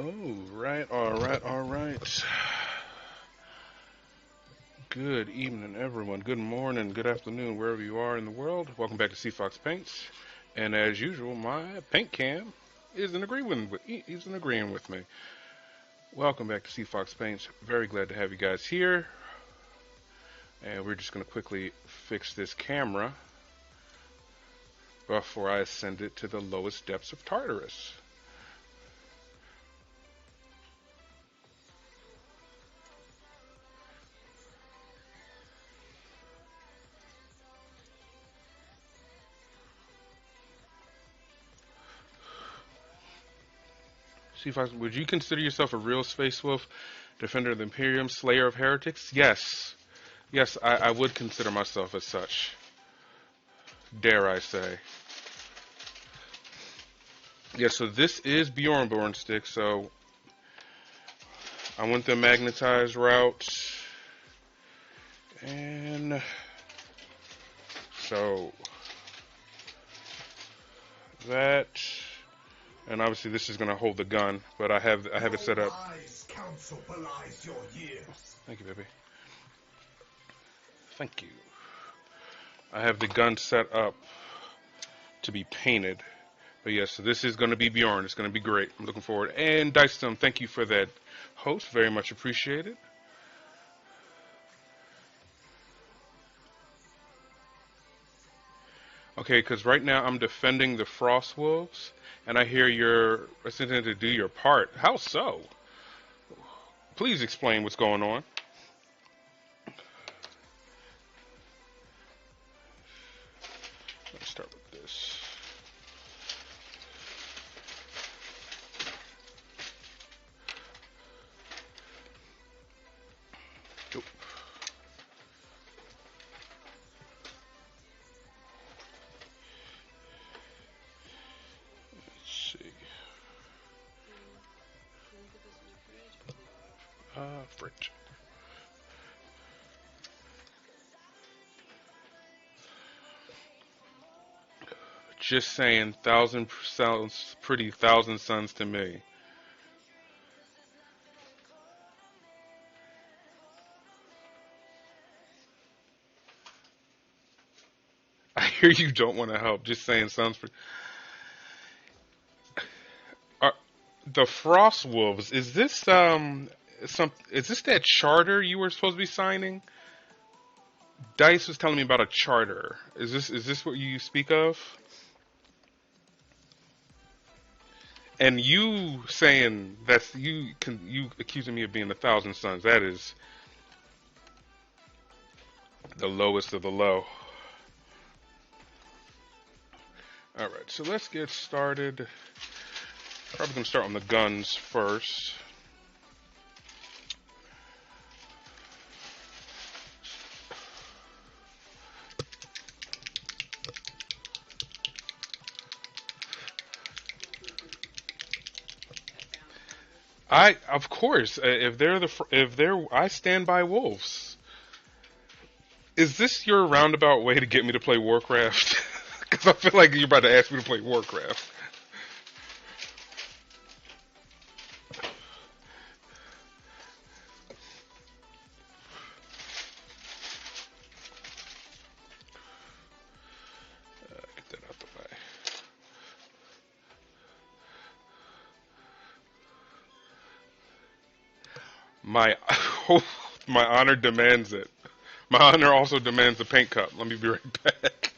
All right. Good evening, everyone. Good morning, good afternoon, wherever you are in the world. Welcome back to C Fox Paints. And as usual, my paint cam isn't agreeing with me. Welcome back to C Fox Paints. Very glad to have you guys here. And we're just going to quickly fix this camera before I send it to the lowest depths of Tartarus. See if would you consider yourself a real space wolf, defender of the Imperium, slayer of heretics? Yes. Yes, I would consider myself as such. Dare I say. Yeah, so this is Bjorn stick, so I went the magnetized route. And so that, and obviously this is going to hold the gun, but I have it set up. Thank you, baby. Thank you. I have the gun set up to be painted. But yes, so this is going to be Bjorn. It's going to be great. I'm looking forward. And Dicestone, thank you for that host. Very much appreciated. Okay, because right now I'm defending the Frost Wolves, and I hear you're attempting to do your part. How so? Please explain what's going on. Let's start with this. Nope. Let's see. Fridge. Just saying, 1,000 sounds pretty 1,000 suns to me. I hear you don't want to help. Just saying, sounds pretty. The Frost Wolves. Is this Is this that charter you were supposed to be signing? Dice was telling me about a charter. Is this what you speak of? And you saying that's you accusing me of being 1,000 suns. That is the lowest of the low. All right, so let's get started. Probably gonna start on the guns first. Of course, I stand by wolves. Is this your roundabout way to get me to play Warcraft? Because I feel like you're about to ask me to play Warcraft. Get that out the way. My my honor demands it. My honor also demands the paint cup. Let me be right back.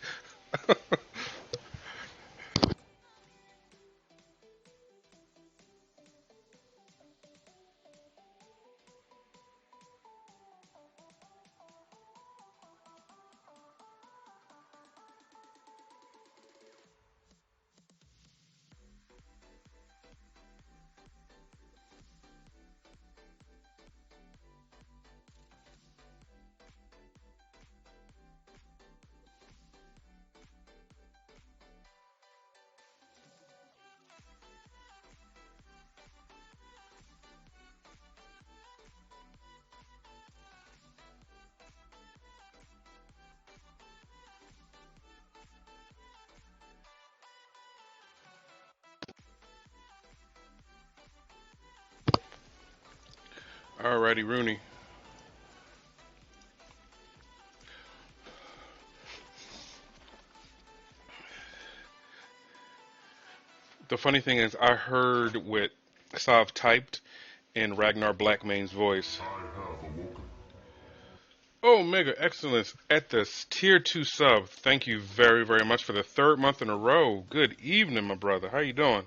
Alrighty, Rooney. The funny thing is, I heard what Sav typed in Ragnar Blackmane's voice. Oh, Mega Excellence at the tier 2 sub. Thank you very, very much for the third month in a row. Good evening, my brother. How you doing?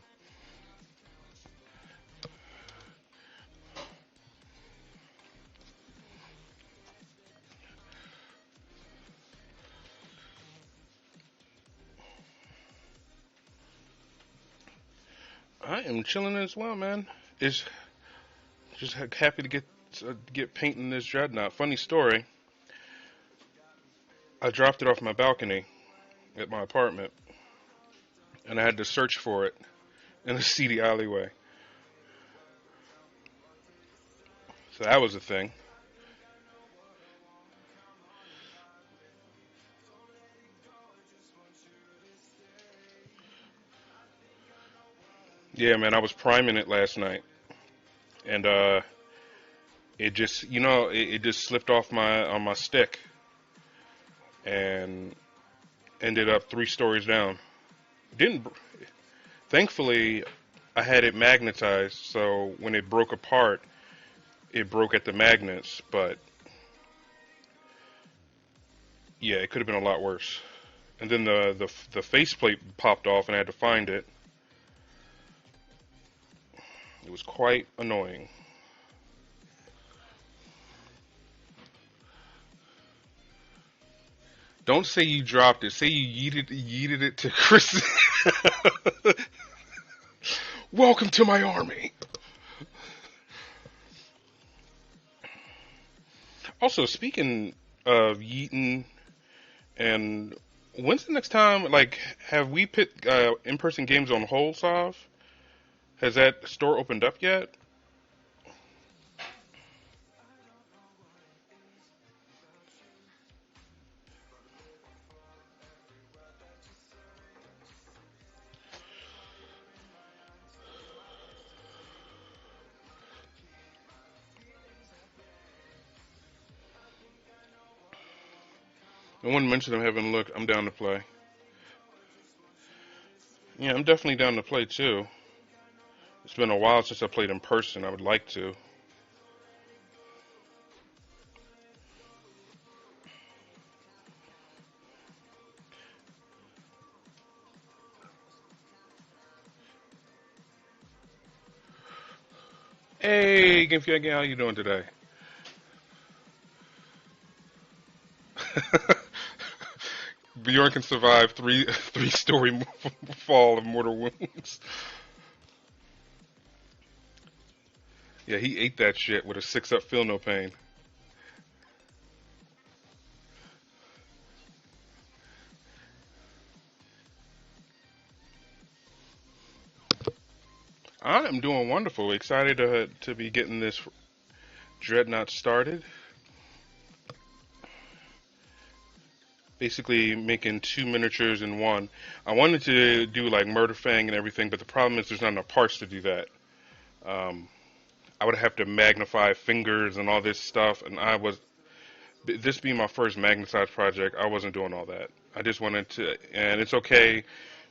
I am chilling as well, man. It's just happy to get painting this Dreadnought. Funny story. I dropped it off my balcony at my apartment, and I had to search for it in a seedy alleyway. So that was a thing. Yeah, man, I was priming it last night, and it just, it just slipped off my stick, and ended up 3 stories down. Didn't Thankfully, I had it magnetized, so when it broke apart, it broke at the magnets. But yeah, it could have been a lot worse. And then the faceplate popped off, and I had to find it. It was quite annoying. Don't say you dropped it. Say you yeeted it to Chris. Welcome to my army. Also, speaking of yeeting, and when's the next time? Like, have we put in-person games on hold, Sav? Has that store opened up yet? No one mentioned them having a look. I'm down to play. Yeah, I'm definitely down to play too. It's been a while since I played in person. I would like to. Hey, Game Fury, how you doing today? Bjorn can survive three-story fall of mortal wounds. Yeah, he ate that shit with a 6-up feel no pain. I am doing wonderful. Excited to be getting this Dreadnought started. Basically making 2 miniatures in one. I wanted to do like Murder Fang and everything, but the problem is there's not enough parts to do that. Um, I would have to magnify fingers and all this stuff, and this being my first magnetized project, I wasn't doing all that. I just wanted to, and it's okay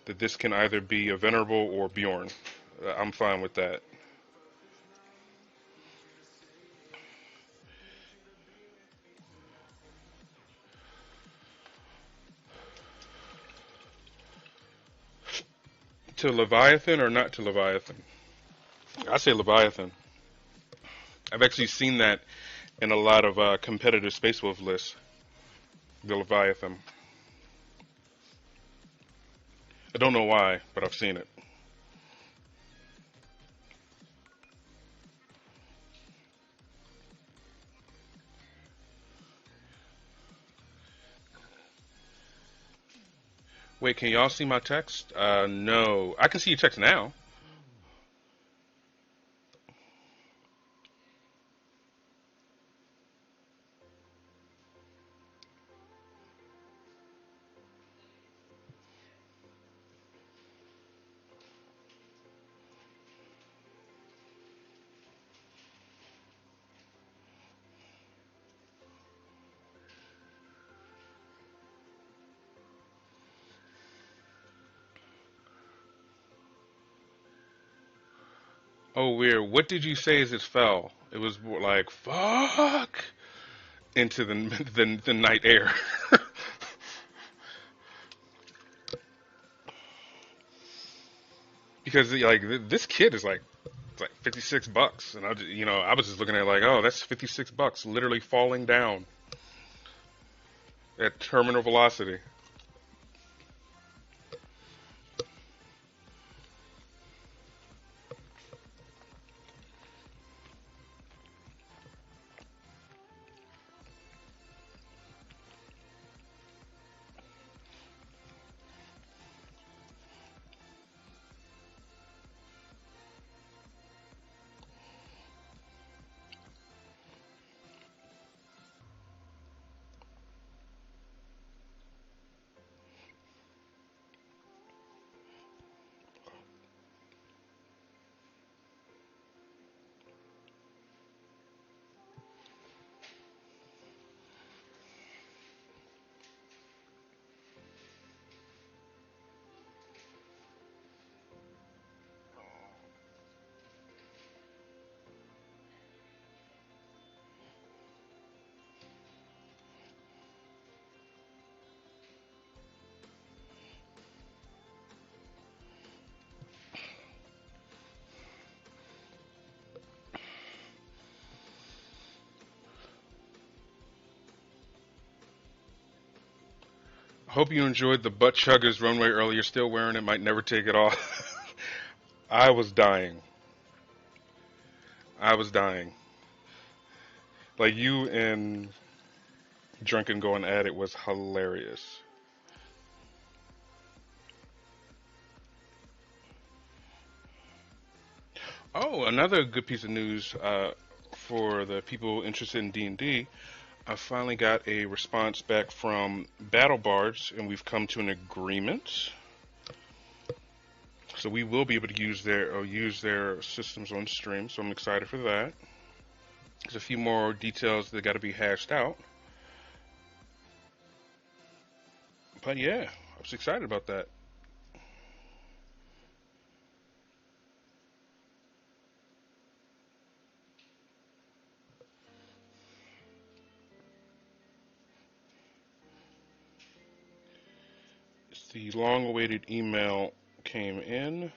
that this can either be a Venerable or Bjorn. I'm fine with that. To Leviathan or not to Leviathan? I say Leviathan. I've actually seen that in a lot of competitive Space Wolf lists. The Leviathan. I don't know why, but I've seen it. Wait, can y'all see my text? No. I can see your text now. Oh, weird. What did you say as it fell? It was like, fuck, into the night air. Because like this kit is like it's like $56, and I was just looking at it like, oh, that's $56, literally falling down at terminal velocity. I hope you enjoyed the butt chuggers runway earlier. Still wearing it, might never take it off. I was dying. I was dying. Like you and Drunken going at it was hilarious. Oh, another good piece of news for the people interested in D&D. I finally got a response back from Battle Bards, and we've come to an agreement. So we will be able to use their systems on stream. So I'm excited for that. There's a few more details that got to be hashed out, but yeah, I was excited about that. The long-awaited email came in.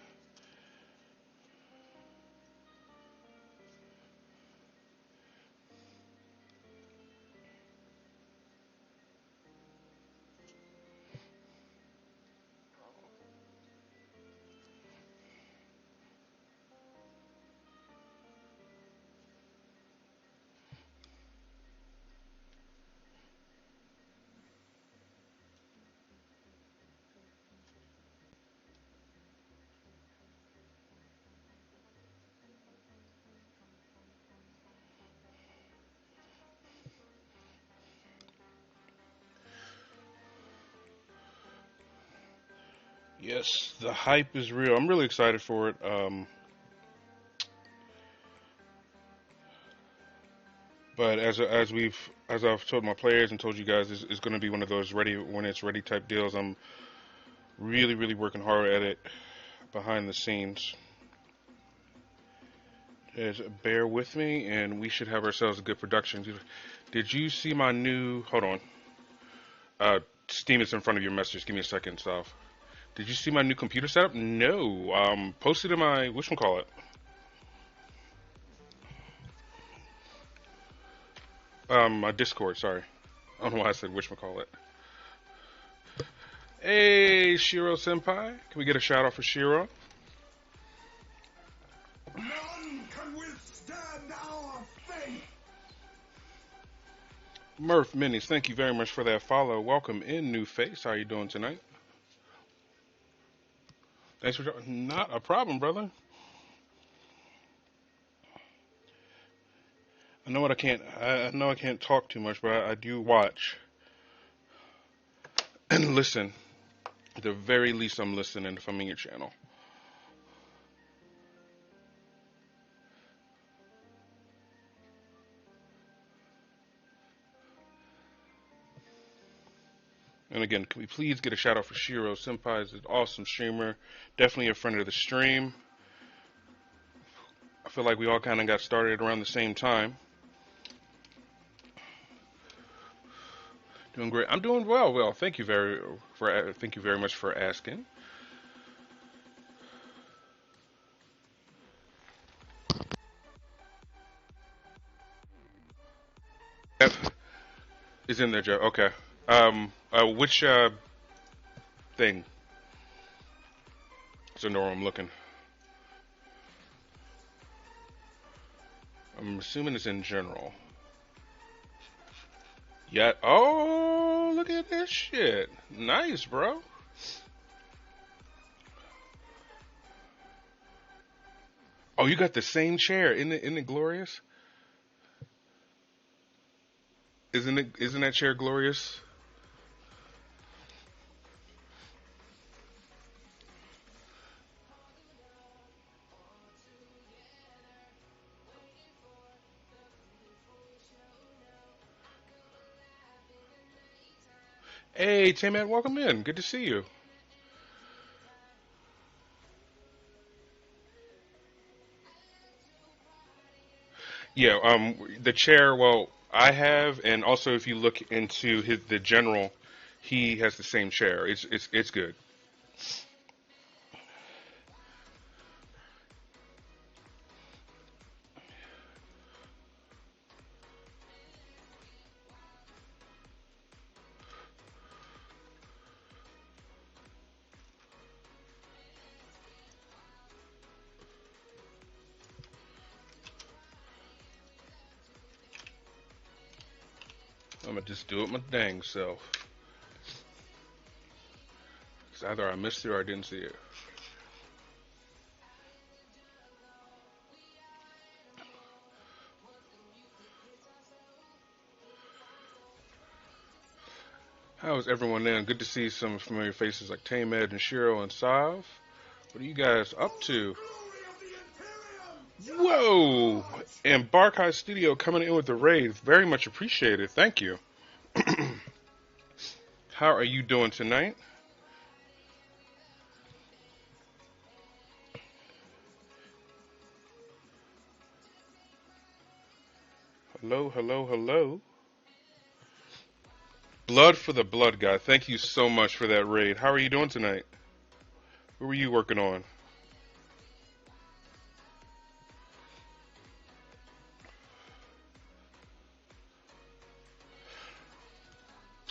Yes, the hype is real. I'm really excited for it. But as I've told my players and told you guys, it's going to be one of those ready when it's ready type deals. I'm really working hard at it behind the scenes. Just bear with me, and we should have ourselves a good production. Did you see my new? Hold on. Steam is in front of your message. Give me a second, South. Did you see my new computer setup? No. Posted in my whatchamacallit. My Discord. Sorry. I don't know why I said whatchamacallit. Hey, Shiro Senpai. Can we get a shout out for Shiro? None can withstand our fate. Murph Minis, thank you very much for that follow. Welcome in, new face. How you doing tonight? Thanks for not a problem, brother. I know I can't talk too much, but I do watch and listen. At the very least, I'm listening if I'm in your channel. And again, can we please get a shout out for Shiro Senpai? Is an awesome streamer, definitely a friend of the stream. feel like we all kind of got started around the same time. Doing great. I'm doing well. Well, thank you very much for asking. Yep, is in there, Joe. Okay. Which thing? So no, I'm looking. I'm assuming it's in general. Yeah. Oh, look at this shit. Nice, bro. Oh, you got the same chair. Isn't it glorious? Isn't that chair glorious? Hey, Tim, welcome in. Good to see you. Yeah, the chair. Well, I have, and also if you look into the general, he has the same chair. It's good. I'm gonna just do it my dang self. 'Cause either I missed it or I didn't see it. How is everyone in? Good to see some familiar faces like Tamed and Shiro and Sav. What are you guys up to? Glory of the Imperium! Whoa! Charge! And Bark High Studio coming in with the raid. Very much appreciated. Thank you. How are you doing tonight? Hello, hello, hello. Blood for the Blood Guy. Thank you so much for that raid. How are you doing tonight? What were you working on?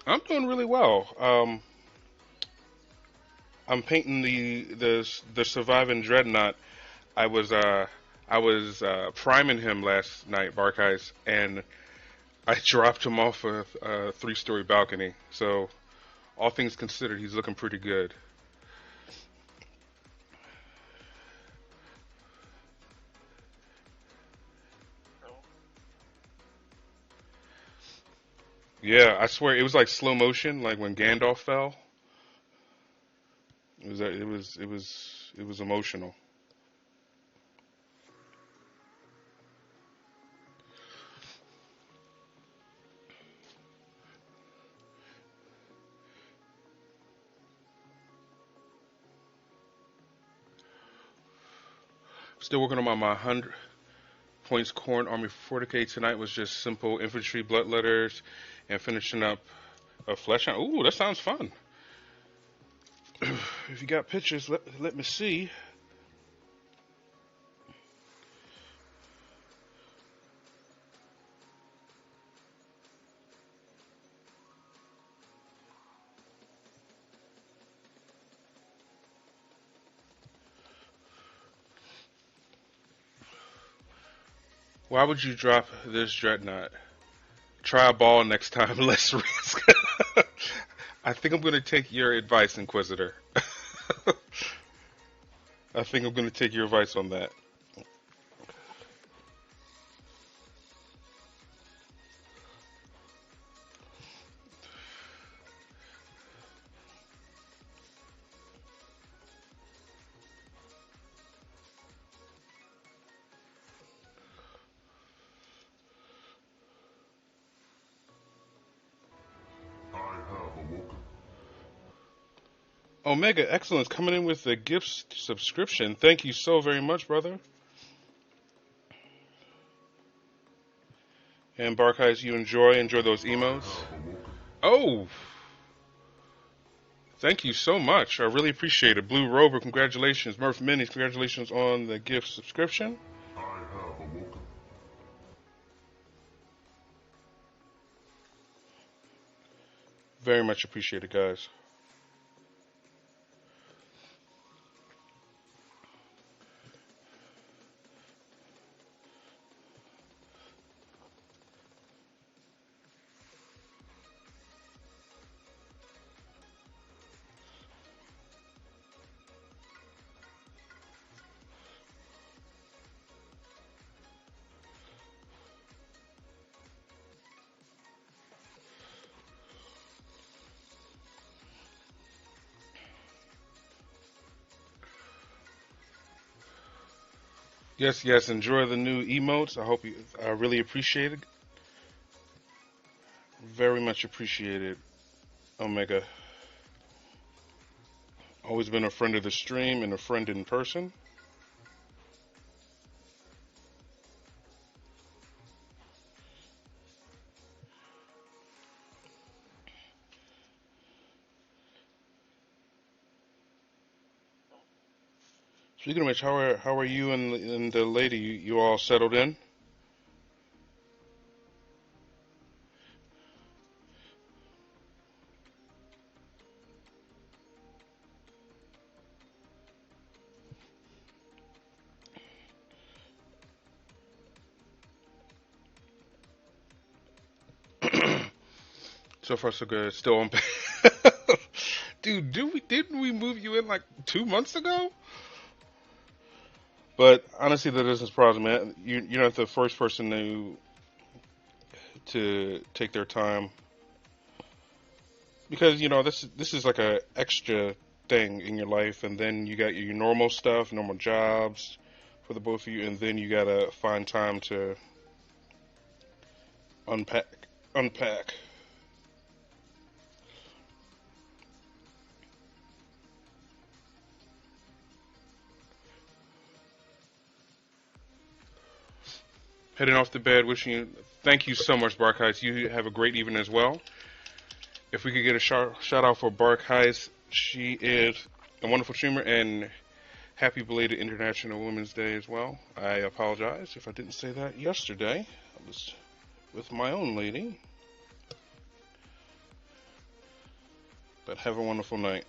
I'm doing really well. I'm painting the surviving Dreadnought. I was uh I was priming him last night, Barkeyes, and I dropped him off a three-story balcony. So all things considered, he's looking pretty good. Yeah, I swear it was like slow motion, like when Gandalf fell. It was emotional. Still working on my 100 points Corn Army 40K. Tonight was just simple infantry bloodletters and finishing up a flesh hunt. Ooh, that sounds fun. If you got pictures, let me see. Why would you drop this Dreadnought? Try a ball next time, less risk. I think I'm going to take your advice, Inquisitor. I think I'm going to take your advice on that. I have awoken. Omega Excellence coming in with the gift subscription. Thank you so very much, brother. And Barkheis, you enjoy those I emotes. have awoken. Oh, thank you so much. I really appreciate it. Blue Rover, congratulations. Murph Minis, congratulations on the gift subscription. I have awoken. Very much appreciated, guys. Yes, yes, enjoy the new emotes. I really appreciate it. Very much appreciated, Omega. Always been a friend of the stream and a friend in person. Speaking of which, how are you and the lady? You all settled in? So far, so good. Still on. Dude, didn't we move you in like 2 months ago? But honestly, that doesn't surprise me. You're not the first person to take their time because this is like a extra thing in your life, and then you got your normal stuff, normal jobs for the both of you, and then you gotta find time to unpack. Heading off to bed, wishing you thank you so much, Barkheis. You have a great evening as well. If we could get a shout out for Barkheis, she is a wonderful streamer, and happy belated International Women's Day as well. I apologize if I didn't say that yesterday. I was with my own lady. But have a wonderful night.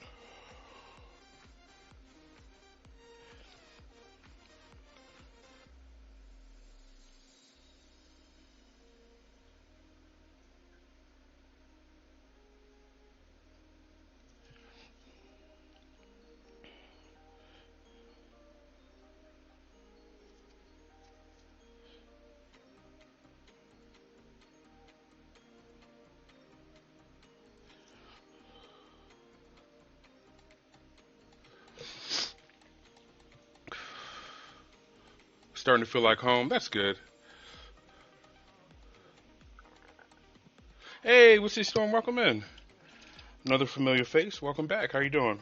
Starting to feel like home. That's good. Hey, what's this storm? Welcome in. Another familiar face. Welcome back. How you doing?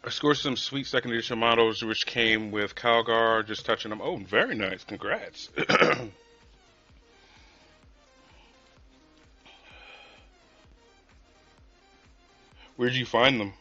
I scored some sweet second edition models, which came with Calgar. Just touching them. Oh, very nice. Congrats. Where'd you find them?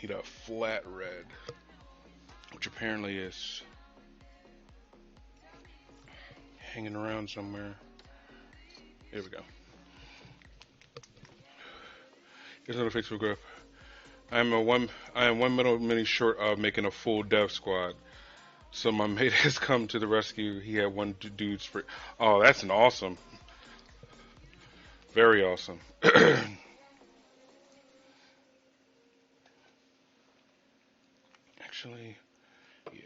Need a flat red, which apparently is hanging around somewhere. There we go. Here's another Facebook group. I am 1 minute short of making a full dev squad. So my mate has come to the rescue. He had one dude's free. Oh, that's an awesome. Very awesome. Actually, yeah.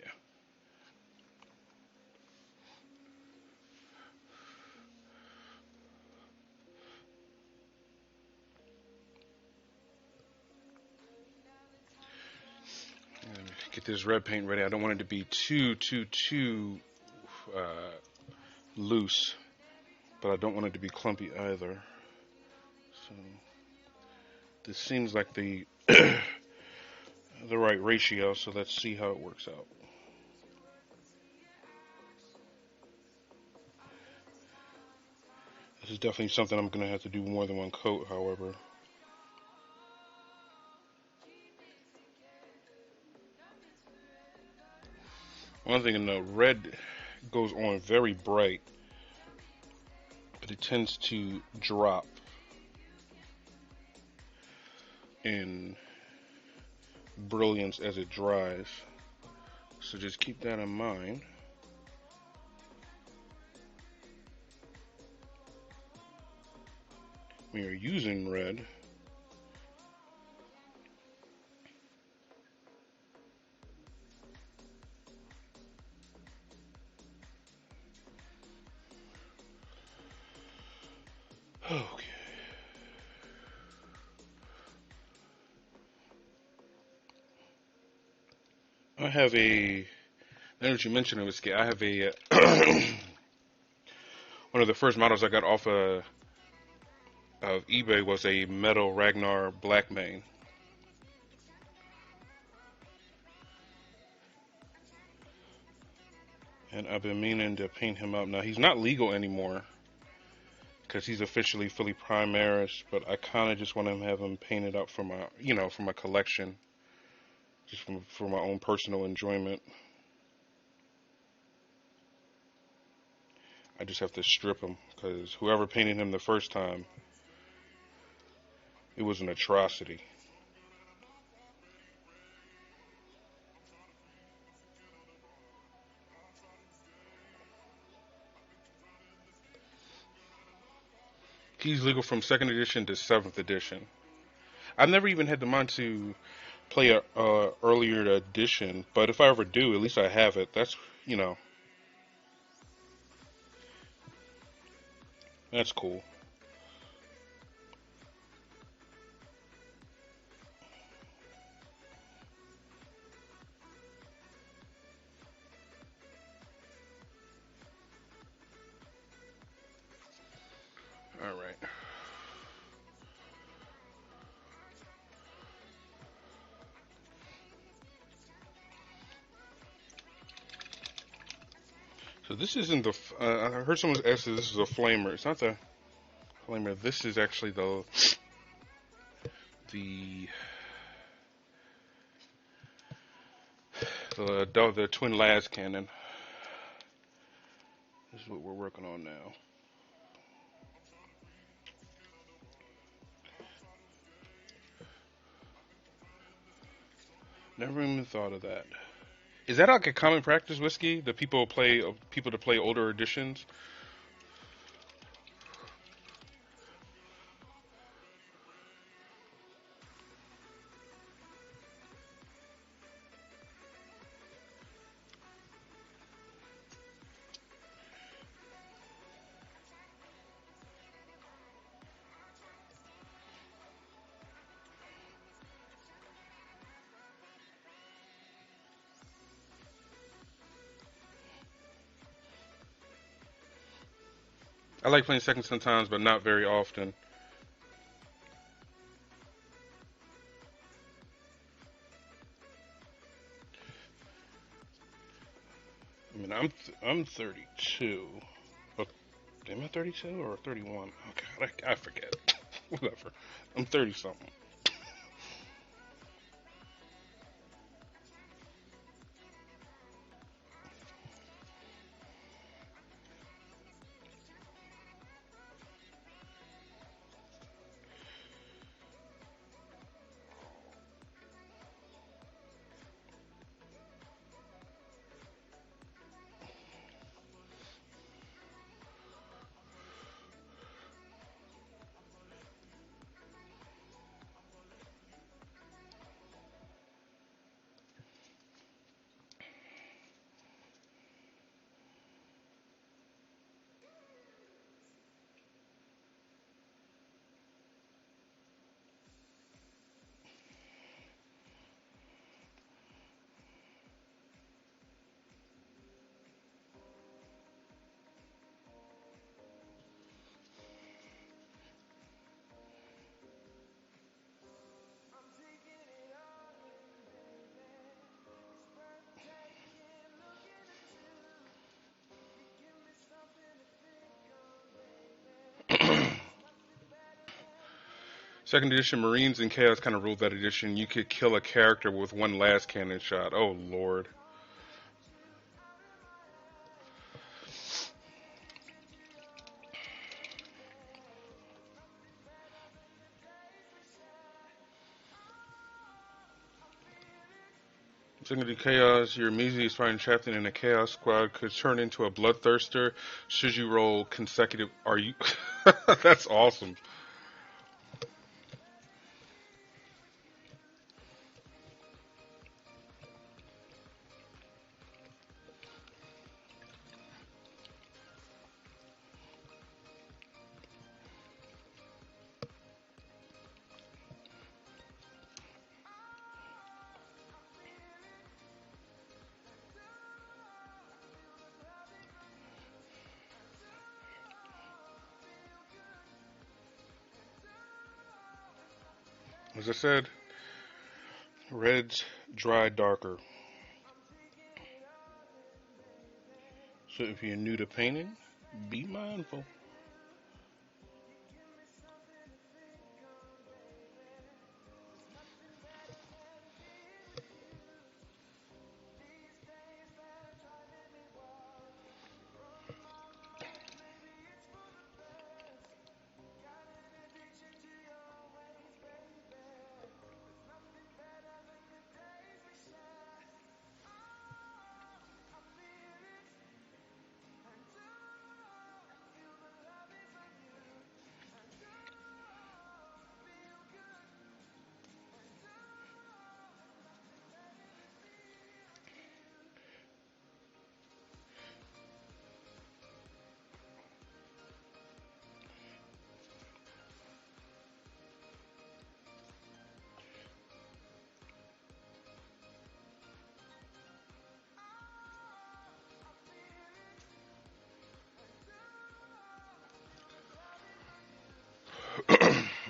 Get this red paint ready. I don't want it to be too uh, loose, but I don't want it to be clumpy either. So this seems like the the right ratio. So let's see how it works out. This is definitely something I'm gonna have to do more than one coat. However, one thing to know: red goes on very bright, but it tends to drop in brilliance as it dries. So just keep that in mind. When you're using red. Okay. I have a. Now that you mentioned it, I have a. One of the first models I got off of eBay was a metal Ragnar Blackmane. And I've been meaning to paint him up. Now, he's not legal anymore because he's officially fully Primaris, but I kind of just want to have him painted up for my, for my collection, just for my own personal enjoyment. I just have to strip him because whoever painted him the first time, it was an atrocity. He's legal from second edition to seventh edition. I've never even had the mind to play a earlier edition, but if I ever do, at least I have it. That's that's cool. All right. So this isn't the. I heard someone ask if this is a flamer. It's not the flamer. This is actually the the twin las cannon. This is what we're working on now. Never even thought of that. Is that like a common practice, whiskey? The people to play older editions. I like playing second sometimes, but not very often. I mean, I'm 32. But am I 32 or 31? Oh God, I forget. Whatever. I'm 30 something. Second edition Marines and Chaos kind of ruled that edition. You could kill a character with one last cannon shot. Oh lord. Second edition Chaos, your immediate fighting captain in a Chaos squad could turn into a bloodthirster should you roll consecutive. Are you? That's awesome. As I said, reds dry darker. So if you're new to painting, be mindful.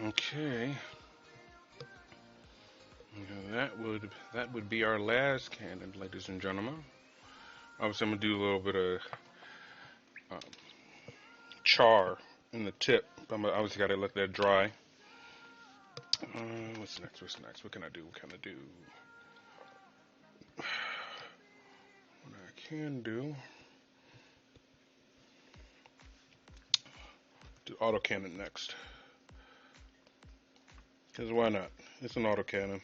Okay. Now that would be our last cannon, ladies and gentlemen. Obviously, I'm gonna do a little bit of uh, char in the tip. I'm obviously gotta let that dry. What's next? What's next? What can I do? What can I do? What I can do autocannon next. Because why not? It's an autocannon.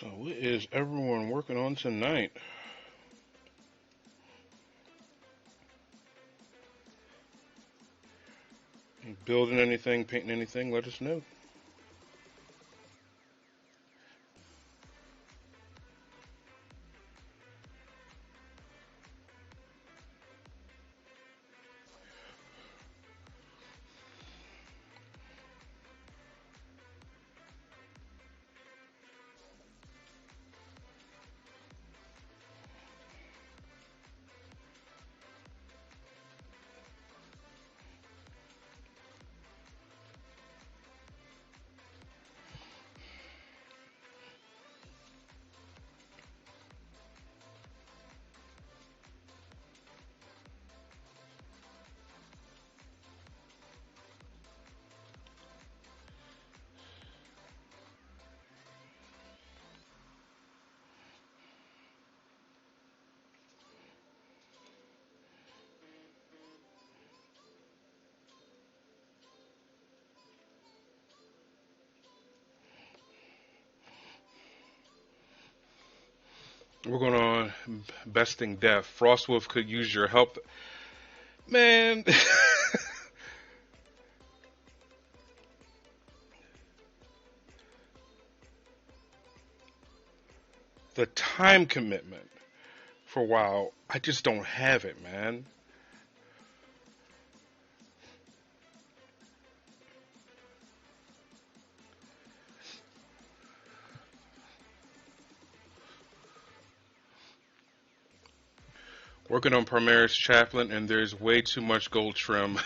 So what is everyone working on tonight? Building anything, painting anything, let us know. We're going on besting death. Frostwolf could use your help. Man. The time commitment for WoW, I just don't have it, man. Working on Primaris Chaplain, and there's way too much gold trim.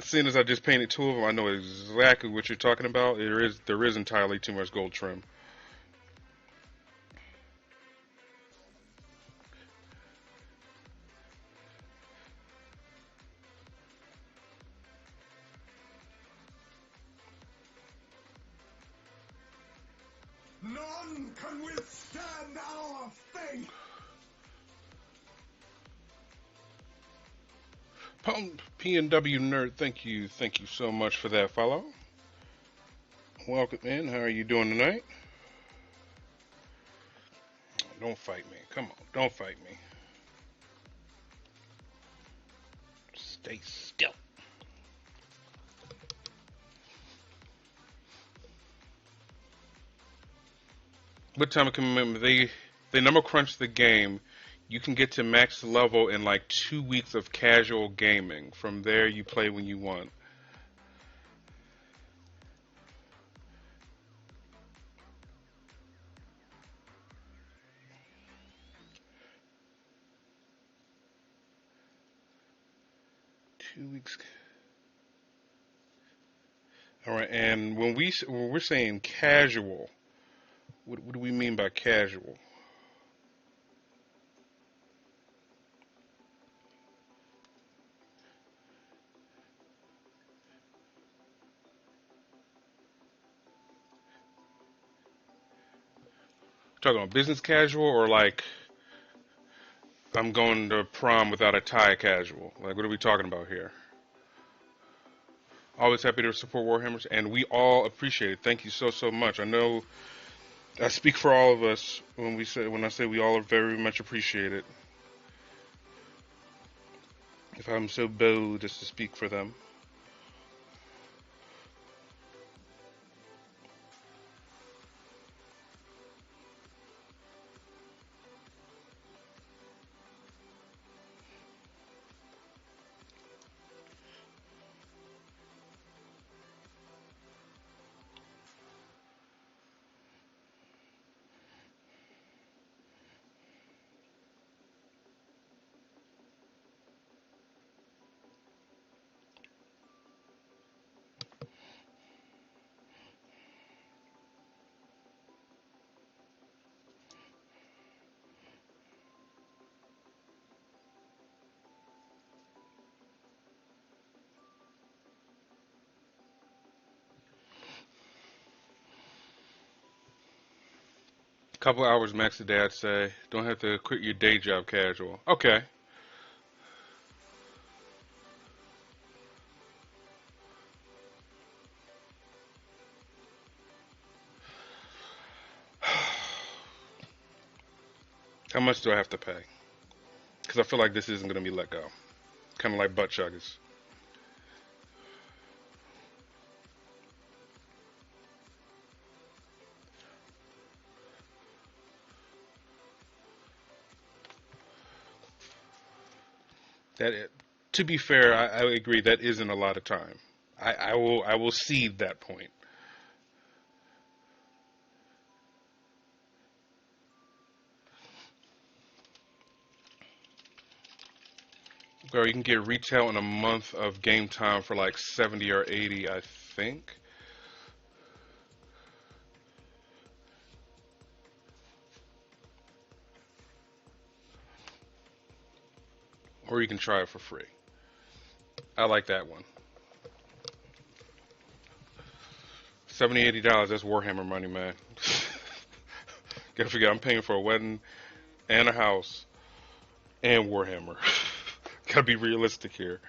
Seeing as I just painted two of them, I know exactly what you're talking about. There is entirely too much gold trim. None can withstand our fate. Pump P&W Nerd, thank you so much for that follow. Welcome in. How are you doing tonight? Don't fight me. Come on, don't fight me. Stay still. What time of commitment? They number crunch the game. You can get to max level in like 2 weeks of casual gaming. From there, you play when you want. Two weeks. All right, and when we're saying casual, what do we mean by casual? Talking about business casual or like I'm going to prom without a tie casual? Like what are we talking about here? Always happy to support Warhammers, and we all appreciate it. Thank you so much. I know I speak for all of us when I say we all are very much appreciated. If I'm so bold as to speak for them. Couple hours max a day, I'd say. Don't have to quit your day job casual. Okay. How much do I have to pay? Because I feel like this isn't going to be let go. Kind of like butt chuggers. That, to be fair, I agree that isn't a lot of time. I will cede that point. Girl, you can get retail in a month of game time for like 70 or 80, I think. Or you can try it for free. I like that one. 70, $80, that's Warhammer money, man. Gotta figure I'm paying for a wedding and a house and Warhammer. Gotta be realistic here.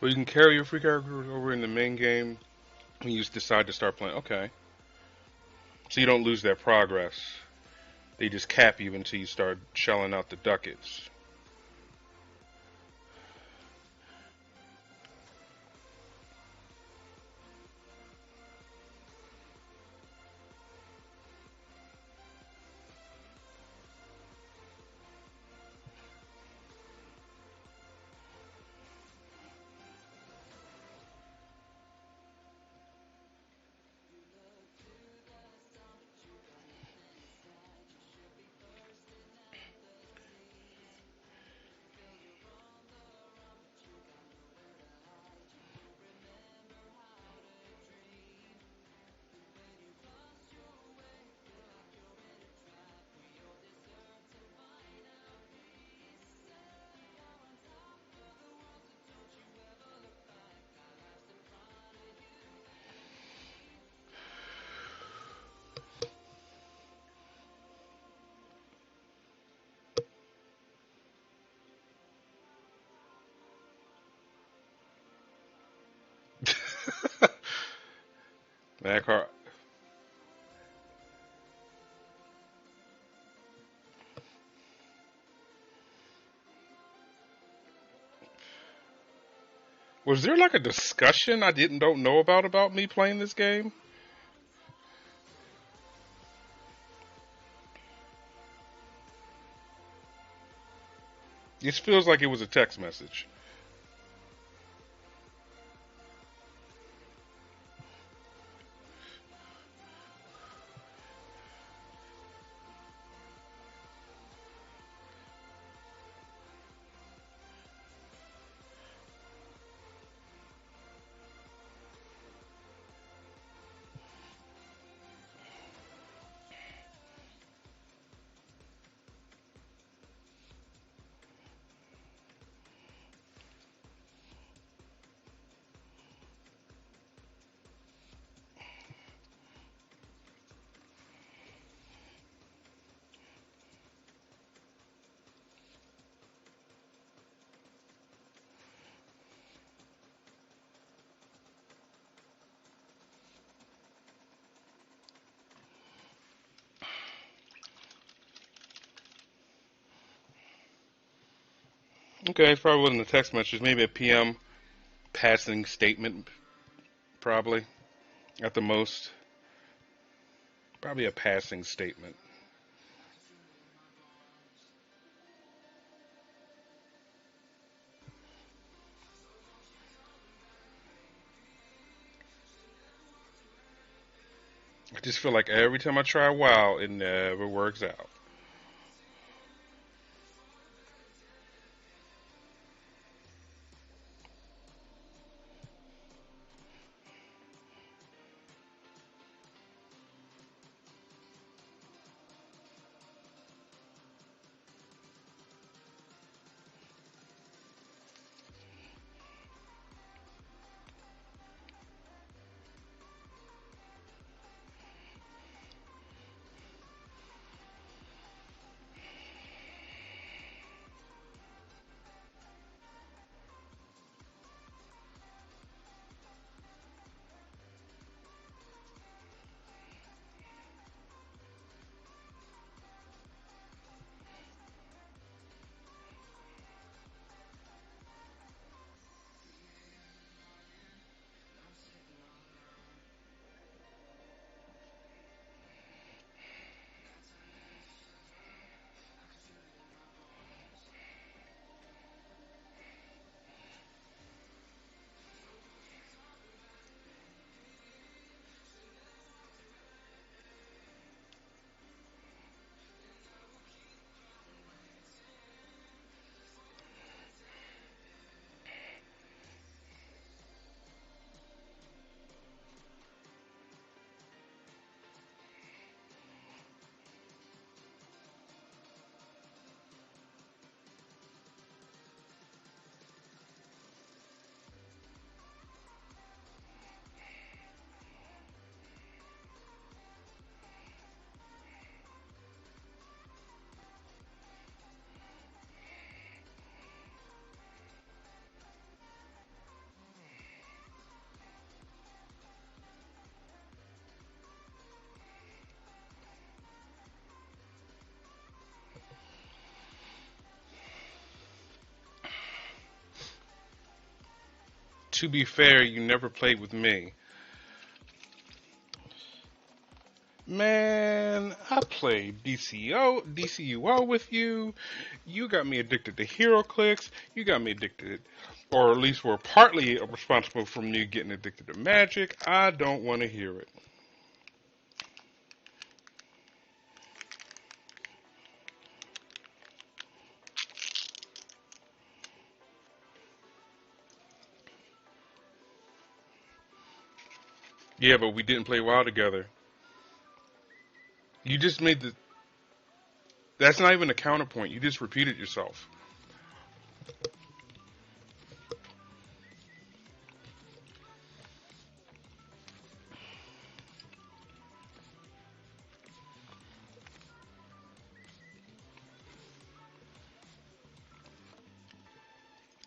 Well, you can carry your free characters over in the main game when you decide to start playing. Okay. So you don't lose that progress. They just cap you until you start shelling out the ducats. That car. Was there like a discussion I didn't don't know about me playing this game? This feels like it was a text message. Okay, it probably wasn't a text message. Maybe a PM passing statement, probably at the most. Probably a passing statement. I just feel like every time I try WoW, it never works out. to be fair, you never played with me. Man, I played DCUO with you. You got me addicted to hero clicks. You got me addicted, or at least were partly responsible for me getting addicted to magic. I don't want to hear it. Yeah, but we didn't play WoW together. You just made the. That's not even a counterpoint. You just repeated yourself.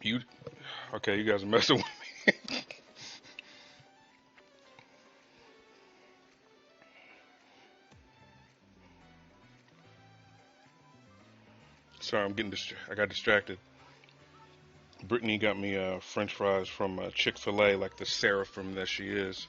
You. Okay, you guys are messing with me. Sorry, I got distracted. Brittany got me French fries from Chick-fil-A, like the seraphim that she is.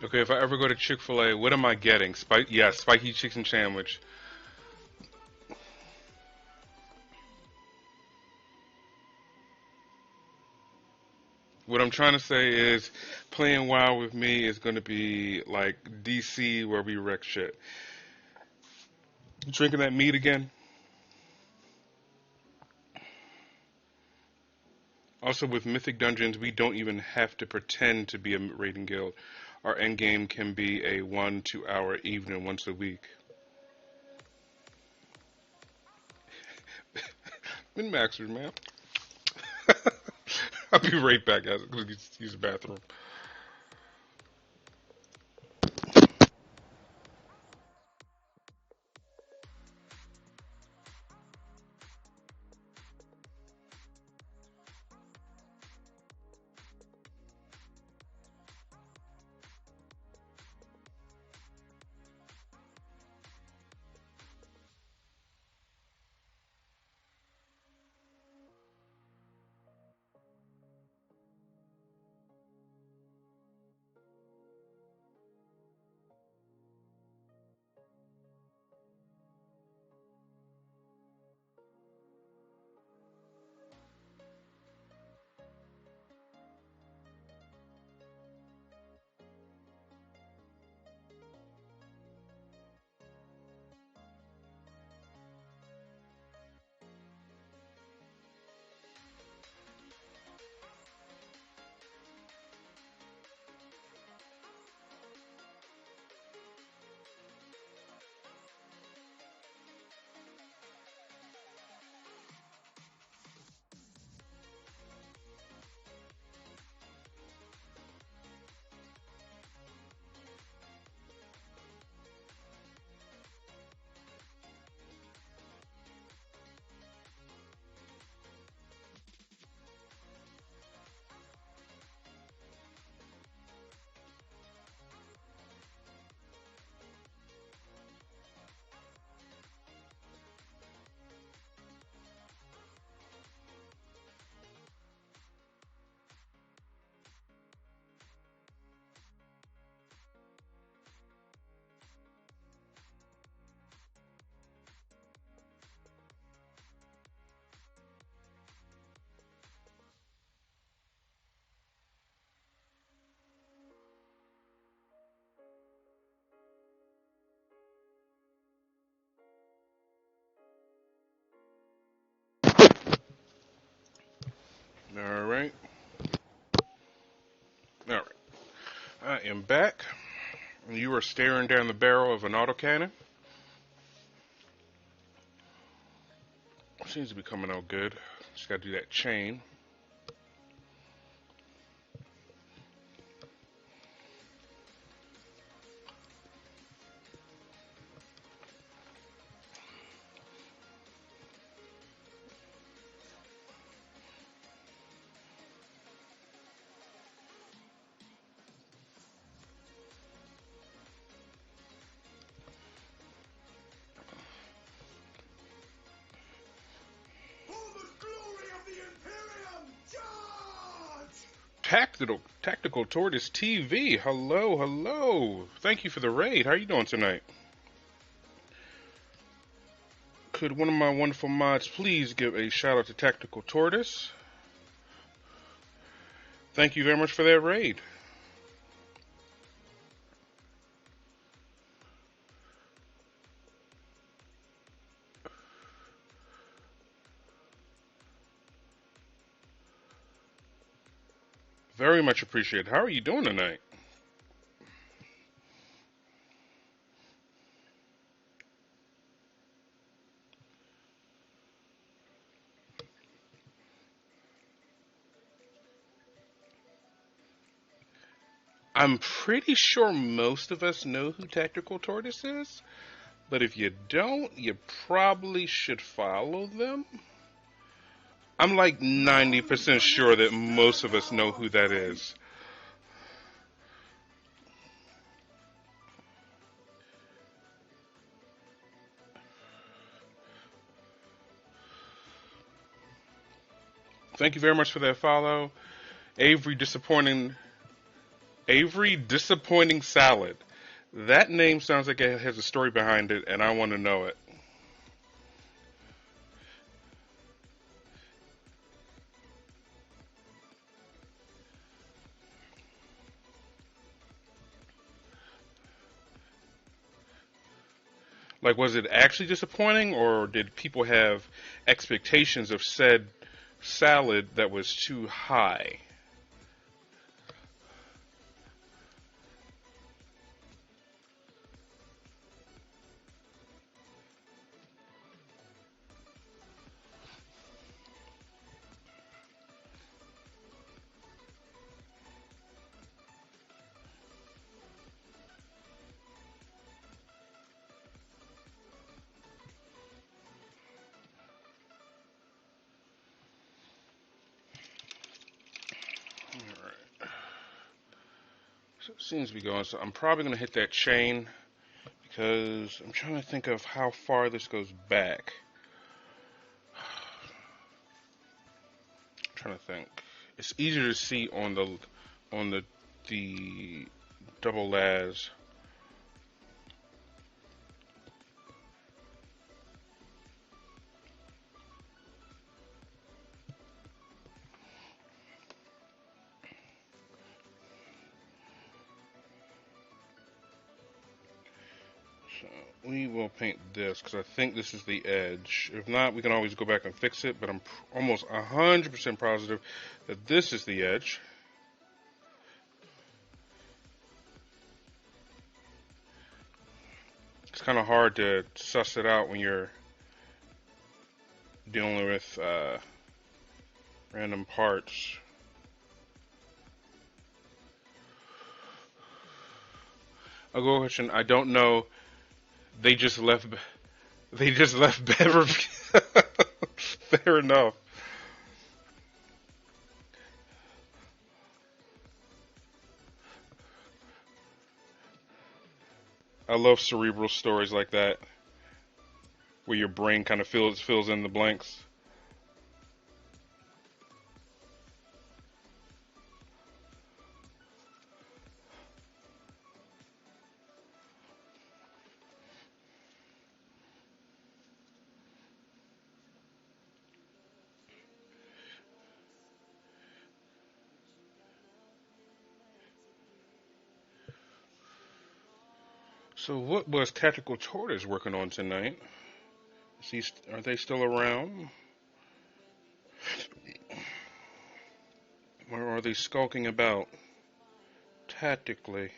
Okay, if I ever go to Chick-fil-A, what am I getting? Spiky chicken sandwich. What I'm trying to say is, playing WoW with me is going to be like DC where we wreck shit. Drinking that meat again. Also, with Mythic Dungeons, we don't even have to pretend to be a raiding guild. Our end game can be a 1-2 hour evening once a week. Min maxers, man. I'll be right back, guys. I'm going to use the bathroom. All right. All right. I am back. You are staring down the barrel of an autocannon. Seems to be coming out good. Just got to do that chain. For the glory of the Imperium, charge! Tactical Tortoise TV. Hello, hello. Thank you for the raid. How are you doing tonight? Could one of my wonderful mods please give a shout out to Tactical Tortoise? Thank you very much for that raid. Very much appreciated. How are you doing tonight? I'm pretty sure most of us know who Tactical Tortoise is, but if you don't, you probably should follow them. I'm like 90% sure that most of us know who that is. Thank you very much for that follow. Avery Disappointing Salad. That name sounds like it has a story behind it, and I want to know it. Like, was it actually disappointing, or did people have expectations of said salad that was too high? Alright. So it seems to be going. So I'm probably going to hit that chain because I'm trying to think of how far this goes back. I'm trying to think. It's easier to see on the double las. So we will paint this because I think this is the edge. If not, we can always go back and fix it, but I'm almost 100% positive that this is the edge. It's kind of hard to suss it out when you're dealing with random parts. I'll go ahead and I don't know. They just left. They just left Beverly. Fair enough. I love cerebral stories like that, where your brain kind of fills in the blanks. So, what was Tactical Tortoise working on tonight? Are they still around? Where are they skulking about? Tactically.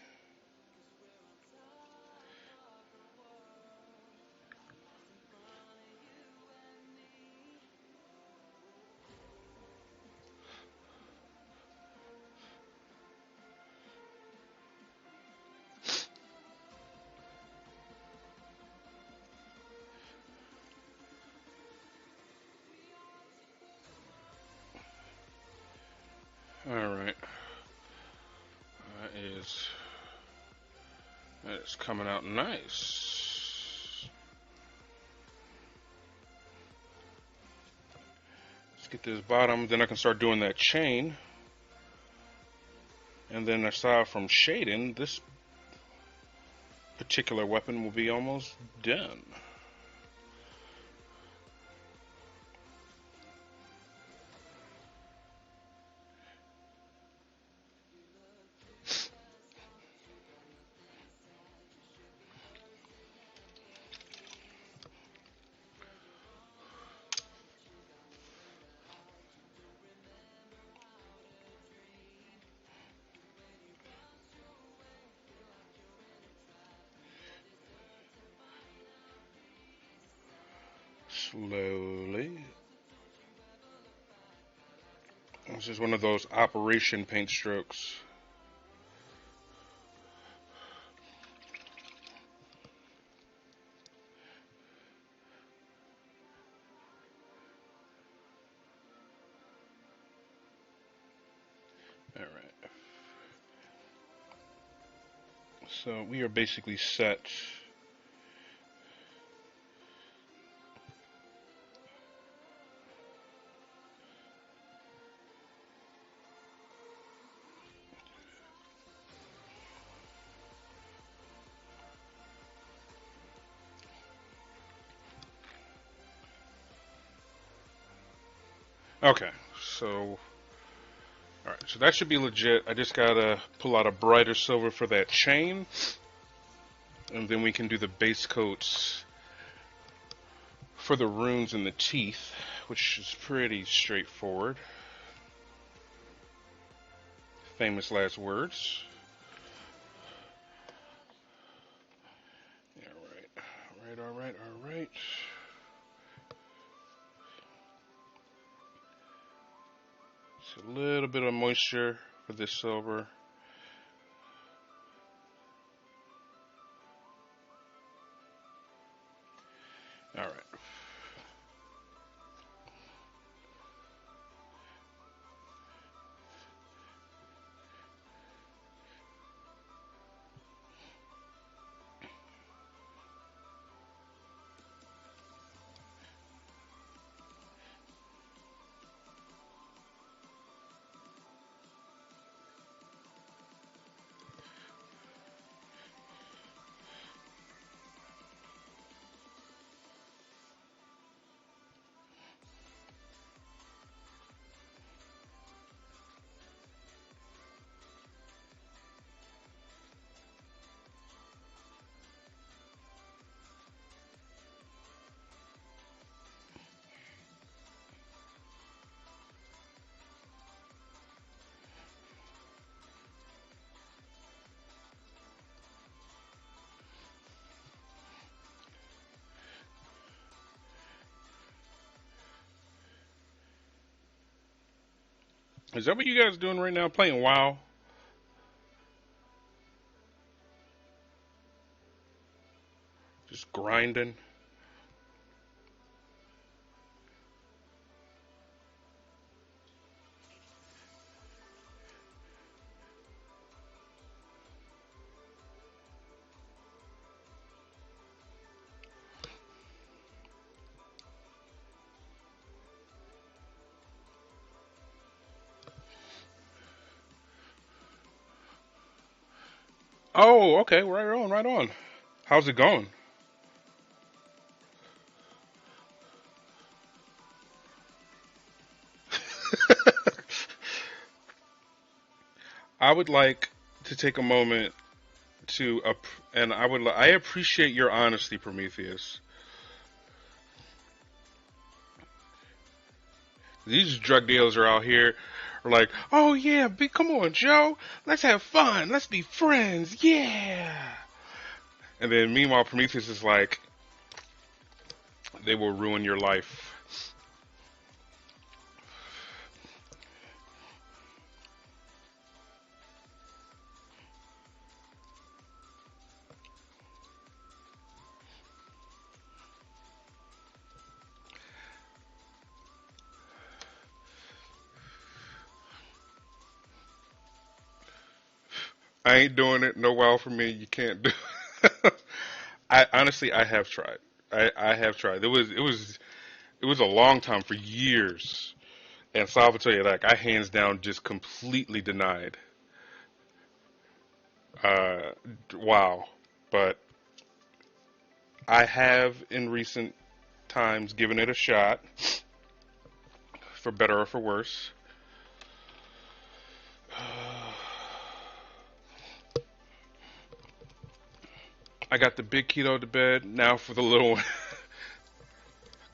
Alright. That is coming out nice. Let's get this bottom, then I can start doing that chain. And then aside from shading, this particular weapon will be almost done. Slowly. This is one of those operation paint strokes. Alright. So we are basically set. Okay, so alright, so that should be legit. I just gotta pull out a brighter silver for that chain, and then we can do the base coats for the runes and the teeth, which is pretty straightforward. Famous last words. Alright. A little bit of moisture for this silver. Alright. Is that what you guys doing right now? Playing WoW? Just grinding? Oh, okay, right on. How's it going? I would like to take a moment to, and I appreciate your honesty, Prometheus. These drug dealers are out here Or like, oh yeah, come on, Joe, let's have fun, let's be friends, yeah. And then meanwhile, Prometheus is like, they will ruin your life. I ain't doing it. No wow for me. You can't do it. I honestly, I have tried. I have tried. It was a long time for years. And so I will tell you, like, I hands down just completely denied. Uh, wow. But I have in recent times given it a shot, for better or for worse. I got the big kiddo to bed. Now for the little one.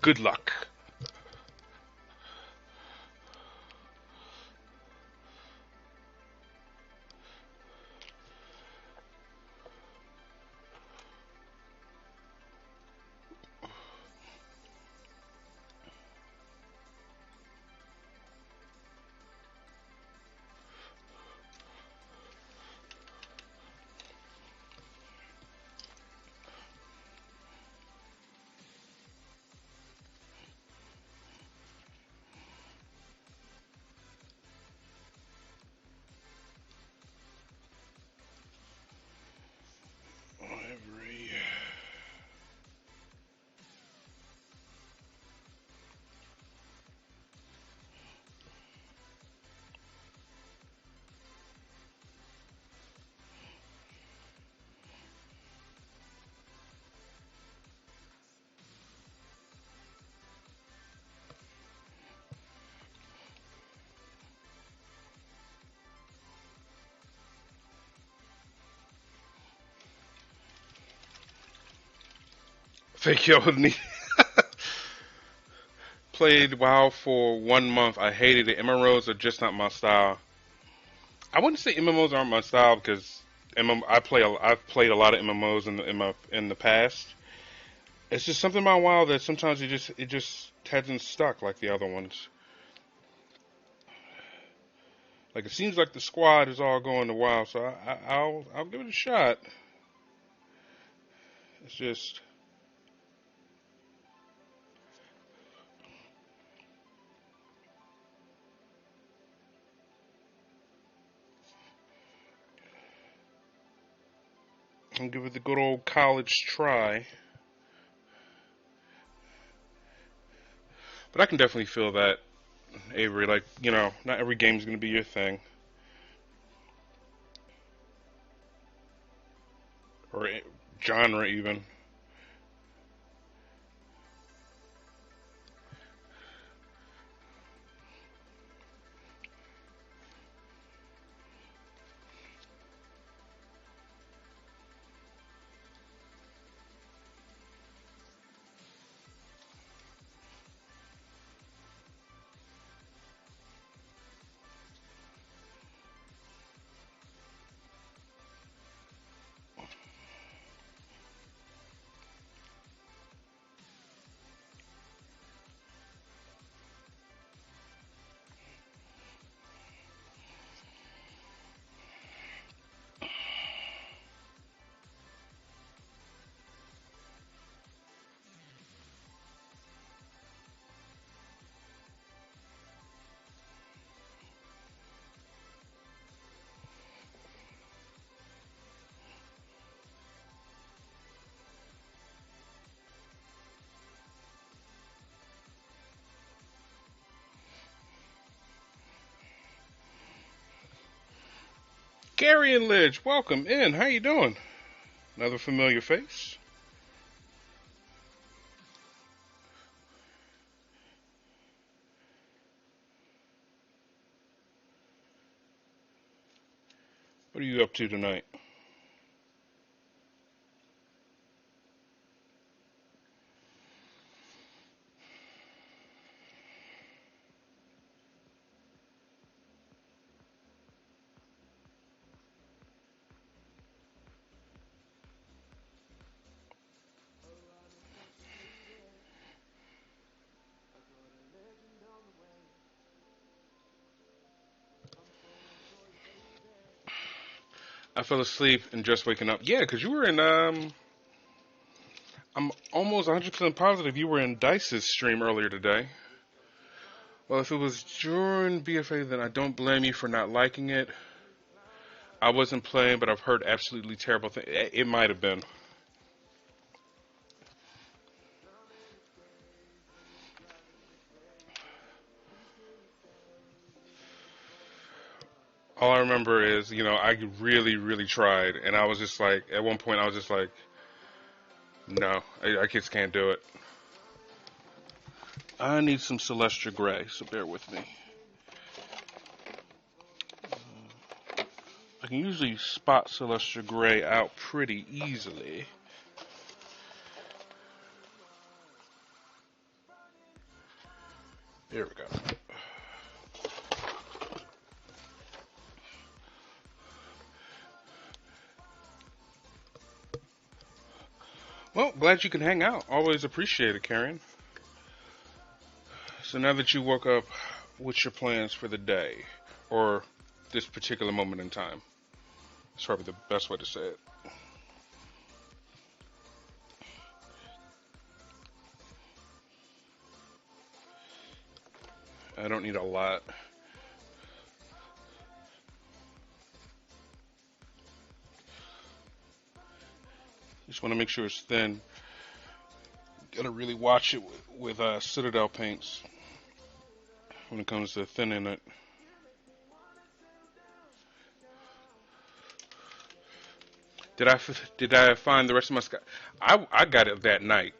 Good luck. Every Fake yo. Played WoW for 1 month. I hated it. MMOs are just not my style. I wouldn't say MMOs aren't my style because I've played a lot of MMOs in the past. It's just something about WoW that sometimes it just hasn't stuck like the other ones. Like it seems like the squad is all going to WoW, so I'll give it a shot. It's just I'll give it the good old college try. But I can definitely feel that, Avery. Like, not every game's gonna be your thing, or genre even. Gary and Lidge, welcome in. How you doing? Another familiar face. What are you up to tonight? I fell asleep and just waking up. Yeah, because you were in, I'm almost 100% positive you were in Dice's stream earlier today. Well, if it was during BFA, then I don't blame you for not liking it. I wasn't playing, but I've heard absolutely terrible things. It might have been. All I remember is, I really, really tried, and I was just like, at one point, I was just like, no, I just can't do it. I need some Celestia Gray, so bear with me. I can usually spot Celestia Gray out pretty easily. There we go. Well, glad you can hang out. Always appreciate it, Karen. So now that you woke up, what's your plans for the day? Or this particular moment in time? That's probably the best way to say it. I don't need a lot. Just want to make sure it's thin. Gotta really watch it with Citadel paints when it comes to thinning it. Did I find the rest of my sky? I got it that night.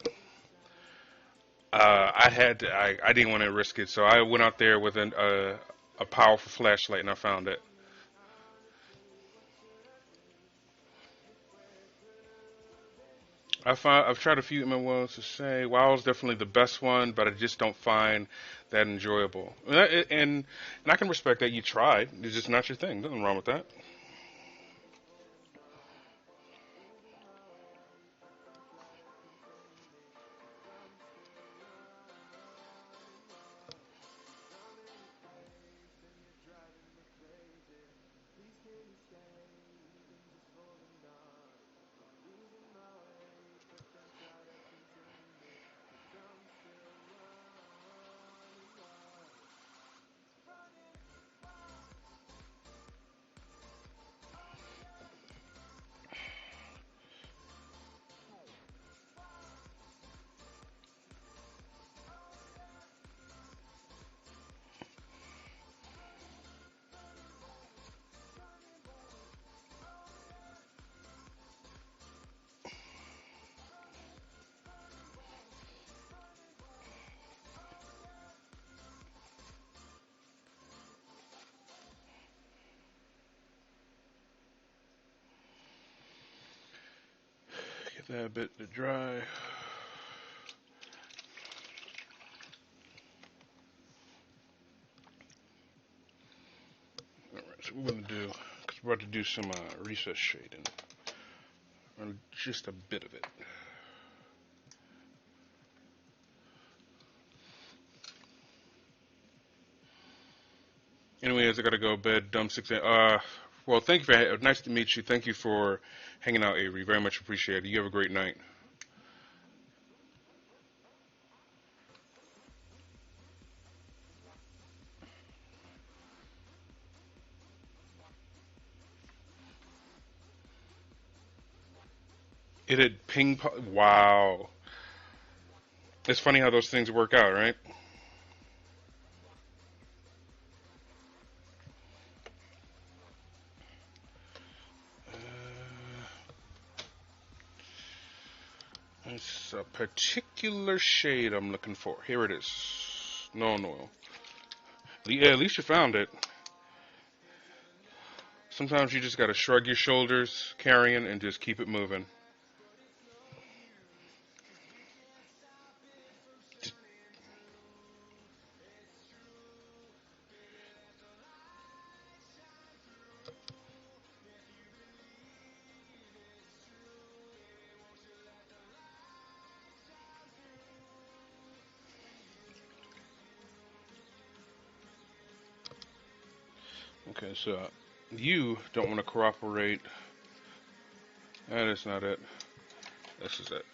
I didn't want to risk it, so I went out there with a powerful flashlight and I found it. I've tried a few MMOs to say WoW is definitely the best one, but I just don't find that enjoyable. And I can respect that you tried. It's just not your thing. Nothing wrong with that. Get that bit to dry. All right, so what we're gonna do, because we're about to do some recess shading, or just a bit of it. Anyways, I gotta go to bed. Dumb 6 a.m. Well, thank you for. Nice to meet you. Thank you for hanging out, Avery. Very much appreciated. You have a great night. It had ping pong. Wow. It's funny how those things work out, right? It's a particular shade I'm looking for. Here it is. No oil. Yeah, at least you found it. Sometimes you just gotta shrug your shoulders, carrying, and just keep it moving. Okay, so You don't want to cooperate. That is not it. This is it.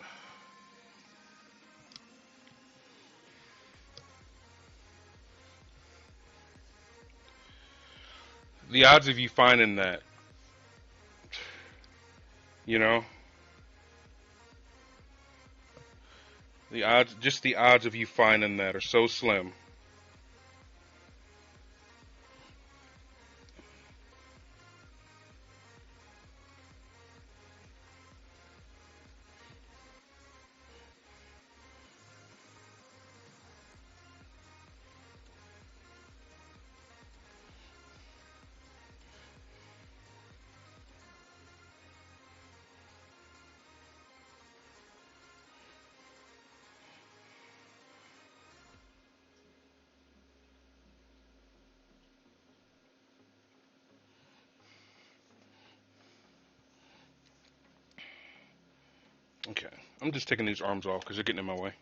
The odds of you finding that, you know, just the odds of you finding that are so slim. Okay, I'm just taking these arms off because they're getting in my way.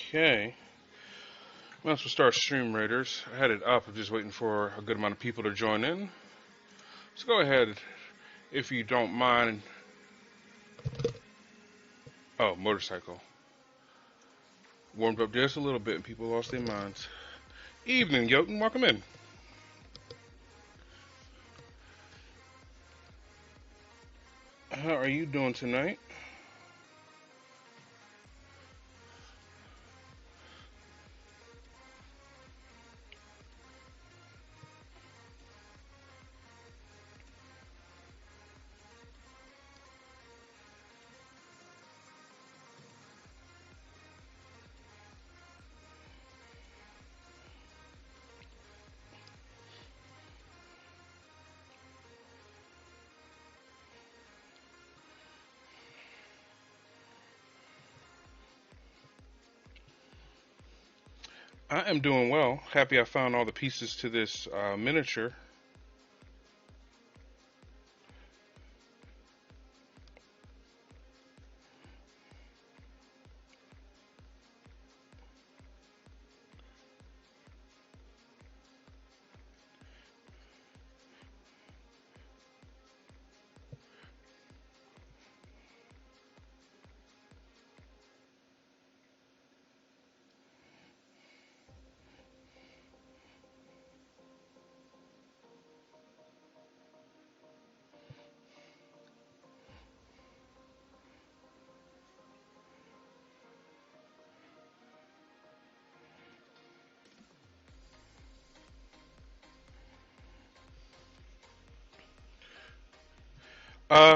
Okay. Once we start Stream Raiders, I had it up. I'm just waiting for a good amount of people to join in. So go ahead, if you don't mind. Oh, motorcycle. Warmed up just a little bit and people lost their minds. Evening, Jotun. Welcome in. How are you doing tonight? I am doing well. Happy I found all the pieces to this miniature.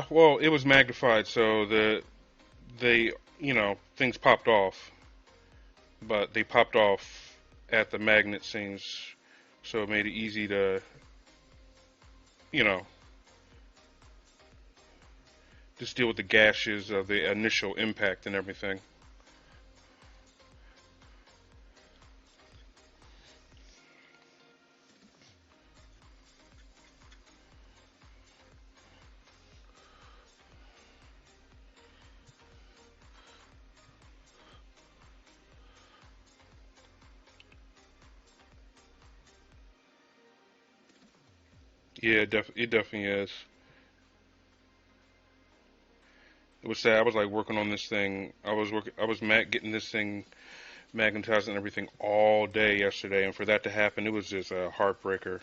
Well, it was magnified, so things popped off, but they popped off at the magnet seams, so it made it easy to, you know, just deal with the gashes of the initial impact and everything. Yeah, it definitely is. It was sad. I was like working on this thing. I was getting this thing magnetizing everything all day yesterday, and for that to happen, it was just a heartbreaker.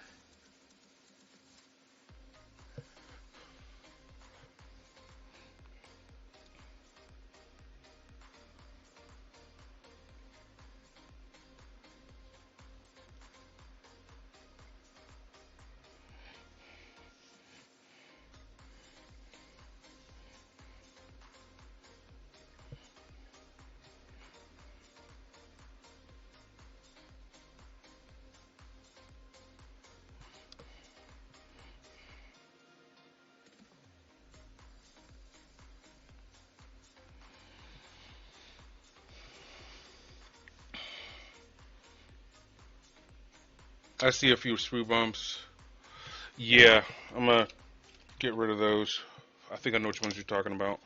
I see a few sprue bumps. Yeah, I'm gonna get rid of those. I think I know which ones you're talking about.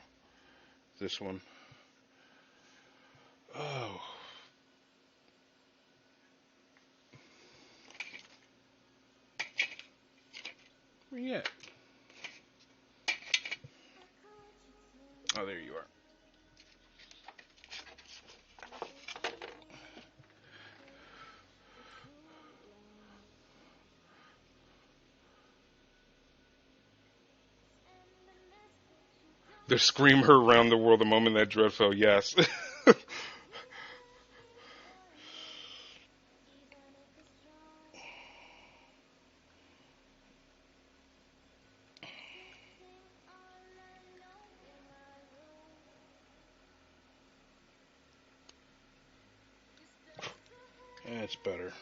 This one. Oh, where you at? Oh, there you are. They scream her around the world the moment that dread fell. Yes. That's better.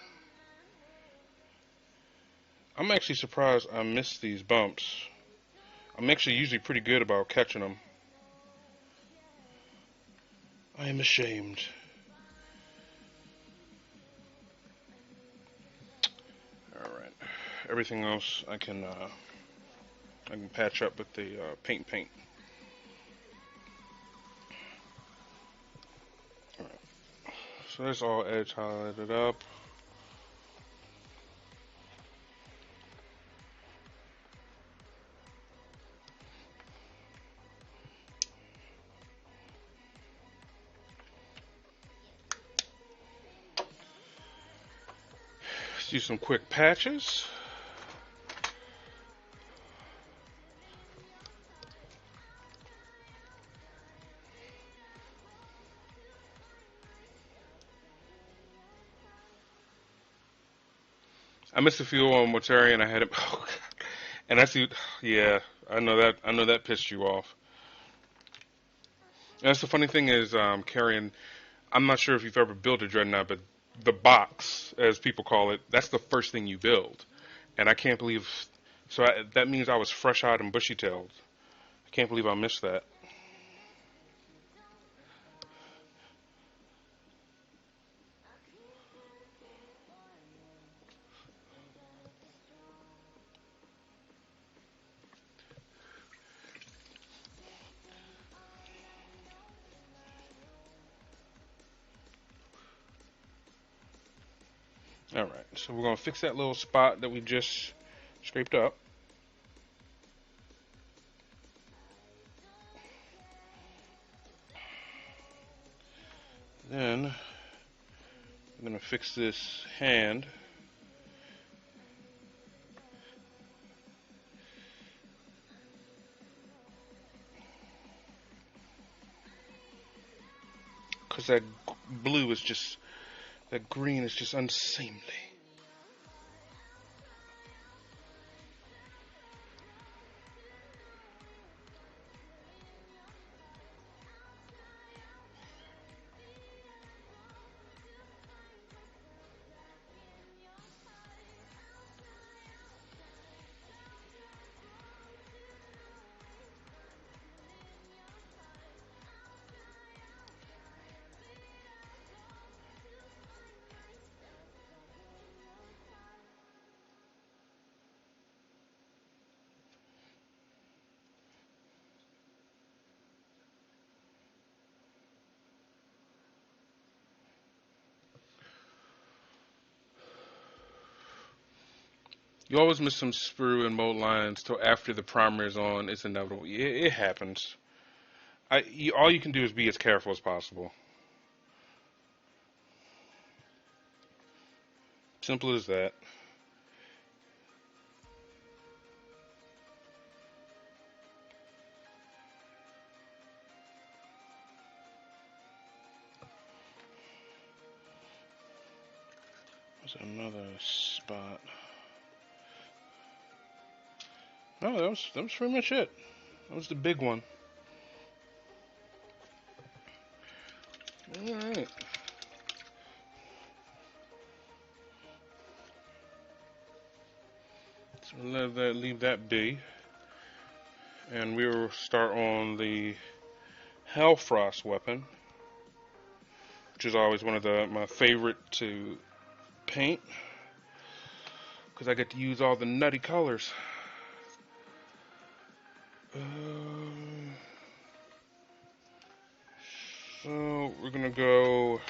I'm actually surprised I missed these bumps. I'm actually usually pretty good about catching them. I am ashamed. All right. Everything else I can patch up with the paint. All right. So that's all edge highlighted up. Let's do some quick patches. I missed a few on Mortarian. I had it. Oh, and I see. Yeah, I know that pissed you off. And that's the funny thing is, carrying. I'm not sure if you've ever built a Dreadnought, but the box, as people call it, that's the first thing you build. And I can't believe. That means I was fresh-eyed and bushy-tailed. I can't believe I missed that. All right, so we're gonna fix that little spot that we just scraped up. Then I'm gonna fix this hand. Because blue is just, that green is just unseemly. You always miss some sprue and mold lines till after the primer is on. It's inevitable. It happens. All you can do is be as careful as possible. Simple as that. There's another spot. No, that was pretty much it. That was the big one. All right. So leave that be, and we will start on the Hellfrost weapon, which is always one of my favorite to paint because I get to use all the nutty colors. So we're gonna go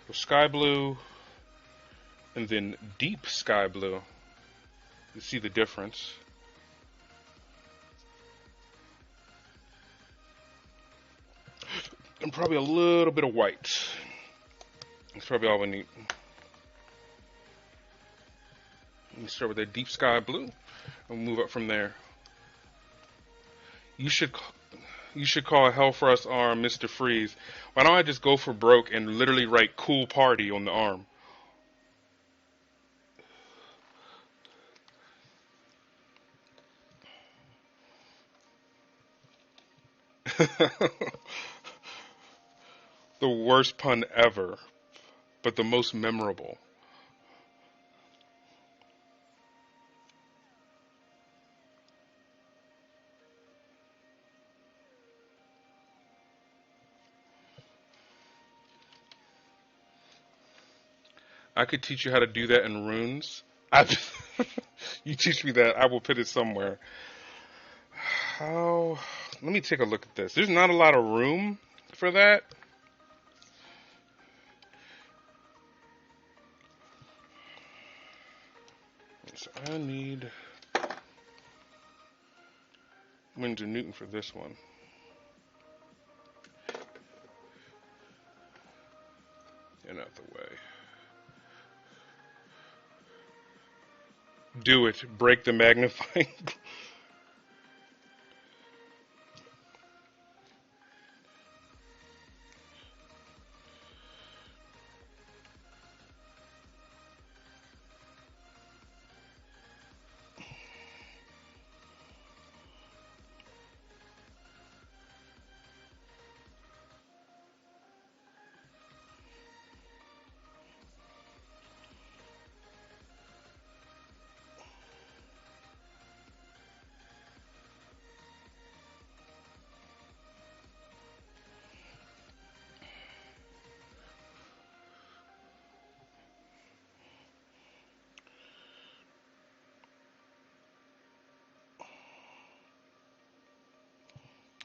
with sky blue and then deep sky blue. You see the difference. And probably a little bit of white. That's probably all we need. Let me start with that deep sky blue and move up from there. You should call Hellfrost arm Mr. Freeze. Why don't I just go for broke and literally write cool party on the arm? The worst pun ever, but the most memorable. I could teach you how to do that in runes. You teach me that, I will put it somewhere. How? Let me take a look at this. There's not a lot of room for that. So I need Windsor Newton for this one. Get out the way. Do it. Break the magnifying.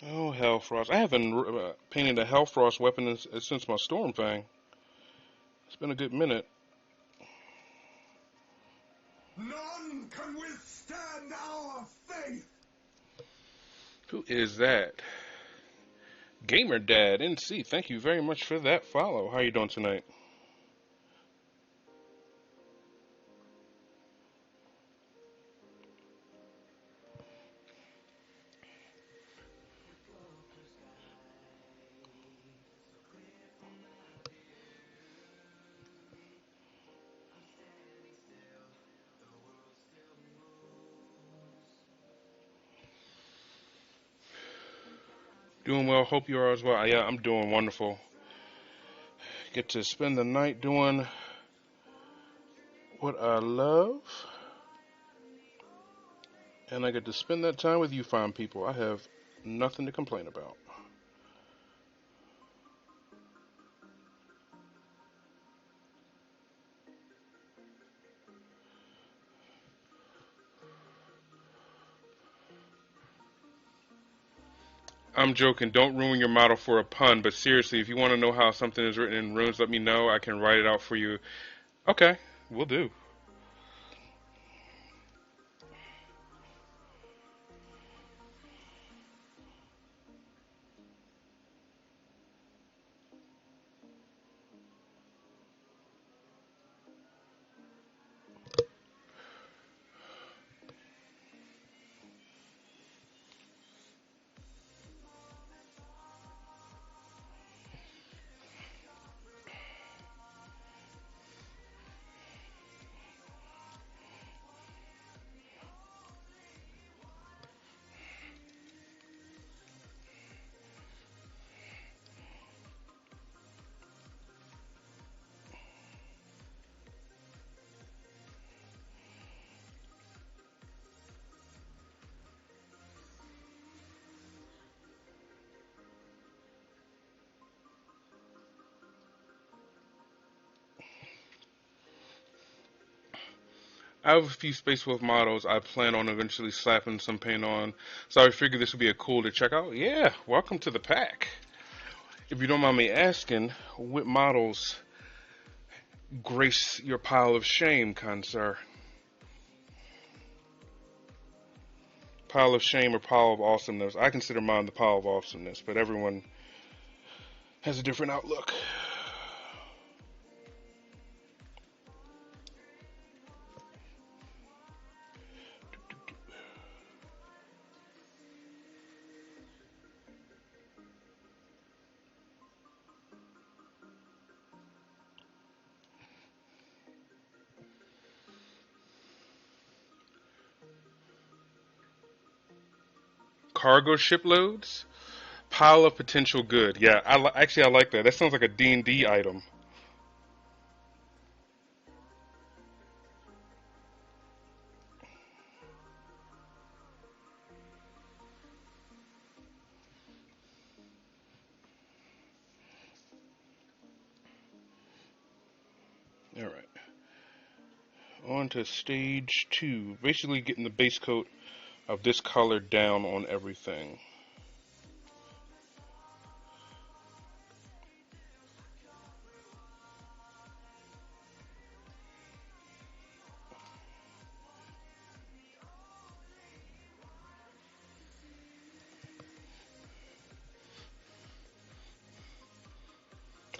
Oh, Hellfrost. I haven't painted a Hellfrost weapon since my Storm Fang. It's been a good minute. None can withstand our faith. Who is that? Gamer Dad NC. Thank you very much for that follow. How are you doing tonight? Doing well. Hope you are as well. Yeah, I'm doing wonderful. Get to spend the night doing what I love. And I get to spend that time with you fine people. I have nothing to complain about. I'm joking. Don't ruin your model for a pun. But seriously, if you want to know how something is written in runes, let me know. I can write it out for you. Okay, we'll do. I have a few Space Wolf models I plan on eventually slapping some paint on, so I figured this would be a cool to check out. Yeah, welcome to the pack. If you don't mind me asking, what models grace your pile of shame, kind sir? Pile of shame or pile of awesomeness? I consider mine the pile of awesomeness, but everyone has a different outlook. Cargo shiploads? Pile of potential good. Yeah, actually I like that. That sounds like a D&D item. All right. On to stage 2. Basically getting the base coat of this color down on everything.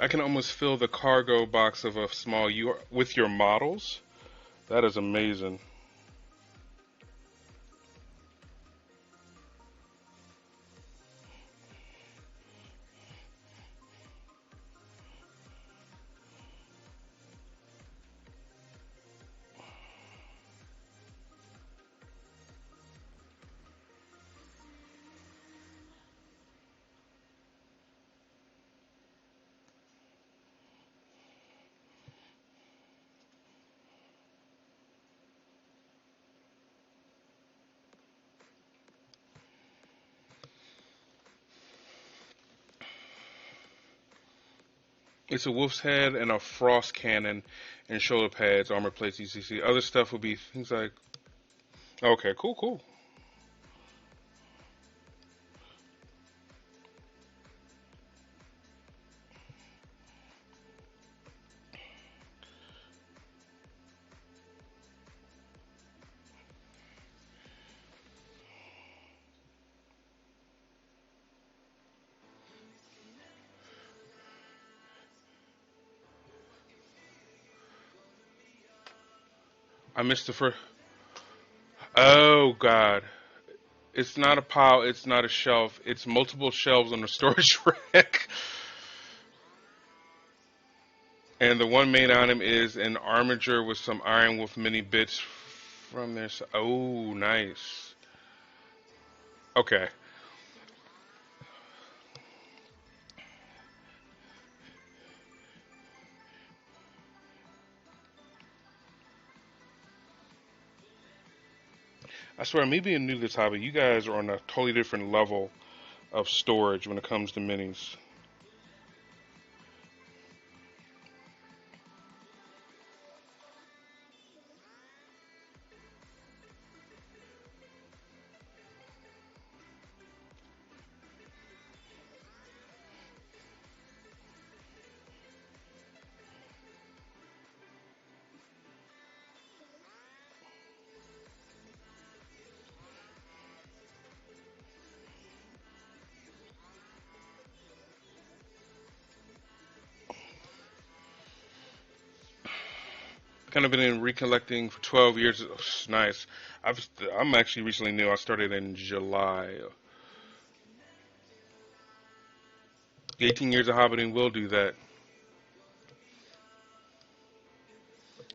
I can almost fill the cargo box of a small U with your models. That is amazing. It's a wolf's head and a frost cannon and shoulder pads, armor plates, etc. Other stuff would be things like, okay, cool, cool. I missed the first. Oh God, it's not a pile. It's not a shelf. It's multiple shelves on a storage rack. And the one main item is an armature with some Iron Wolf mini bits from there. Oh, nice. Okay. I swear, me being new to this hobby, you guys are on a totally different level of storage when it comes to minis. Kind of been in recollecting for 12 years. Oh, nice. I'm actually recently new. I started in July. 18 years of hobbying will do that.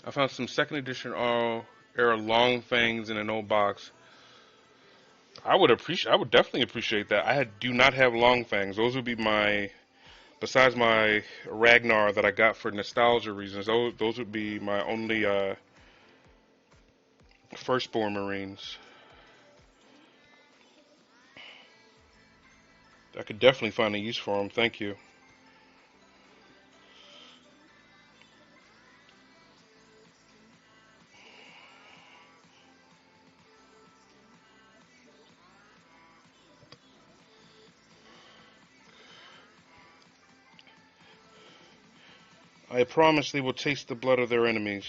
I found some second edition all era long fangs in an old box. I would definitely appreciate that. Do not have long fangs. Those would be my, besides my Ragnar that I got for nostalgia reasons. Those would be my only firstborn Marines. I could definitely find a use for them. Thank you. I promise they will taste the blood of their enemies.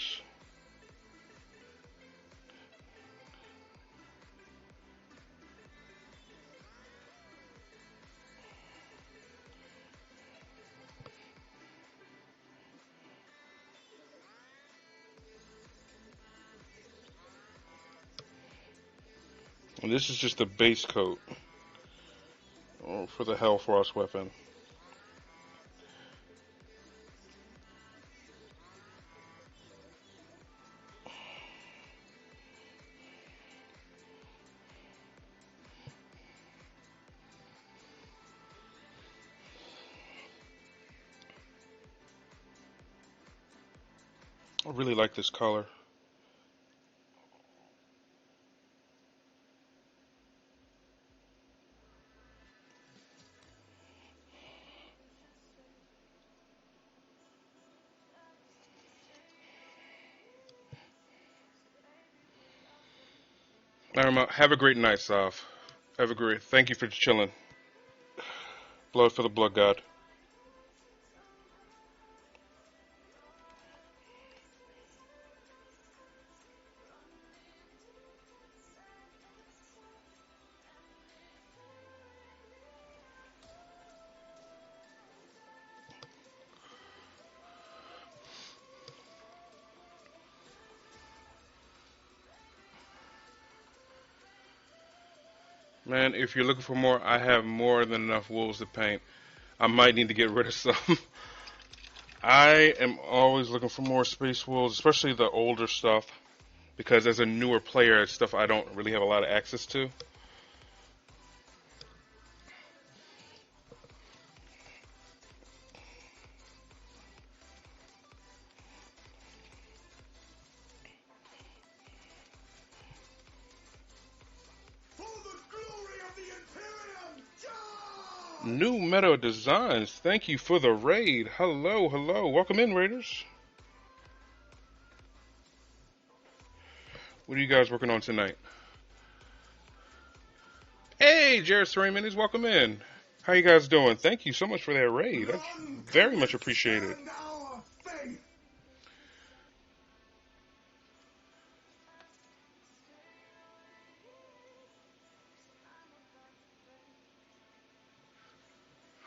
And this is just a base coat for the Hellfrost weapon. I really like this color. Have a great night, Soph. Have a great. Thank you for chilling. Blood for the blood god. Man, if you're looking for more, I have more than enough wolves to paint. I might need to get rid of some. I am always looking for more space wolves, especially the older stuff, because as a newer player, it's stuff I don't really have a lot of access to. For the glory of the Imperium, charge! New meta designs. Thank you for the raid. Hello, hello. Welcome in, Raiders. What are you guys working on tonight? Hey, Jared Ceremonies, welcome in. How you guys doing? Thank you so much for that raid. That's None very can much appreciated. withstand our faith.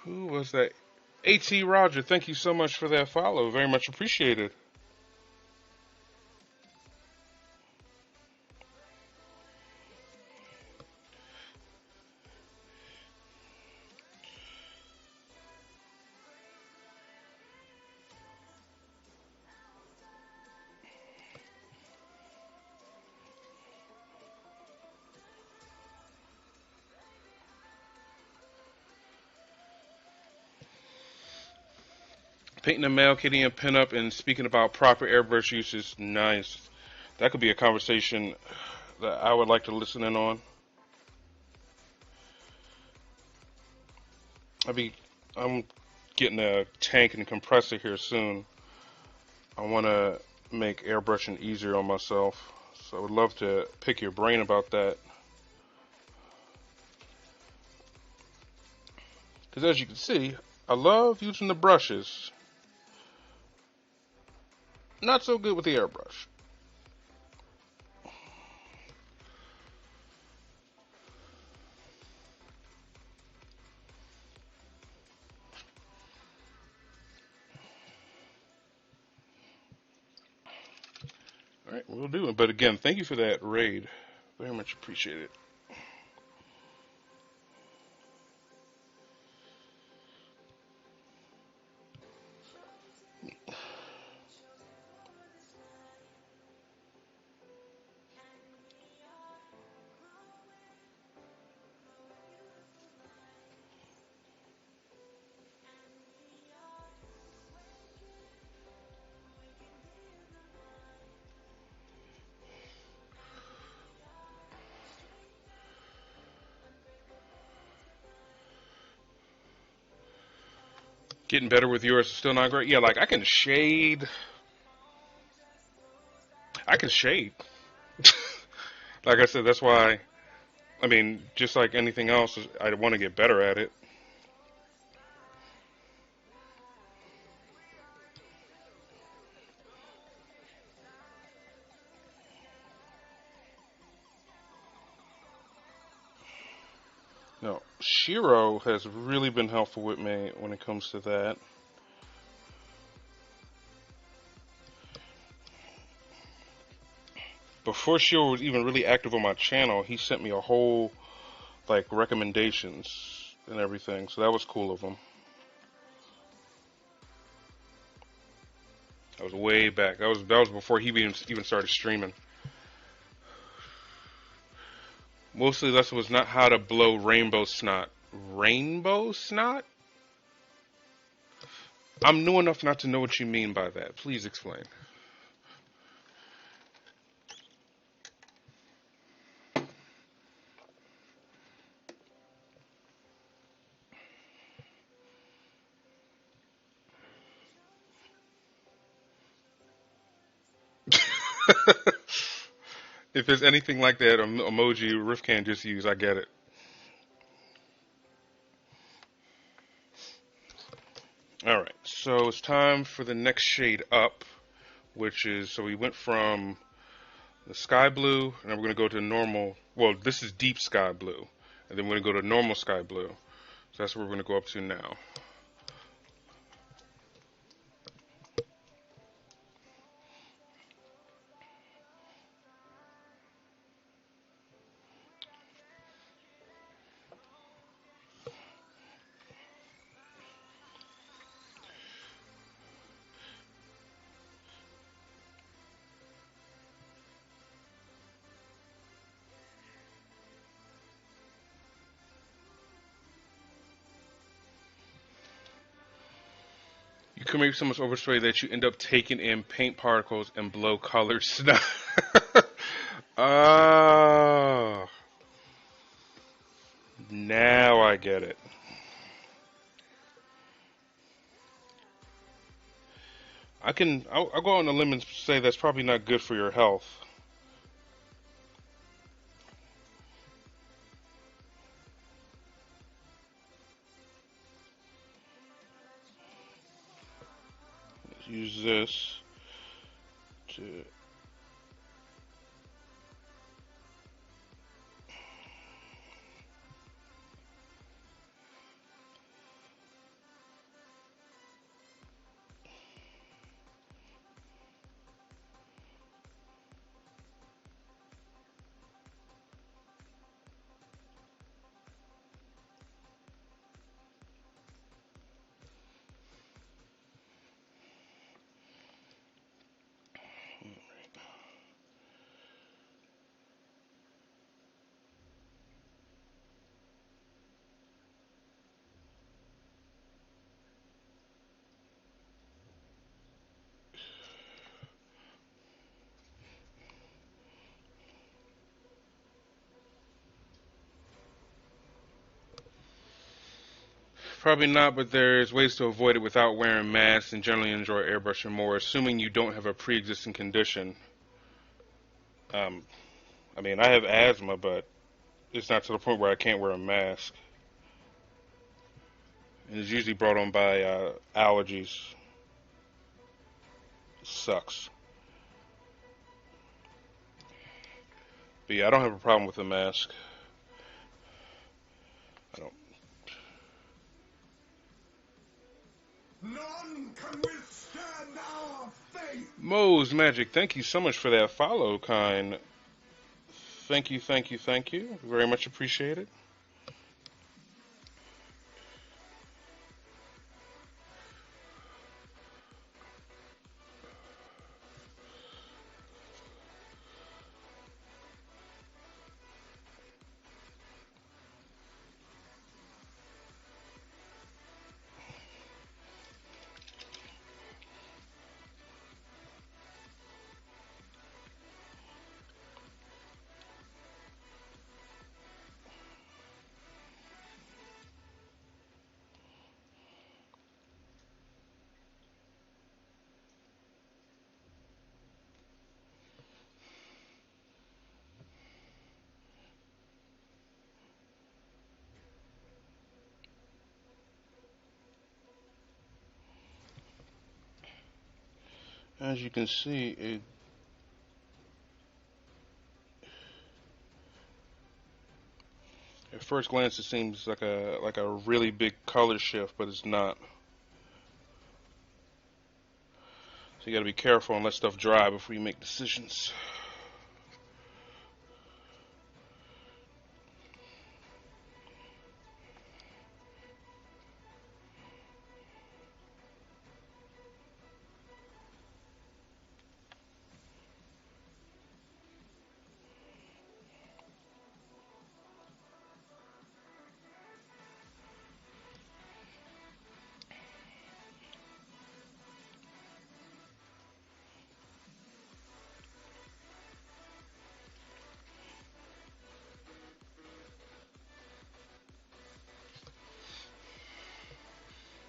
Who was that? AT Roger, thank you so much for that follow. Very much appreciated. Painting a male kitty and pinup and speaking about proper airbrush use is nice. That could be a conversation that I would like to listen in on. I'm getting a tank and compressor here soon. I want to make airbrushing easier on myself. So I would love to pick your brain about that. Because as you can see, I love using the brushes. Not so good with the airbrush. Alright, we'll do it. But again, thank you for that raid. Very much appreciate it. Getting better with yours, still not great. Yeah, like I can shade. I can shade. Like I said, that's why. I mean, just like anything else, I want to get better at it. No, Shiro has really been helpful with me when it comes to that. Before Shiro was even really active on my channel, he sent me a whole like recommendations and everything, so that was cool of him. That was way back. That was before he even started streaming. Mostly lesson was not how to blow rainbow snot. Rainbow snot? I'm new enough not to know what you mean by that. Please explain. If there's anything like that emoji Riff can just use, I get it. Alright, so it's time for the next shade up, which is, so we went from the sky blue, and then we're going to go to normal. Well, this is deep sky blue, and then we're going to go to normal sky blue. So that's what we're going to go up to now. You can make so much overspray that you end up taking in paint particles and blow colored snow. Oh, now I get it. I'll go on a limb and say that's probably not good for your health. Let's use this to. Probably not, but there's ways to avoid it without wearing masks and generally enjoy airbrushing more, assuming you don't have a pre-existing condition. Um, I mean, I have asthma, but it's not to the point where I can't wear a mask. And it's usually brought on by allergies. Sucks. But yeah, I don't have a problem with a mask. I don't. None can withstand our faith. Moe's Magic, thank you so much for that follow, kind. Thank you, thank you, thank you. Very much appreciated. As you can see, it first glance, it seems like a really big color shift, but it's not. So you got to be careful and let stuff dry before you make decisions.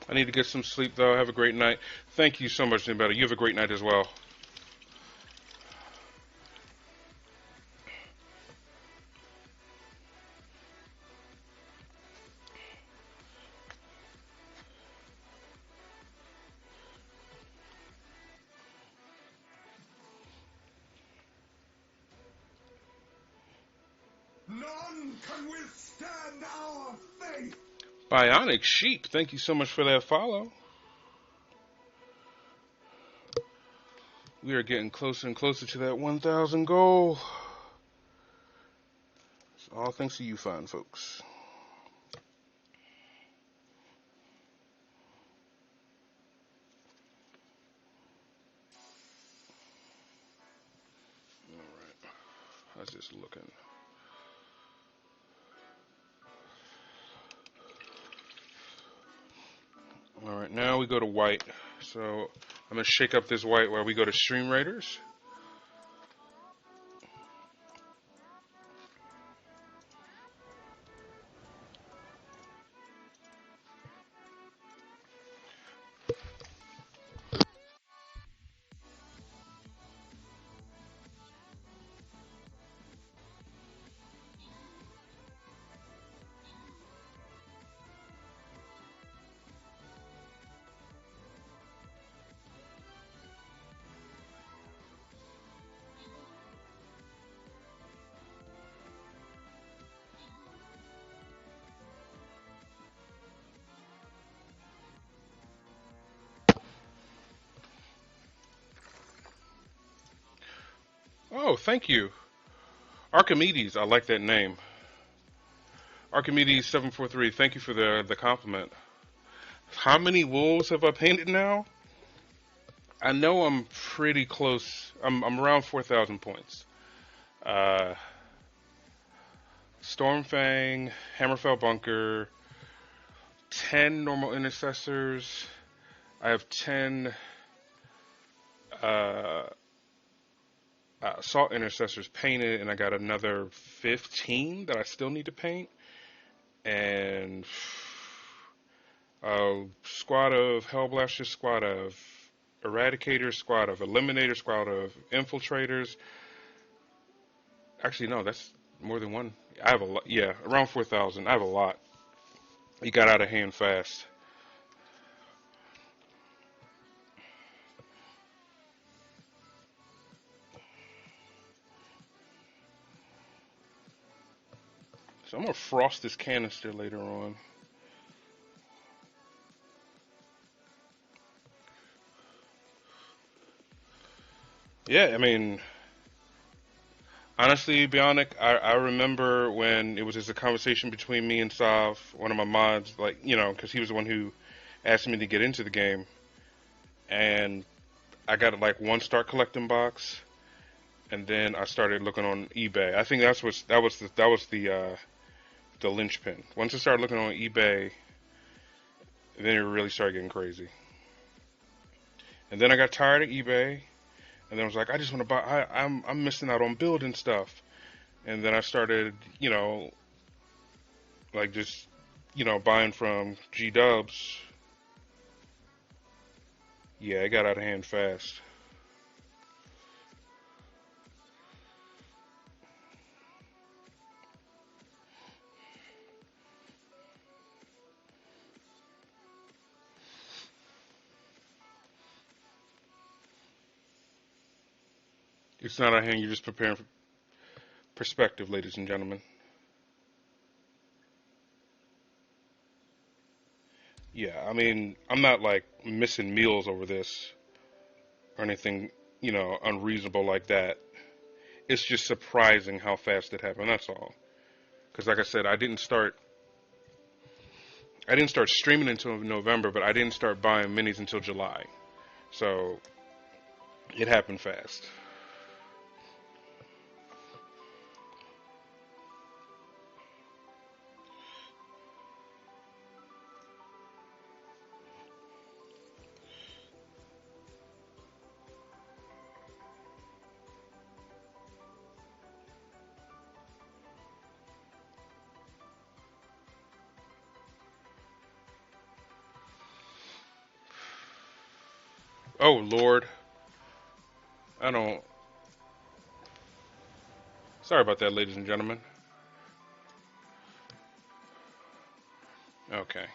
I need to get some sleep, though. Have a great night. Thank you so much, anybody. You have a great night as well. None can withstand our faith. Bionic Sheep, thank you so much for that follow. We are getting closer and closer to that 1,000 goal. It's all thanks to you fine folks. All right. How's this looking? All right, now we go to white. So I'm going to shake up this white while we go to Stream Raiders. Oh, thank you. Archimedes, I like that name. Archimedes 743, thank you for the compliment. How many wolves have I painted now? I know I'm pretty close. I'm around 4,000 points. Uh, Stormfang, Hammerfell Bunker, 10 normal intercessors. I have 10 uh, assault intercessors painted, and I got another 15 that I still need to paint. And a squad of Hellblasters, squad of Eradicators, squad of Eliminators, squad of Infiltrators. Actually, no, that's more than one. I have a lot. Yeah, around 4,000. I have a lot. He got out of hand fast. So I'm gonna frost this canister later on. Yeah, I mean, honestly, Bionic, I remember when it was just a conversation between me and Sav, one of my mods, like, because he was the one who asked me to get into the game. And I got like one start collecting box, and then I started looking on eBay. I think that was the linchpin. Once I started looking on eBay, then it really started getting crazy. And then I got tired of eBay, and then I was like, I just want to buy. I'm missing out on building stuff. And then I started, like just, buying from G Dubs. Yeah, it got out of hand fast. It's not out of hand. You're just preparing for perspective, ladies and gentlemen. Yeah, I mean, I'm not like missing meals over this or anything, unreasonable like that. It's just surprising how fast it happened. That's all. Because like I said, I didn't start streaming until November, but I didn't start buying minis until July. So it happened fast. Oh Lord, I don't. Sorry about that, ladies and gentlemen. Okay.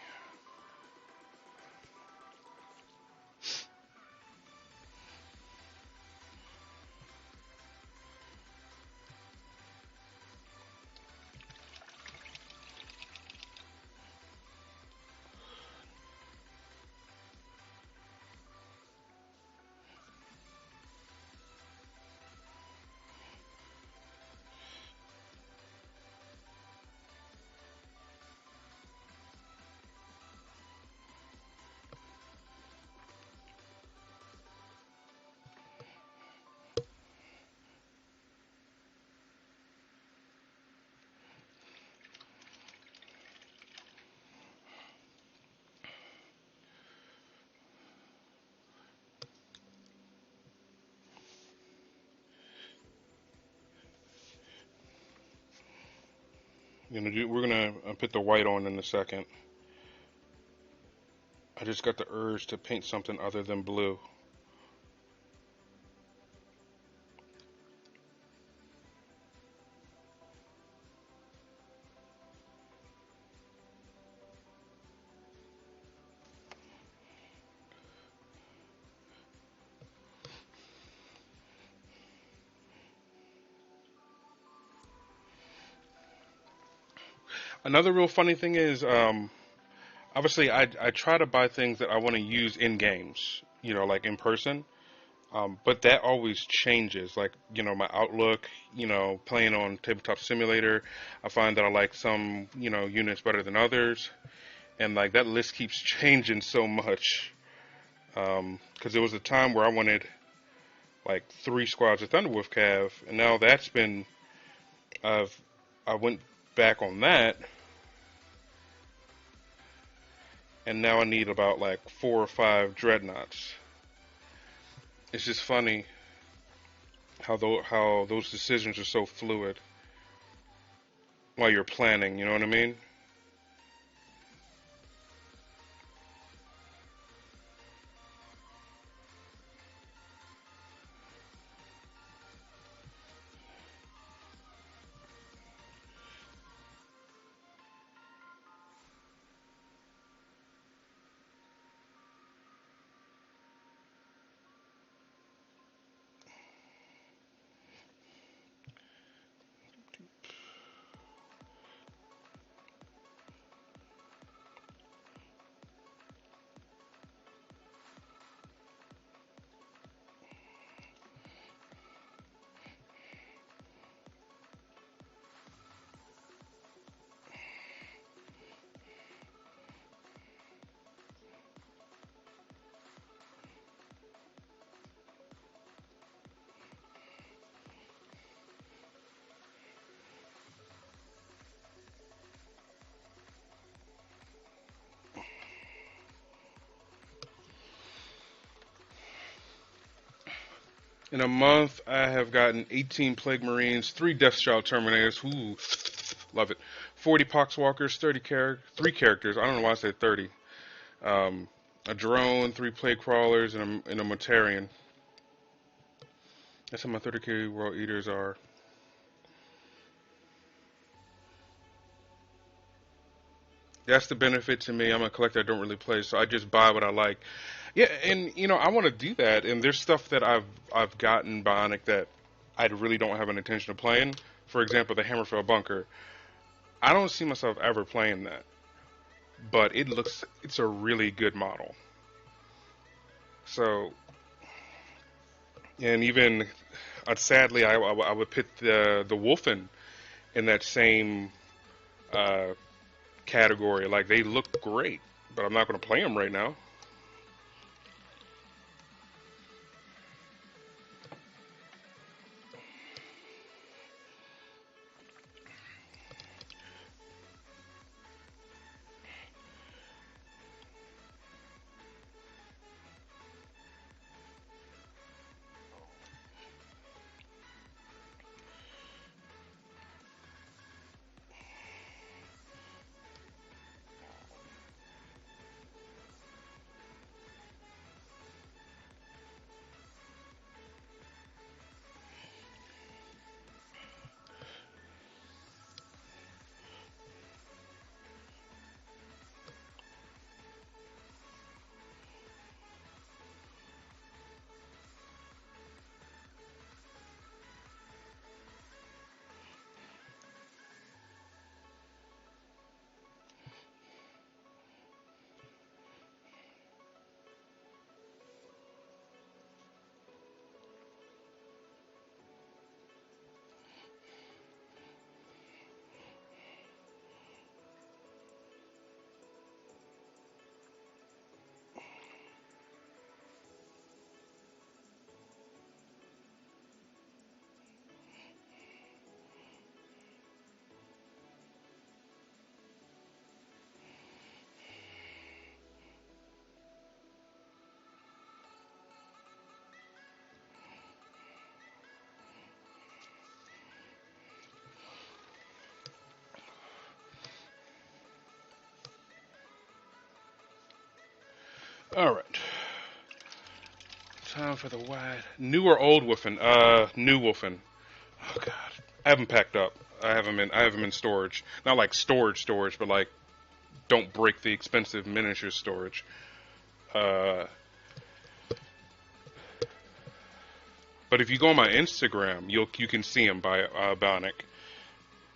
We're gonna put the white on in a second. I just got the urge to paint something other than blue. Another real funny thing is, obviously, I try to buy things that I want to use in games, like in person. But that always changes. Like, my outlook, playing on Tabletop Simulator, I find that I like some, units better than others. And, like, that list keeps changing so much. Because there was a time where I wanted, like, 3 squads of Thunderwolf Cav, and now that's been, I've, I went back on that, and now I need about, like, 4 or 5 Dreadnoughts. It's just funny how those decisions are so fluid while you're planning, you know what I mean? In a month, I have gotten 18 Plague Marines, 3 Deathstroud Terminators, ooh, love it, 40 Poxwalkers, 3 characters, I don't know why I said 30, a drone, 3 Plague Crawlers, and a Mortarion. That's how my 30k World Eaters are. That's the benefit to me. I'm a collector. I don't really play, so I just buy what I like. Yeah, and I want to do that. And there's stuff that I've gotten Bionic that I really don't have an intention of playing. For example, the Hammerfell Bunker. I don't see myself ever playing that. but it's a really good model. So, and even sadly, I would put the Wolfen in that same uh, category. Like they look great, but I'm not going to play them right now. All right, time for the wide. New or old Wolfen? New Wolfen. Oh God, I haven't packed up. I have them in storage. Not like storage, but like don't break the expensive miniature storage. Uh, but if you go on my Instagram, you can see them by Bionic.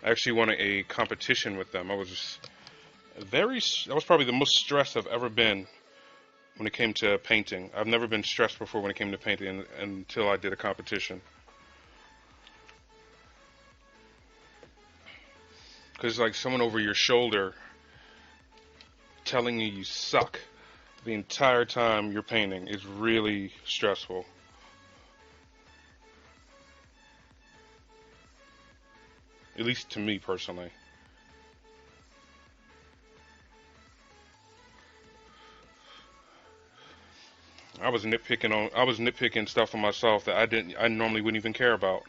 I actually won a competition with them. I was probably the most stressed I've ever been when it came to painting. I've never been stressed before when it came to painting until I did a competition. Because like someone over your shoulder telling you suck the entire time you're painting is really stressful. At least to me personally. I was nitpicking stuff on myself that I normally wouldn't even care about.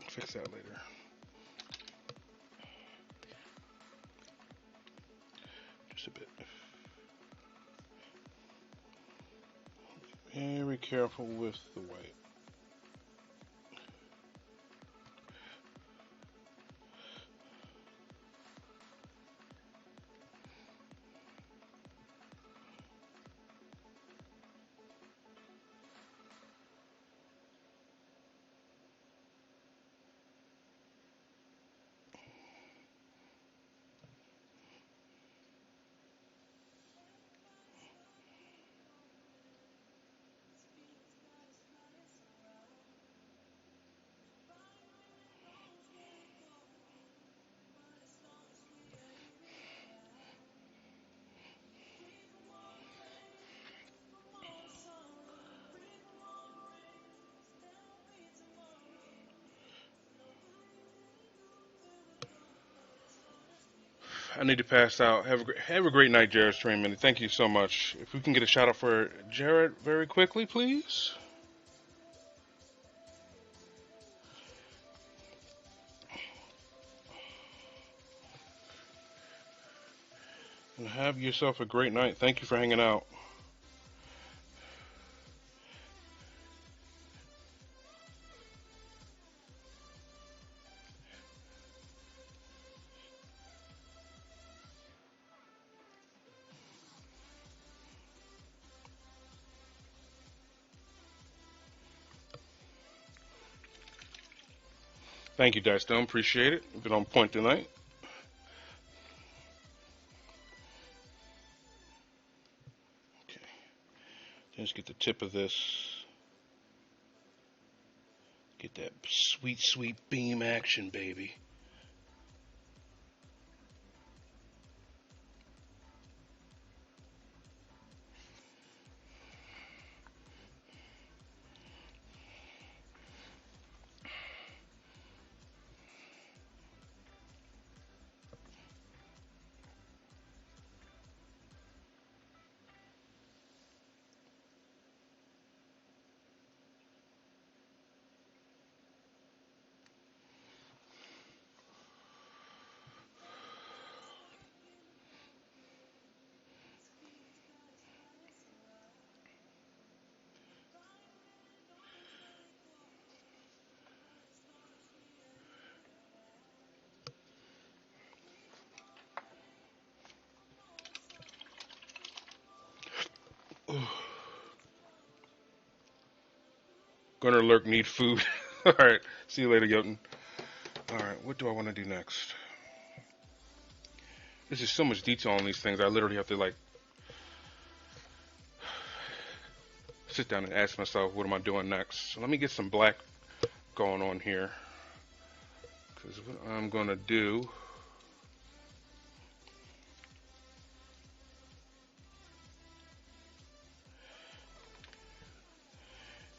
Fix that later. Just a bit. Very careful with the white. I need to pass out. Have a great night, Jared Streaming. Thank you so much. If we can get a shout out for Jared very quickly, please. And have yourself a great night. Thank you for hanging out. Thank you, Dice Dome. Appreciate it. You've been on point tonight. Okay. Just get the tip of this. Get that sweet, sweet beam action, baby. Gunner Lurk need food. Alright, see you later, Jotun. Alright, what do I want to do next? There's just so much detail on these things, I literally have to, like, sit down and ask myself, what am I doing next? So let me get some black going on here. Because what I'm going to do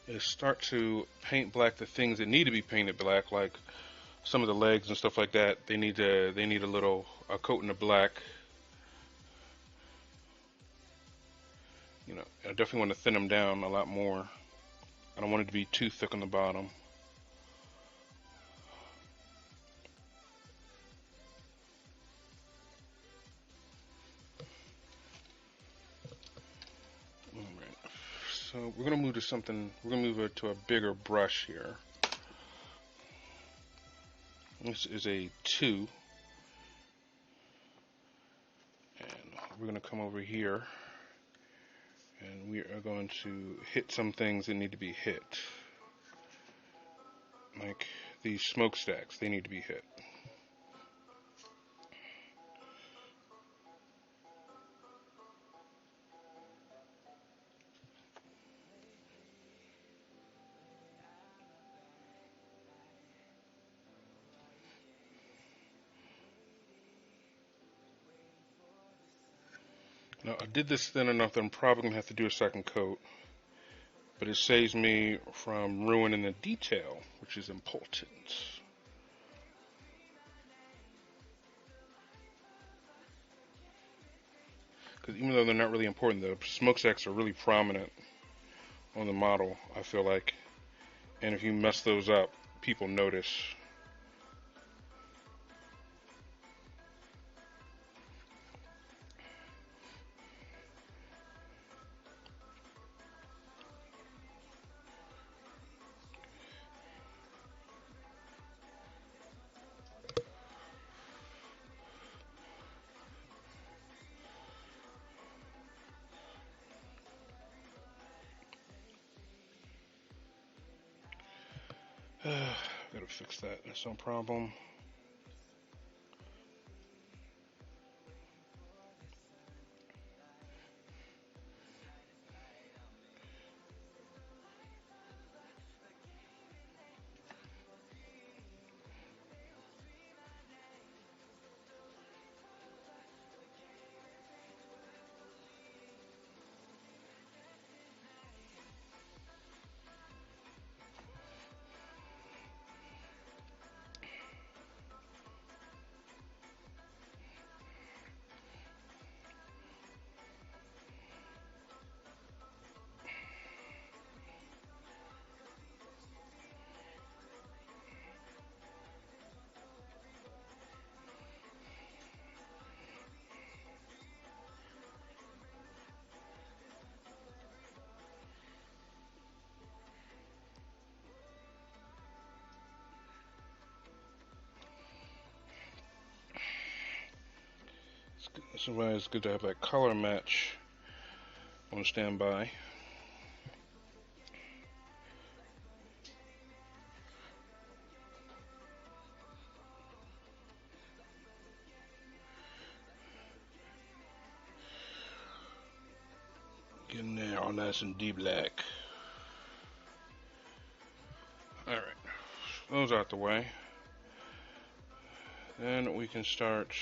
is start to paint black the things that need to be painted black, like some of the legs and stuff like that. They need a coating of black. You know, I definitely want to thin them down a lot more. I don't want it to be too thick on the bottom. Alright, so we're gonna move to something. We're gonna move it to a bigger brush here. This is a 2, and we're gonna come over here, and we are going to hit some things that need to be hit, like these smokestacks. They need to be hit. Now, I did this thin enough that I'm probably going to have to do a second coat, but it saves me from ruining the detail, which is important. Because even though they're not really important, the smokestacks are really prominent on the model, I feel like. And if you mess those up, people notice. Gotta fix that. That's no problem. This is why it's good to have that color match on standby. Getting there all nice and deep black. Alright, those out the way. Then we can start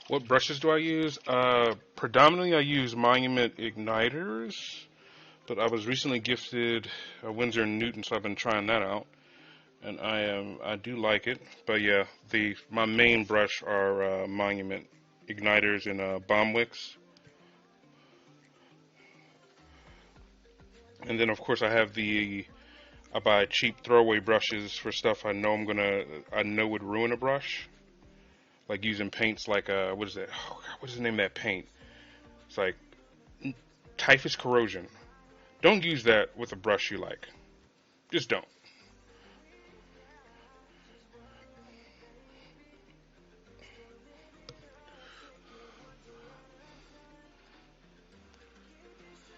what brushes do I use? Predominantly I use Monument Igniters, but I was recently gifted a Winsor & Newton, so I've been trying that out, and I do like it. But yeah, my main brush are Monument Igniters and Bomb Wicks. And then of course I buy cheap throwaway brushes for stuff I know would ruin a brush. Like using paints like what is that? Oh, God, what is the name of that paint? It's like Typhus Corrosion. Don't use that with a brush you like. Just don't.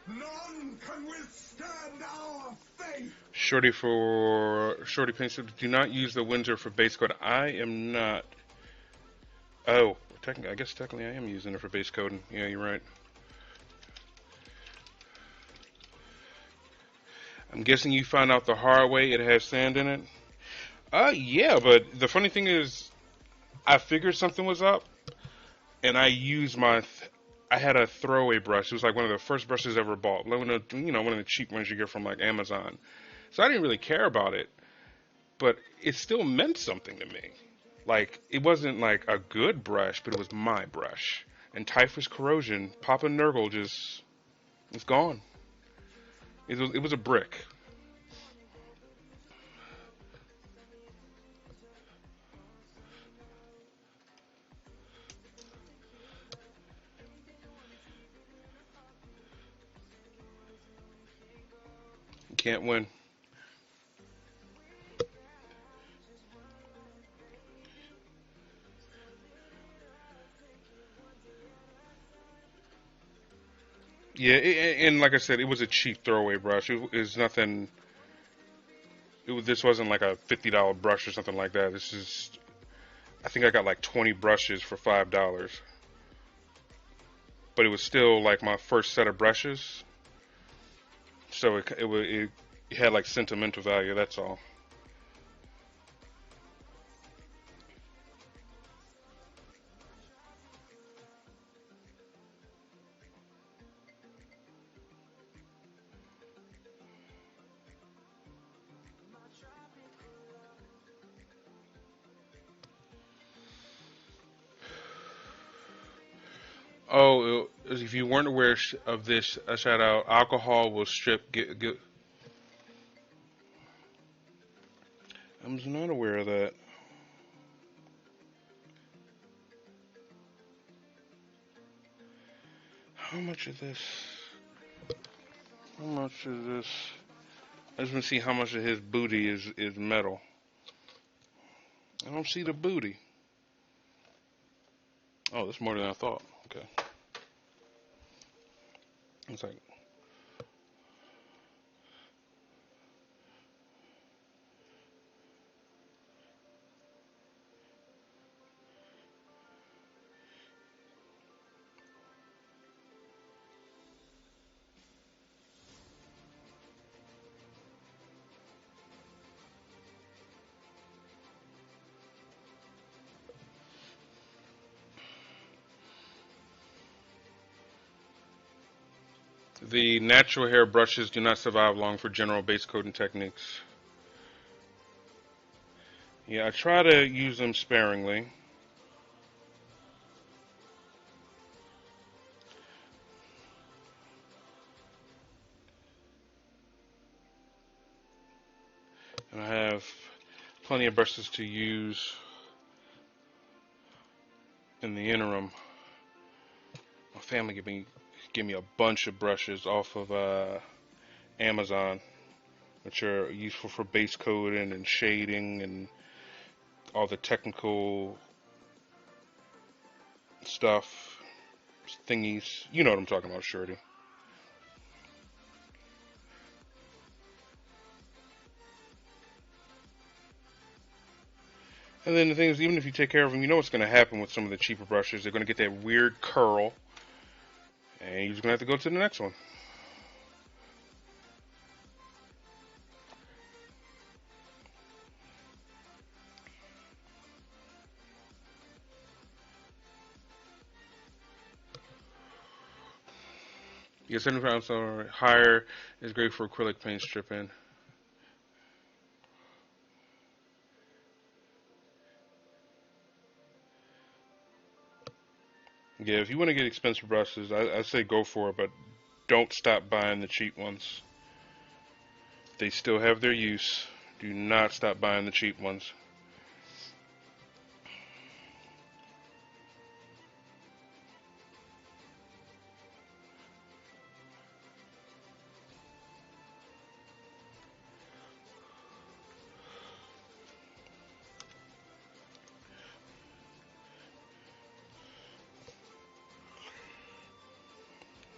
None can withstand our fate. Shorty Paints. Do not use the Windsor for base coat. I am not. Oh, I guess technically I am using it for base coating. Yeah, you're right. I'm guessing you found out the hard way it has sand in it. Yeah, but the funny thing is, I figured something was up, and I had a throwaway brush. It was like one of the first brushes I ever bought. One of the cheap ones you get from like Amazon. So I didn't really care about it, but it still meant something to me. Like, it wasn't like a good brush, but it was my brush. And Typhus Corrosion, Papa Nurgle it's gone. It was a brick. You can't win. Yeah, and like I said, it was a cheap throwaway brush. It was nothing. This wasn't like a $50 brush or something like that. I think I got like 20 brushes for $5, but it was still like my first set of brushes, so it had like sentimental value. That's all. Oh, if you weren't aware of this, a shout out: alcohol will strip. I'm not aware of that. How much is this? How much is this? I just want to see how much of his booty is metal. I don't see the booty. Oh, that's more than I thought. Okay. It's like, The natural hair brushes do not survive long for general base coating techniques. Yeah, I try to use them sparingly. And I have plenty of brushes to use in the interim. My family gave me a bunch of brushes off of Amazon, which are useful for base coating and shading and all the technical stuff, thingies. You know what I'm talking about, Shorty. And then the thing is, even if you take care of them, you know what's going to happen with some of the cheaper brushes. They're going to get that weird curl, and you're just going to have to go to the next one. Yeah, 75 or higher is great for acrylic paint stripping. Yeah, if you want to get expensive brushes, I say go for it, but don't stop buying the cheap ones. They still have their use. Do not stop buying the cheap ones.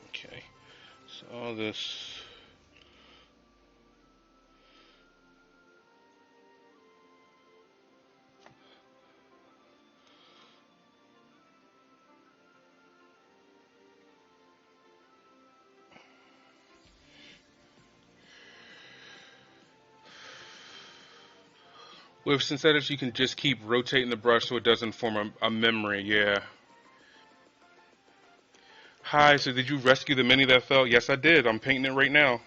Okay, so all this. With synthetics, you can just keep rotating the brush so it doesn't form a memory. Yeah. Hi, so did you rescue the mini that fell? Yes, I did. I'm painting it right now.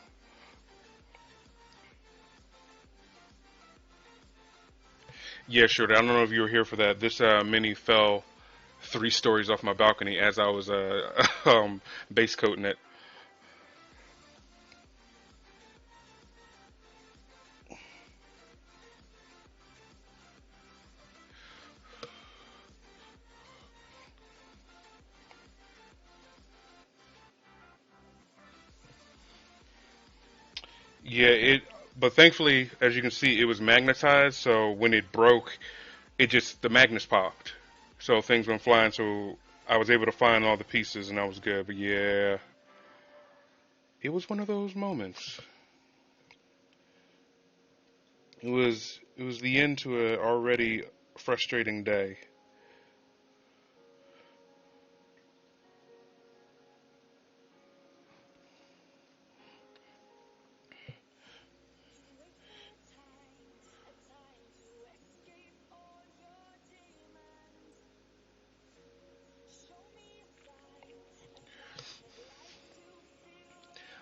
Yeah, sure. I don't know if you were here for that. This mini fell 3 stories off my balcony as I was base coating it. Yeah, but thankfully, as you can see, it was magnetized. So when it broke, the magnets popped. So things went flying. So I was able to find all the pieces, and that was good. But yeah, it was one of those moments. It was the end to a already frustrating day.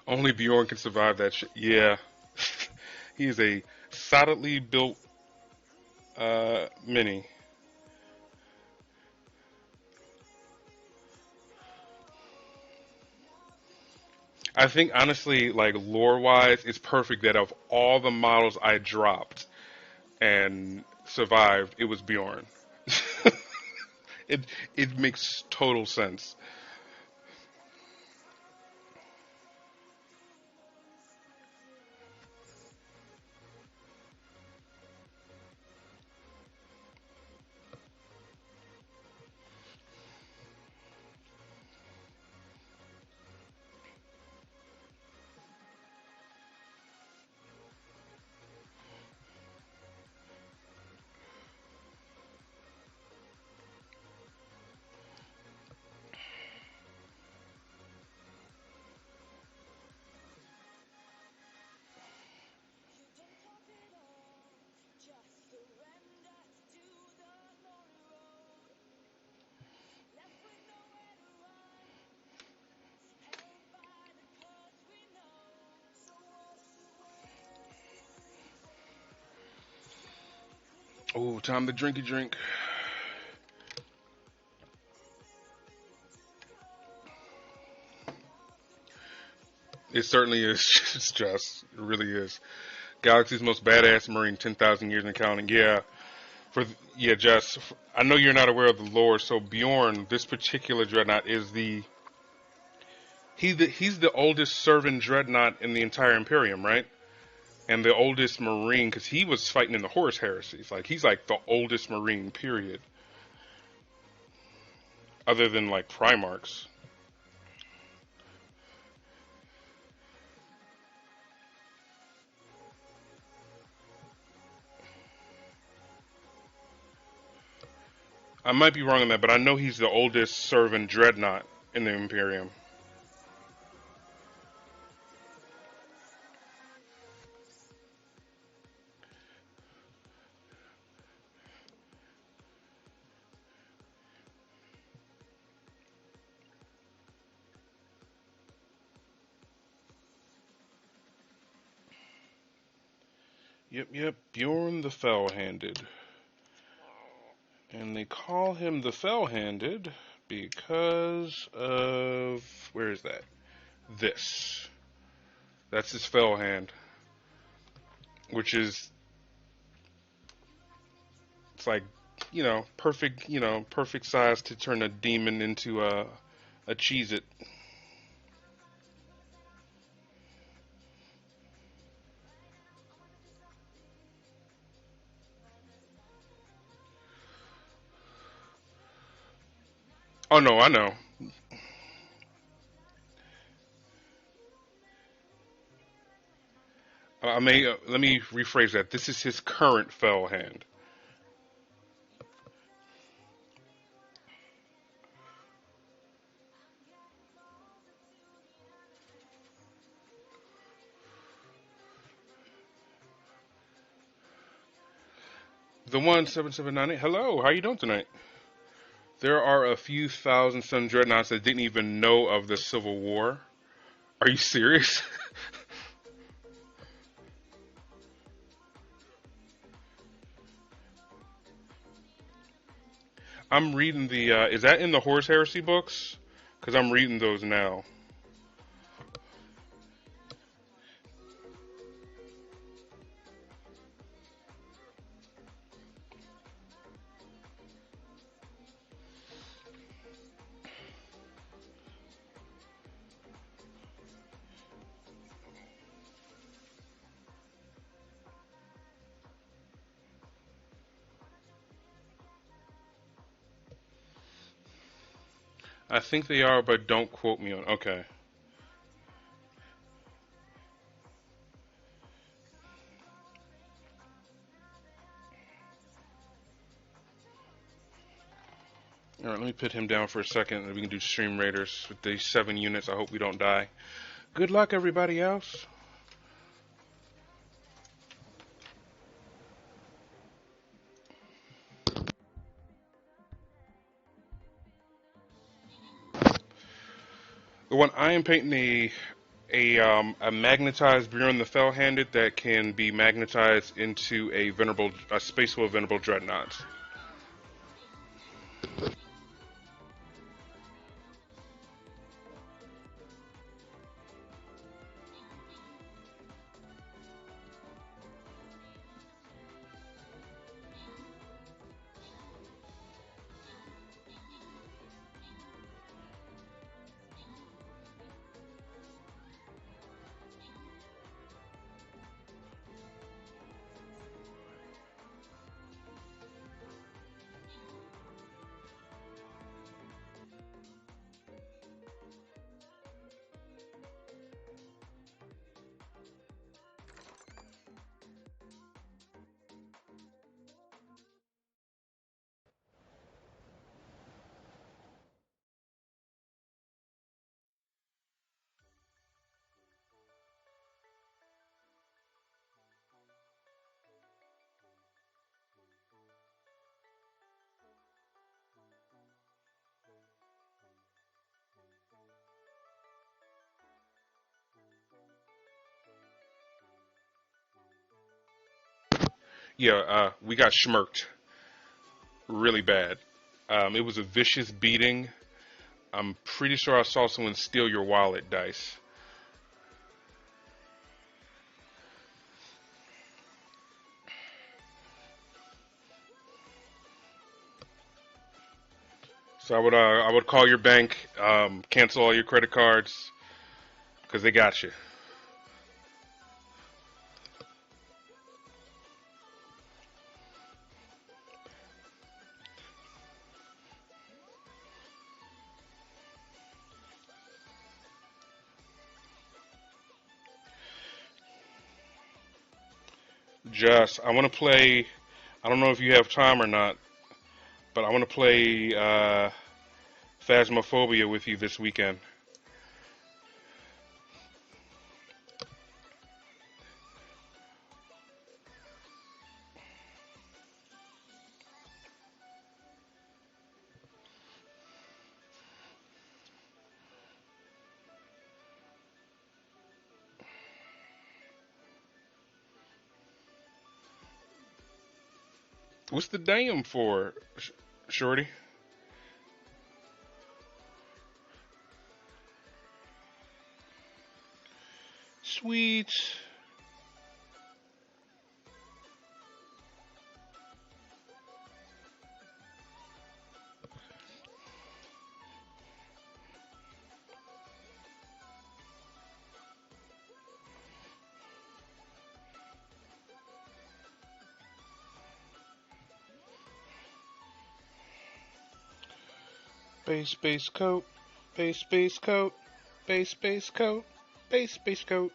Only Bjorn can survive that shit. Yeah, he is a solidly built mini. I think honestly, like lore wise, it's perfect that of all the models I dropped and survived, it was Bjorn. it it makes total sense. Oh, time to drink a drink. It certainly is. It's just, it really is. Galaxy's most badass Marine, 10,000 years and counting. Yeah, yeah, Jess. I know you're not aware of the lore. So Bjorn, this particular dreadnought is he's the oldest servant dreadnought in the entire Imperium, right? And the oldest Marine because he was fighting in the Horus heresies. Like he's like the oldest Marine, period. Other than like Primarchs. I might be wrong on that, but I know he's the oldest servant dreadnought in the Imperium. Yep. Bjorn the Fell-Handed. And they call him the Fell-Handed because of... Where is that? This. That's his fell hand. Which is... It's like, perfect size to turn a demon into a Cheez-It. Oh, no, I know. Let me rephrase that. This is his current fell hand. The 17798. Hello, how you doing tonight? There are a few thousand Sun Dreadnoughts that didn't even know of the Civil War. Are you serious? I'm reading the. Is that in the Horse Heresy books? Because I'm reading those now. I think they are, but don't quote me on. Okay. All right, let me put him down for a second, and we can do Stream Raiders with these 7 units. I hope we don't die. Good luck, everybody else. The one I am painting a magnetized Bjorn the Fell-Handed that can be magnetized into a Space Wolf Venerable Dreadnought. Yeah, we got schmirked really bad. It was a vicious beating. I'm pretty sure I saw someone steal your wallet, Dice. So I would call your bank, cancel all your credit cards, because they got you. Just, I want to play. I don't know if you have time or not, but I want to play Phasmophobia with you this weekend. What's the dam for, Shorty? Sweet. Base coat. Base coat. Base coat. Base coat.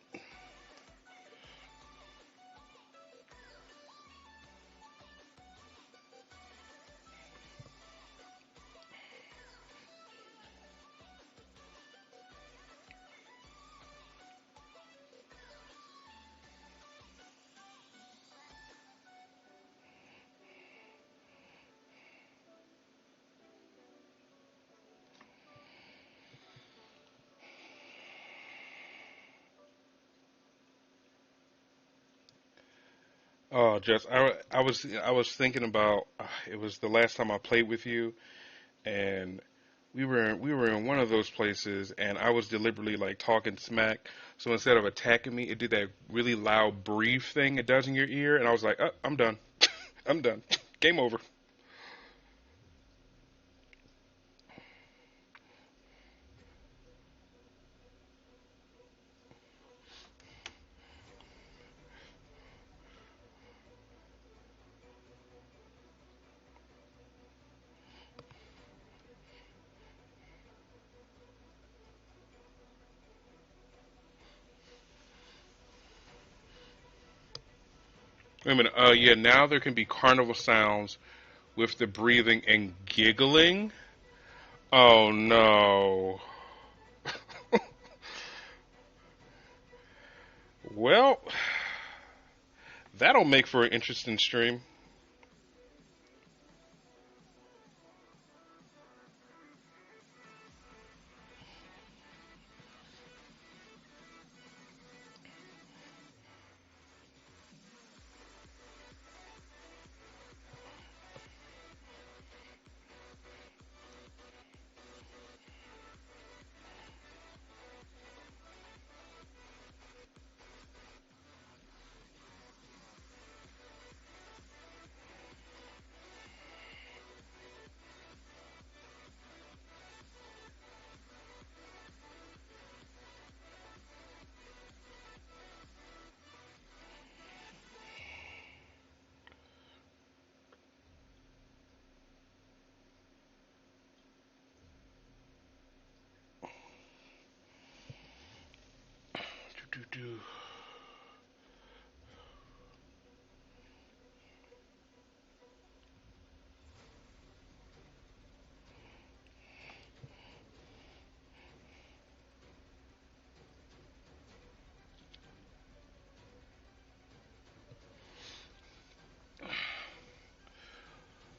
Oh, Jess, I was thinking about it was the last time I played with you, and we were in one of those places, and I was deliberately like talking smack. So instead of attacking me, it did that really loud breathe thing it does in your ear, and I was like, oh, I'm done. I'm done. Game over. Wait a minute. Yeah, now there can be carnival sounds with the breathing and giggling. Oh no. Well, that'll make for an interesting stream. Do.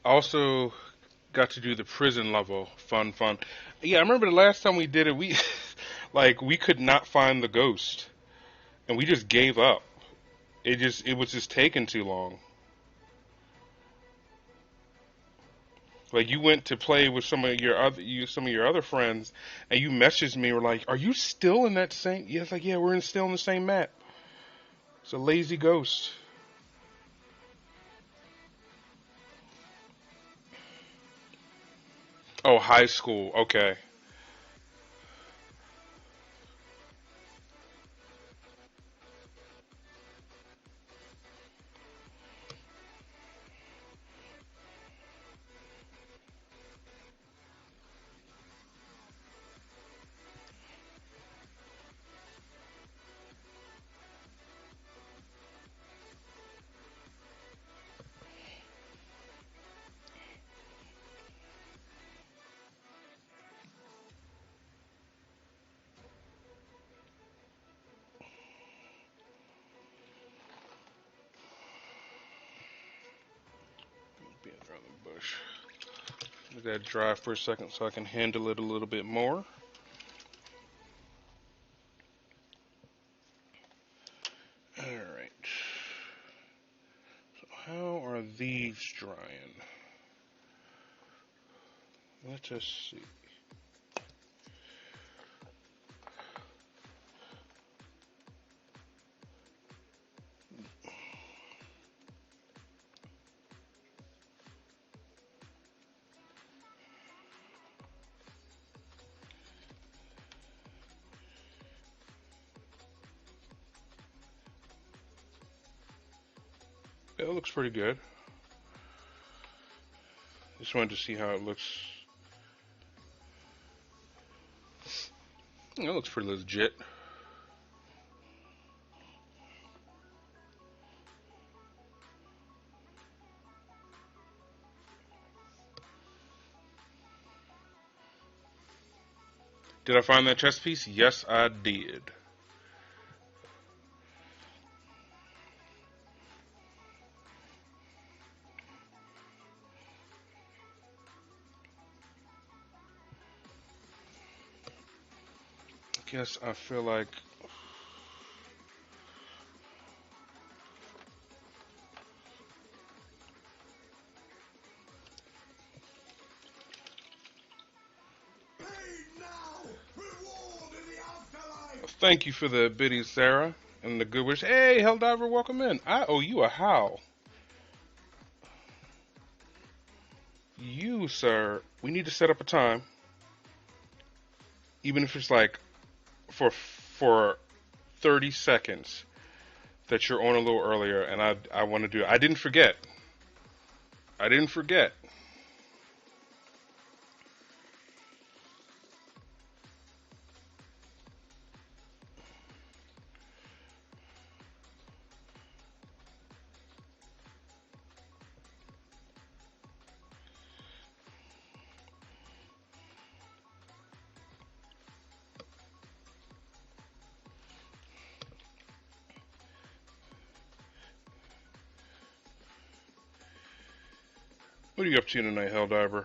Also got to do the prison level. Fun. Yeah, I remember the last time we did it, we like we could not find the ghost, and we just gave up. It was just taking too long. Like you went to play with some of your other friends, and you messaged me. Were like, "Are you still in that same?" Yeah, it's like, yeah, still in the same map. It's a lazy ghost. Oh, high school. Okay. Being around the bush. Let that dry for a second so I can handle it a little bit more. All right. So how are these drying? Let us see. It looks pretty good. Just wanted to see how it looks. It looks pretty legit. Did I find that chess piece? Yes, I did. Guess I feel like Pain now, reward in the afterlife. thank you for the biddies, Sarah, and the good wish. Hey, Helldiver, welcome in. I owe you a howl. You, sir, we need to set up a time, even if it's like for 30 seconds that you're on a little earlier, and I want to do it. I didn't forget. I didn't forget. What are you up to tonight, Helldiver?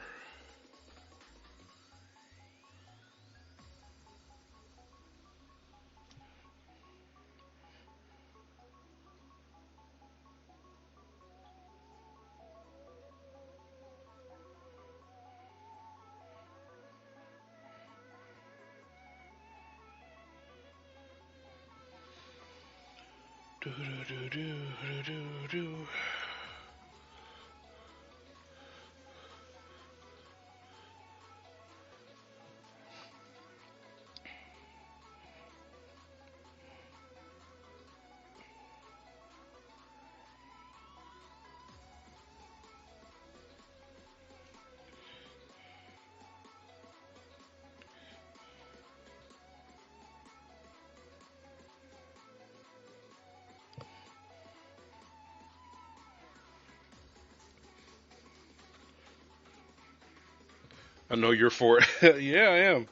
Do do do do do do. I know you're for it. Yeah, I am.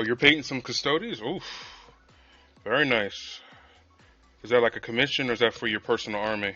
Oh, you're painting some custodies? Oof. Very nice. Is that like a commission or is that for your personal army?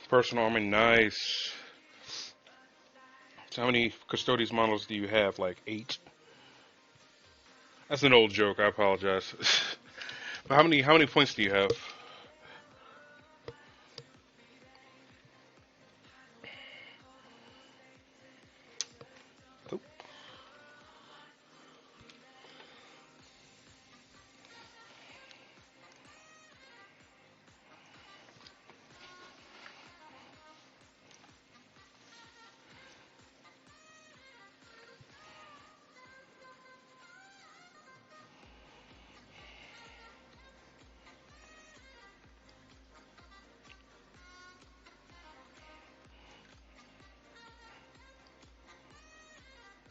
Personal army, nice. So how many custodies models do you have? Like 8? That's an old joke. I apologize. But how many points do you have? Oh.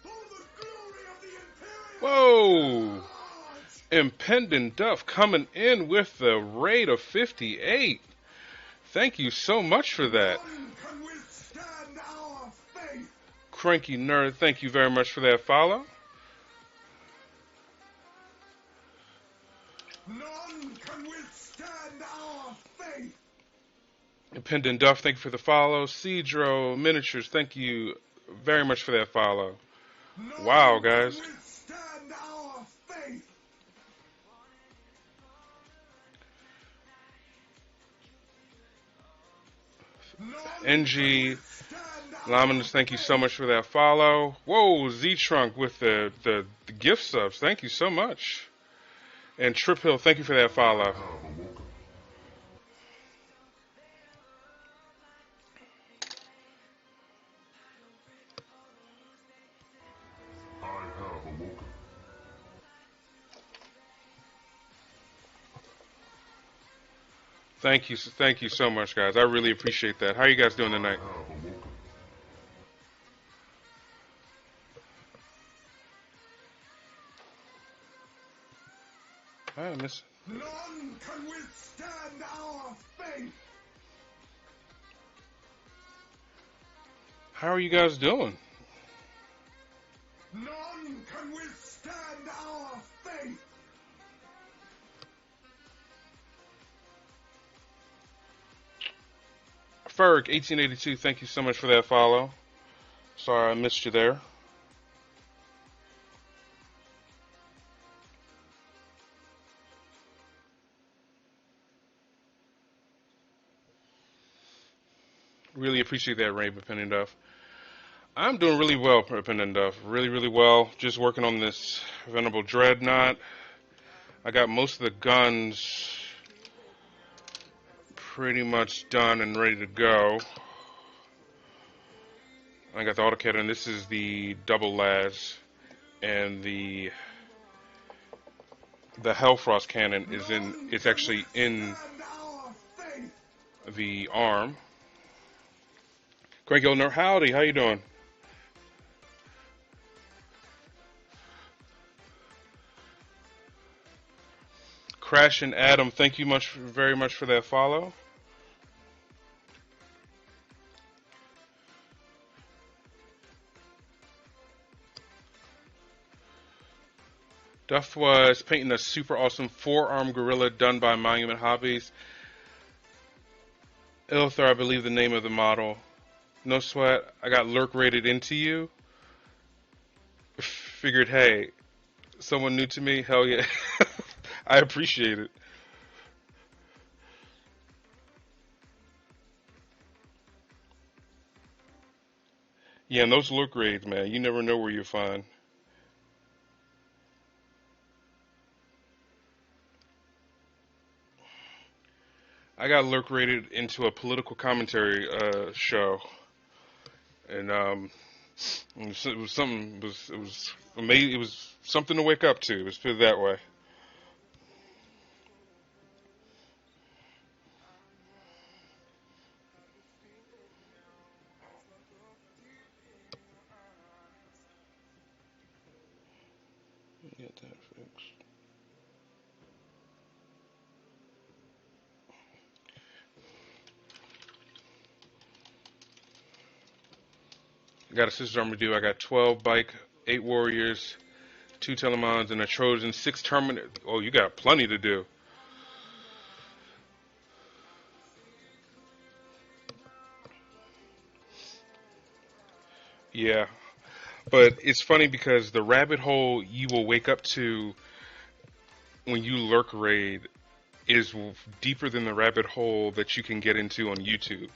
For the glory of the Whoa! Imperium! Charge! Impending Duff coming in with the rate of 58. Thank you so much for that. None can withstand our faith! Cranky Nerd, thank you very much for that follow. None can withstand our faith! Impending Duff, thank you for the follow. Cedro Miniatures, thank you very much for that follow. Wow, None can guys. withstand our faith! None can NG withstand our Laminus, thank you so faith! much for that follow. Whoa, Z-Trunk with the gift subs. Thank you so much. And Trip Hill, thank you for that follow. Thank you so much, guys. I really appreciate that. How are you guys doing tonight? Hi, Miss. None can withstand our faith! How are you guys doing? None can withstand our faith! Ferg, 1882, thank you so much for that follow. Sorry I missed you there. Really appreciate that, Raven Pen Duff. I'm doing really well, Pen and Duff. Really, really well. Just working on this Venerable Dreadnought. I got most of the guns pretty much done and ready to go. I got the autocannon. This is the double las, and the Hellfrost cannon is in. It's actually in the arm. Craig Gilner, howdy. How you doing? Crash and Adam, thank you very much for that follow. Duff was painting a super awesome four-arm gorilla done by Monument Hobbies. Ilthar, I believe the name of the model. No sweat. I got lurk rated into you. Figured, hey, someone new to me. Hell yeah. I appreciate it. Yeah, and those lurk raids, man, you never know where you find. I got lurk rated into a political commentary show, and it was something. It was amazing. It was something to wake up to. Let's put it that way. Get that fixed. I got a sister army do. I got 12 bike, 8 warriors, 2 telemons, and a Trojan, 6 terminator. Oh, you got plenty to do. Yeah, but it's funny because the rabbit hole you will wake up to when you lurk raid is deeper than the rabbit hole that you can get into on YouTube.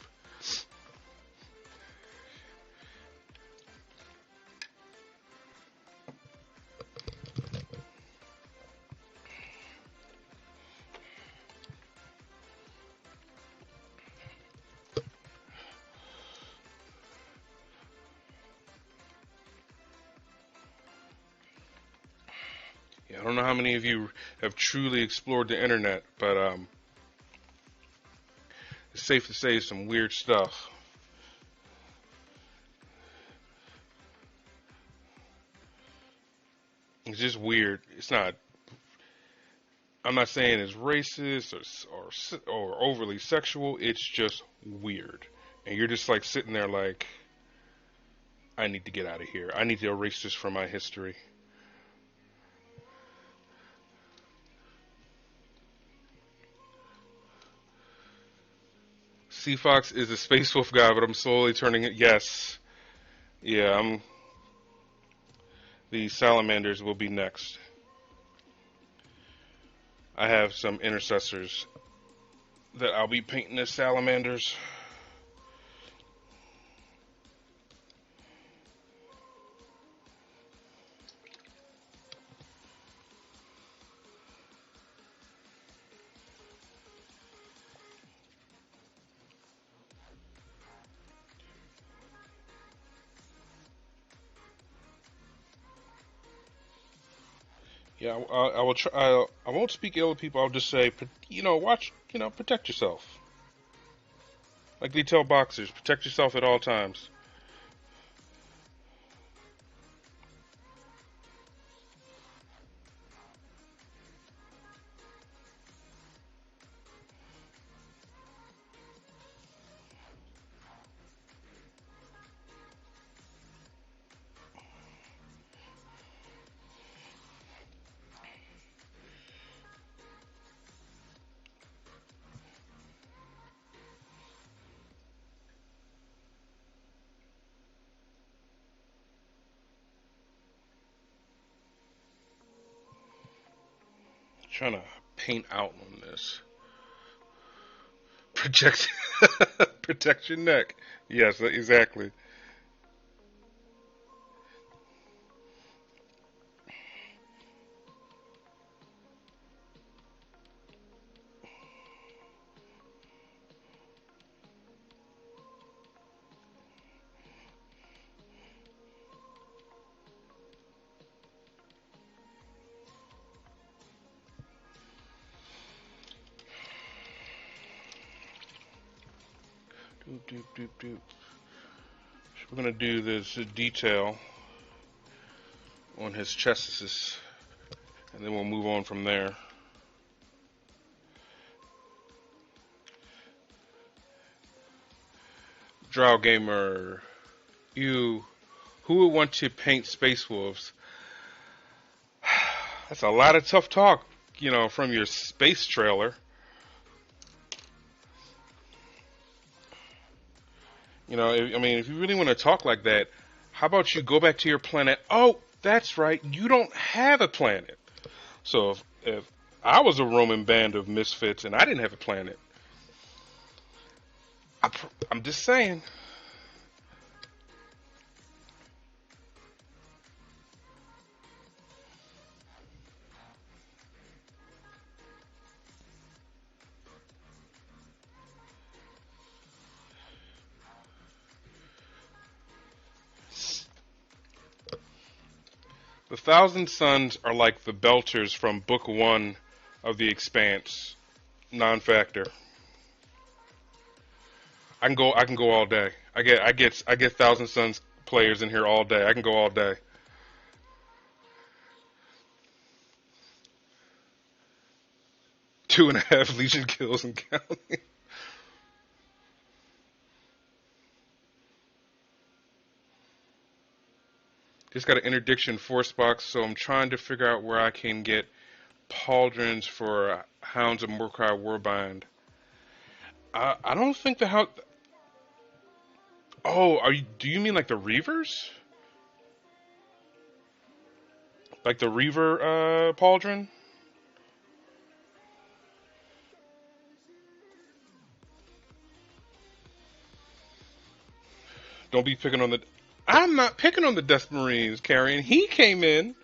Yeah, I don't know how many of you have truly explored the internet, but it's safe to say some weird stuff. It's just weird. It's not. I'm not saying it's racist or overly sexual. It's just weird, and you're just like sitting there like, I need to get out of here. I need to erase this from my history. Sea Fox is a Space Wolf guy, but I'm slowly turning it. Yes, yeah. The salamanders will be next. I have some intercessors that I'll be painting as salamanders. Yeah, I will try. I won't speak ill of people. I'll just say, watch. Protect yourself. Like they tell boxers, protect yourself at all times. Trying to paint out on this. Protect, protect your neck. Yes, exactly. Doop doop doop doop. So we're gonna do this detail on his chestus, and then we'll move on from there. Drow gamer, you who would want to paint space wolves? That's a lot of tough talk, from your space trailer. I mean, if you really want to talk like that, how about you go back to your planet? Oh, that's right, you don't have a planet. So if I was a roaming band of misfits and I didn't have a planet, I'm just saying. The Thousand Suns are like the Belters from Book One of The Expanse, non-factor. I can go all day. I get Thousand Suns players in here all day. I can go all day. 2.5 Legion kills and counting. Just got an interdiction force box, so I'm trying to figure out where I can get pauldrons for Hounds of Mordecai Warbind. I don't think the how. Oh, do you mean like the Reavers? Like the Reaver pauldron? Don't be picking on the. I'm not picking on the Death Marines, Carrion. He came in,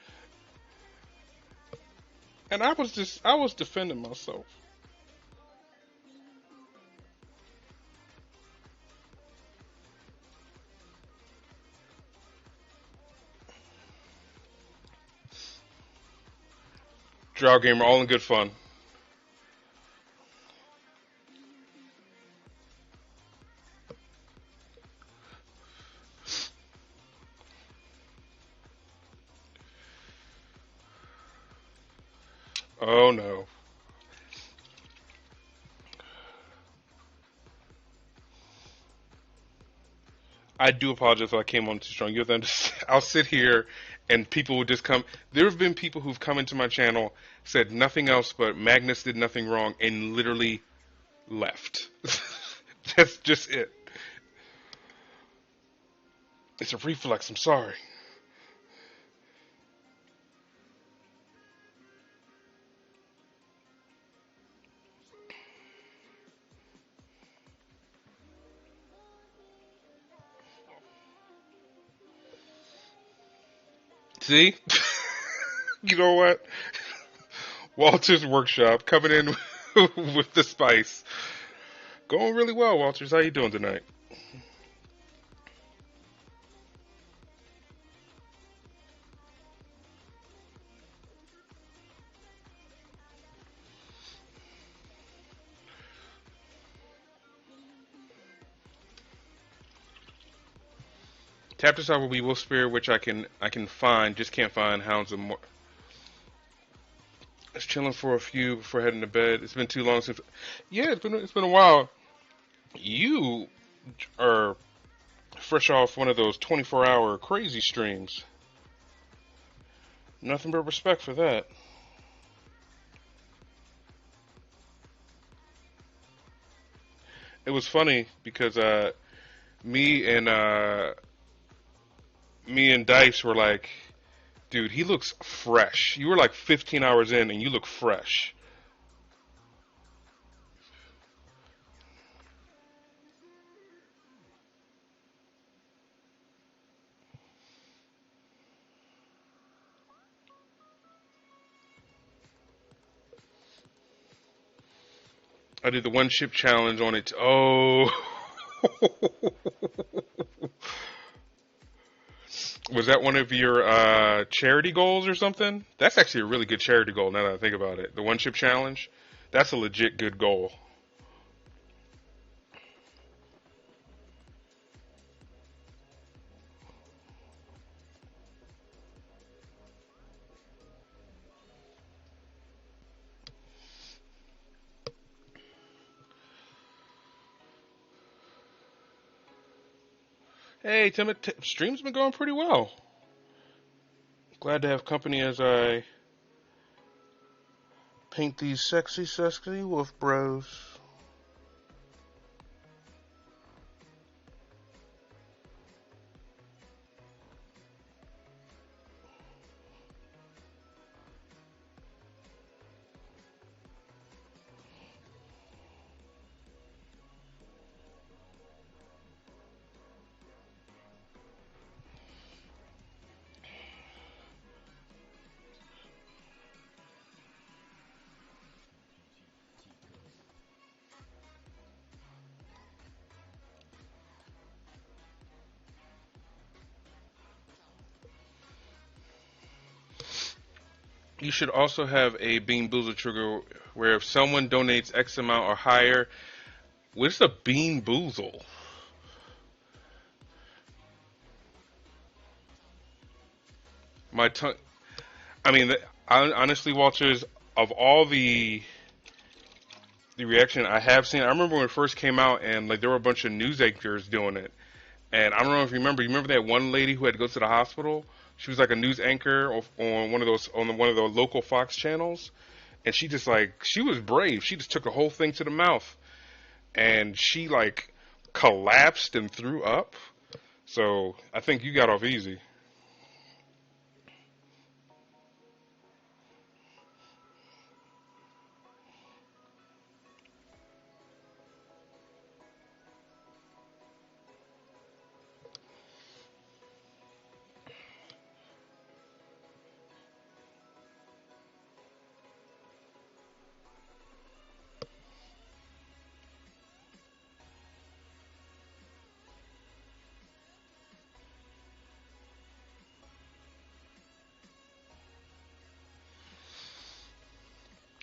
and I was defending myself. Drow Gamer, all in good fun. Oh no. I do apologize if I came on too strong. You have to understand. I'll sit here and people will just come. There have been people who've come into my channel, said nothing else but Magnus did nothing wrong, and literally left. That's just it. It's a reflex. I'm sorry. See? You know what? Walter's workshop coming in with the spice. Going really well, Walters. How you doing tonight? Tap this out will be Wolf Spear, which I can find. Just can't find Hounds of More. Just chilling for a few before heading to bed. It's been too long since. Yeah, it's been a while. You are fresh off one of those 24-hour crazy streams. Nothing but respect for that. It was funny because me and uh, me and Dice were like, dude, he looks fresh. You were like 15 hours in and you look fresh. I did the one ship challenge on it. Oh. Was that one of your charity goals or something? That's actually a really good charity goal now that I think about it. The one ship challenge. That's a legit good goal. Hey, Tim, stream's been going pretty well. Glad to have company as I paint these sexy wolf bros. You should also have a Bean Boozle trigger where if someone donates X amount or higher, what's a Bean Boozle? My tongue. I mean, honestly, Walters, of all the reaction I have seen, I remember when it first came out, and like there were a bunch of news anchors doing it. And I don't know if you remember. You remember that one lady who had to go to the hospital? She was like a news anchor on one of those on one of the local Fox channels, and she just like she was brave. She just took the whole thing to the mouth, and she like collapsed and threw up. So I think you got off easy.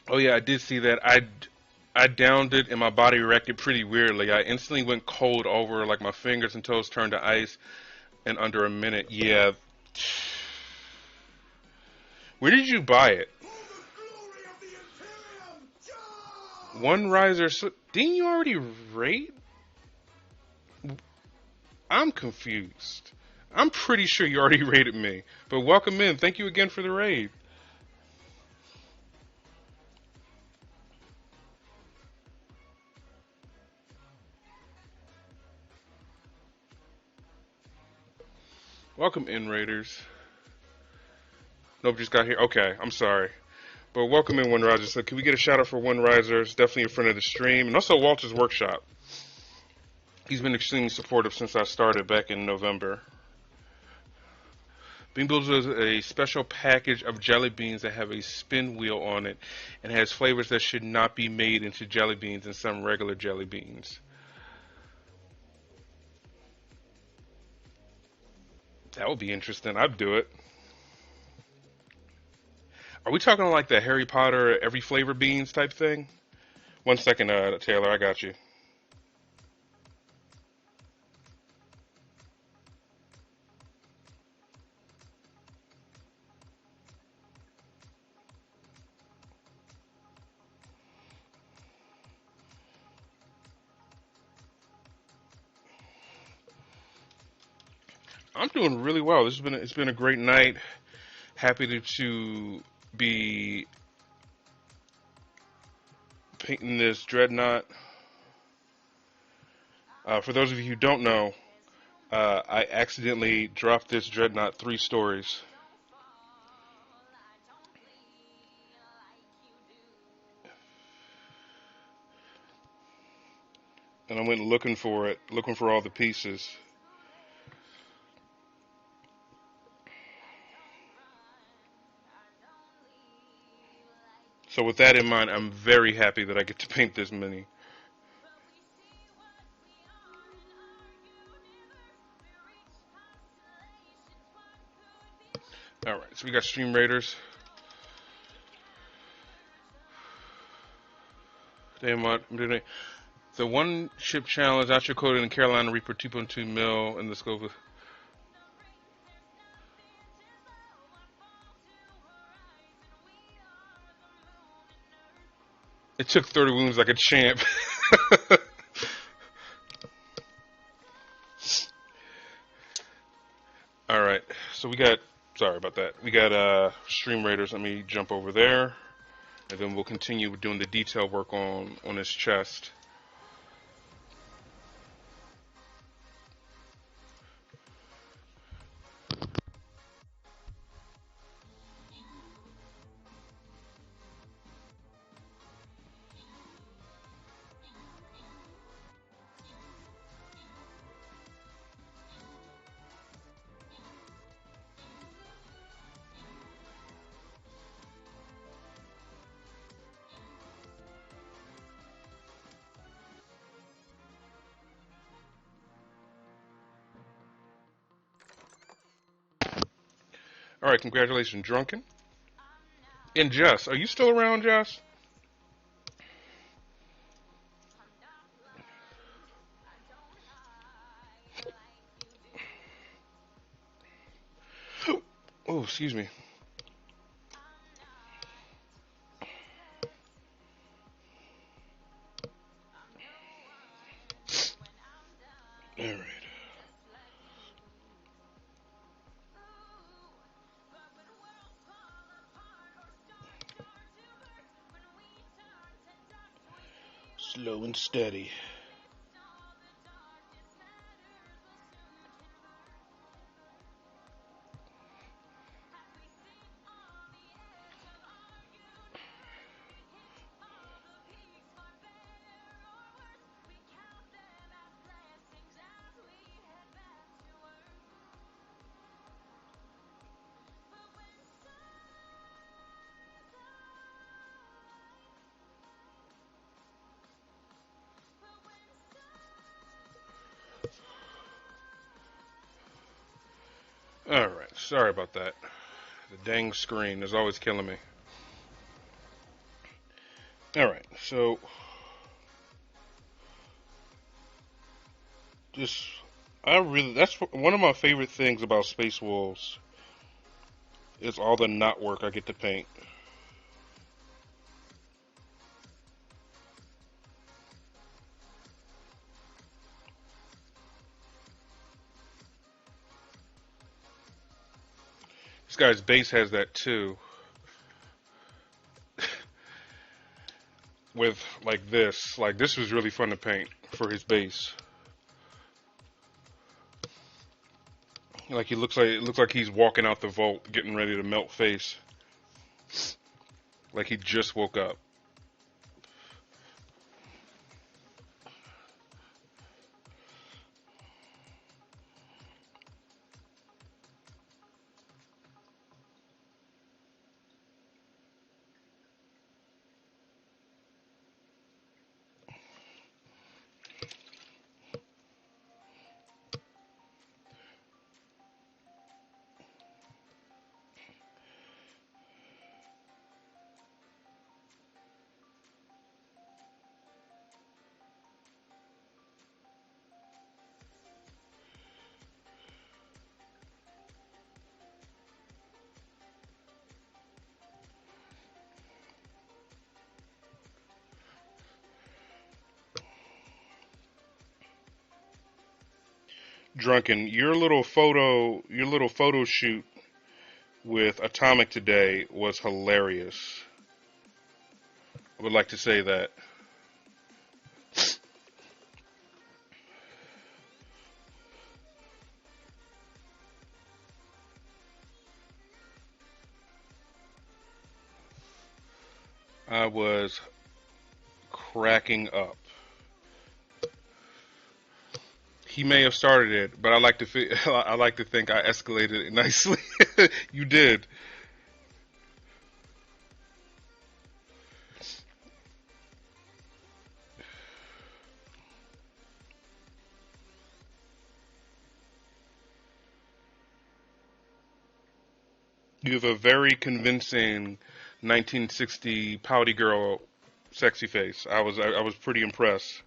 Oh yeah, I did see that. I downed it and my body reacted pretty weirdly. I instantly went cold over like my fingers and toes turned to ice in under a minute. Yeah. Where did you buy it? For the glory of the Imperium, One charge! riser. Didn't you already rate? I'm confused. I'm pretty sure you already rated me. But welcome in. Thank you again for the raid. Welcome in, Raiders. Nope, just got here. Okay, I'm sorry. But welcome in, One Riser. So, can we get a shout out for One Riser? It's definitely a friend of the stream. And also Walter's Workshop. He's been extremely supportive since I started back in November. Bean Boozled is a special package of jelly beans that have a spin wheel on it and has flavors that should not be made into jelly beans and some regular jelly beans. That would be interesting. I'd do it. Are we talking like the Harry Potter every flavor beans type thing? One second, Taylor, I got you. I'm doing really well. This has been it's been a great night. Happy to be painting this Dreadnought. For those of you who don't know, I accidentally dropped this Dreadnought 3 stories, and I went looking for it, looking for all the pieces. So with that in mind, I'm very happy that I get to paint this mini. All right, so we got Stream Raiders. Damn what? The one ship challenge, Astro Coded in Carolina Reaper 2.2 mil in the scope of. It took 30 wounds like a champ. All right, so we got. Sorry about that. We got Stream Raiders. Let me jump over there, and then we'll continue doing the detail work on his chest. All right, congratulations, Drunken. And Jess, are you still around, Jess? Oh, excuse me. All right. Slow and steady. All right. Sorry about that. The dang screen is always killing me. All right. So, just I really that's one of my favorite things about Space Wolves is all the knot work I get to paint. This guy's base has that too, with like this. Like this was really fun to paint for his base. Like he looks like it looks like he's walking out the vault, getting ready to melt face. Like he just woke up. Drunken, your little photo shoot with Atomic today was hilarious. I would like to say that. I was cracking up. He may have started it, but I like to think I escalated it nicely. You did. You have a very convincing 1960 pouty girl sexy face. I was pretty impressed.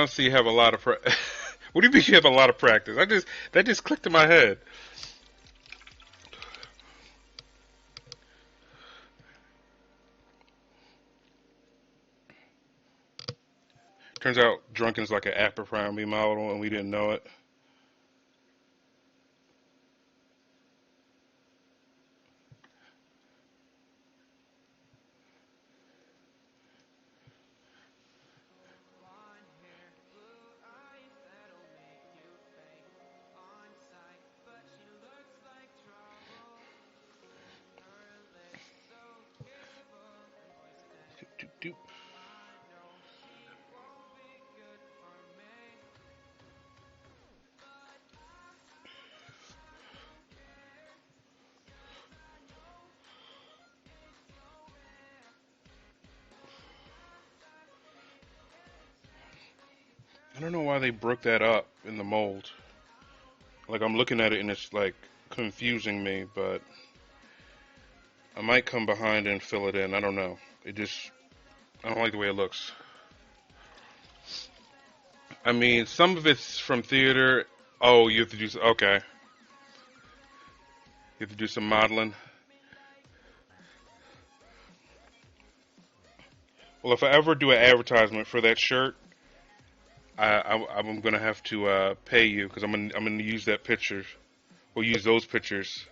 honestly have a lot of what do you mean you have a lot of practice? That just clicked in my head. Turns out Drunken's like an Abercrombie model, and we didn't know it. Doop, doop. I don't know why they broke that up in the mold. Like I'm looking at it and it's like confusing me, but I might come behind and fill it in. I don't know. I don't like the way it looks. I mean, some of it's from theater. Oh, you have to do, okay. You have to do some modeling. Well, if I ever do an advertisement for that shirt, I'm gonna have to pay you because I'm gonna use that picture. We'll use those pictures.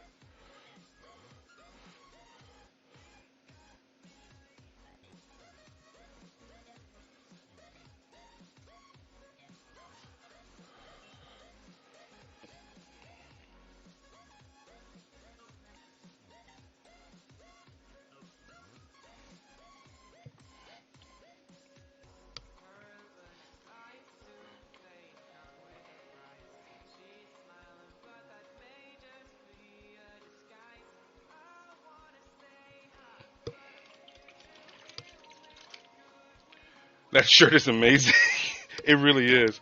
That shirt is amazing. It really is.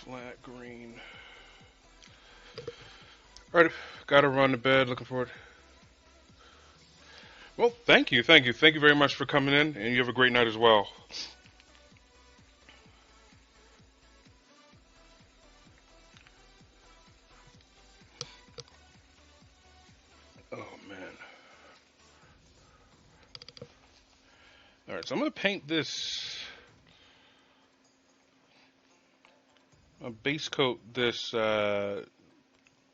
Flat green. All right, gotta run to bed. Looking forward. Well, thank you very much for coming in, and you have a great night as well. Oh man. All right, so I'm gonna paint this. Base coat this.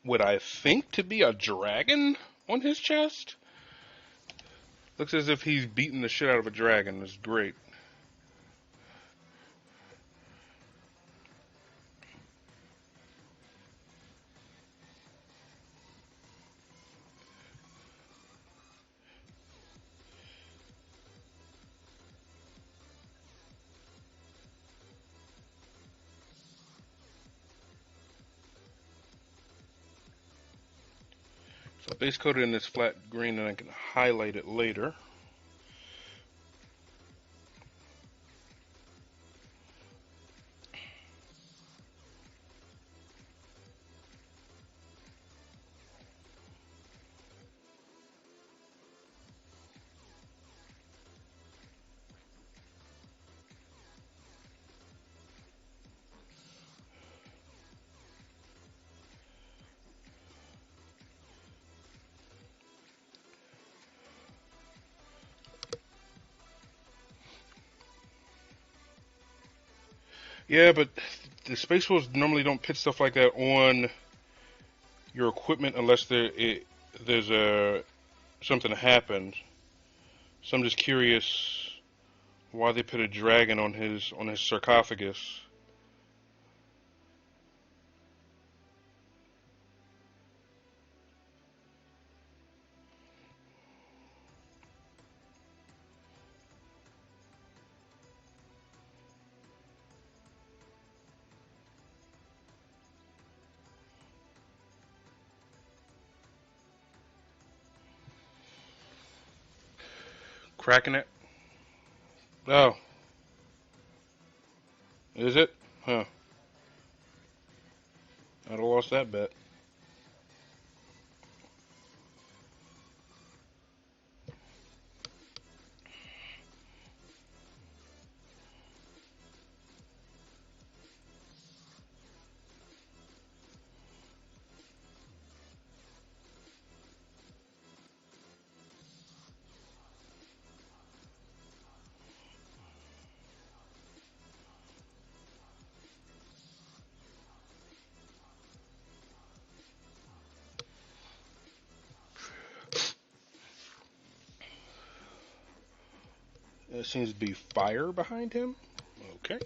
What I think to be a dragon on his chest. Looks as if he's beating the shit out of a dragon. It's great. So base coat it in this flat green, and I can highlight it later. Yeah, but the Space Wolves normally don't put stuff like that on your equipment unless there's something happened. So I'm just curious why they put a dragon on his sarcophagus. Cracking it? Oh, is it? Huh. I'd have lost that bet. There seems to be fire behind him. Okay.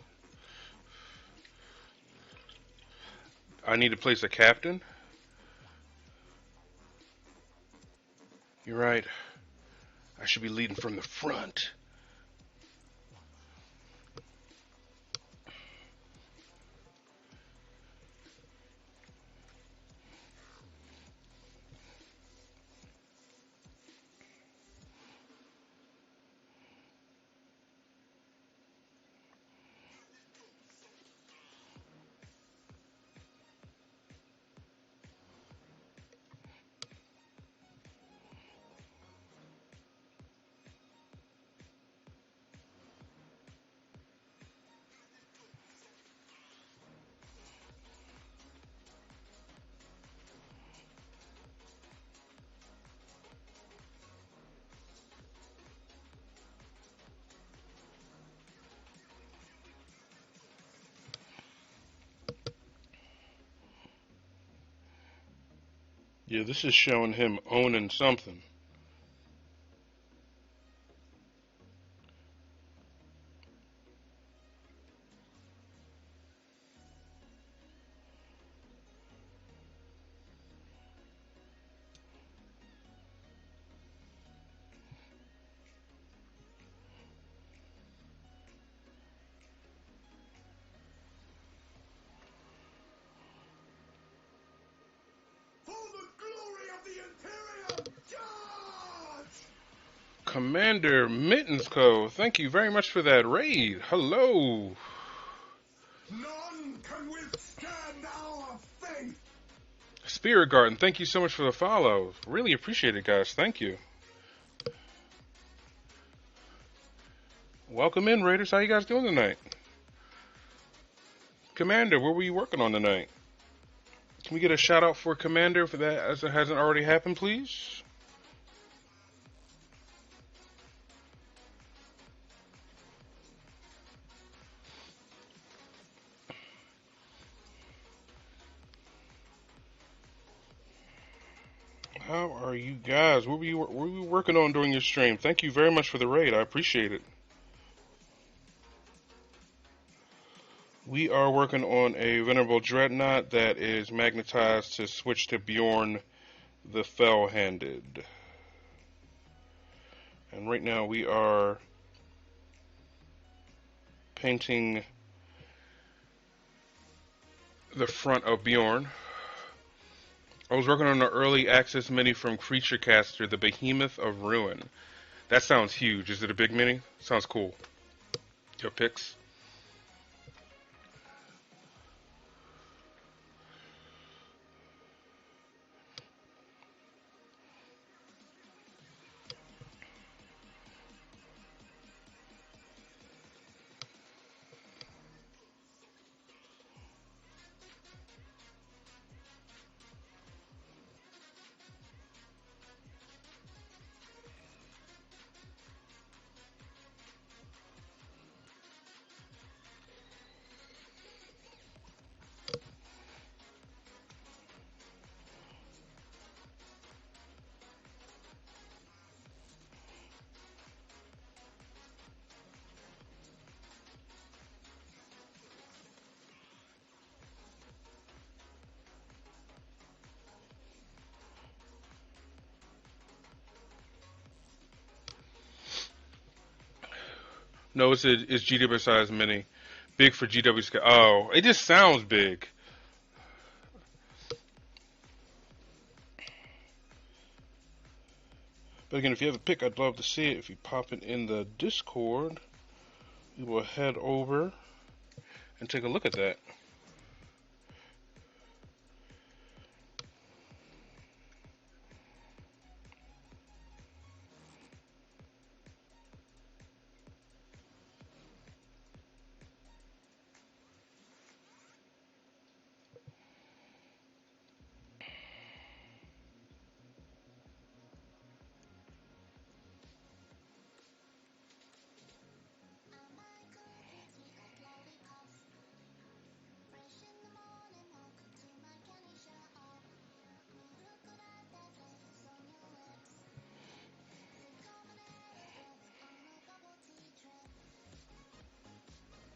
I need to place a captain. You're right. I should be leading from the front. Yeah, this is showing him owning something. For the glory of the Imperium, charge! Commander Mittensco, thank you very much for that raid. Hello. None can withstand our faith! Spirit Garden, thank you so much for the follow. Really appreciate it, guys. Thank you. Welcome in, Raiders. How you guys doing tonight? Commander, what were you working on tonight? Can we get a shout out for Commander for that as it hasn't already happened, please? How are you guys? What were you working on during your stream? Thank you very much for the raid. I appreciate it. We are working on a Venerable Dreadnought that is magnetized to switch to Bjorn the Fell-Handed. And right now we are painting the front of Bjorn. I was working on an early access mini from Creature Caster, the Behemoth of Ruin. That sounds huge. Is it a big mini? Sounds cool. Your picks? No, it's GW size mini. Big for GW scale. Oh, it just sounds big. But again, if you have a pick, I'd love to see it. If you pop it in the Discord, we will head over and take a look at that.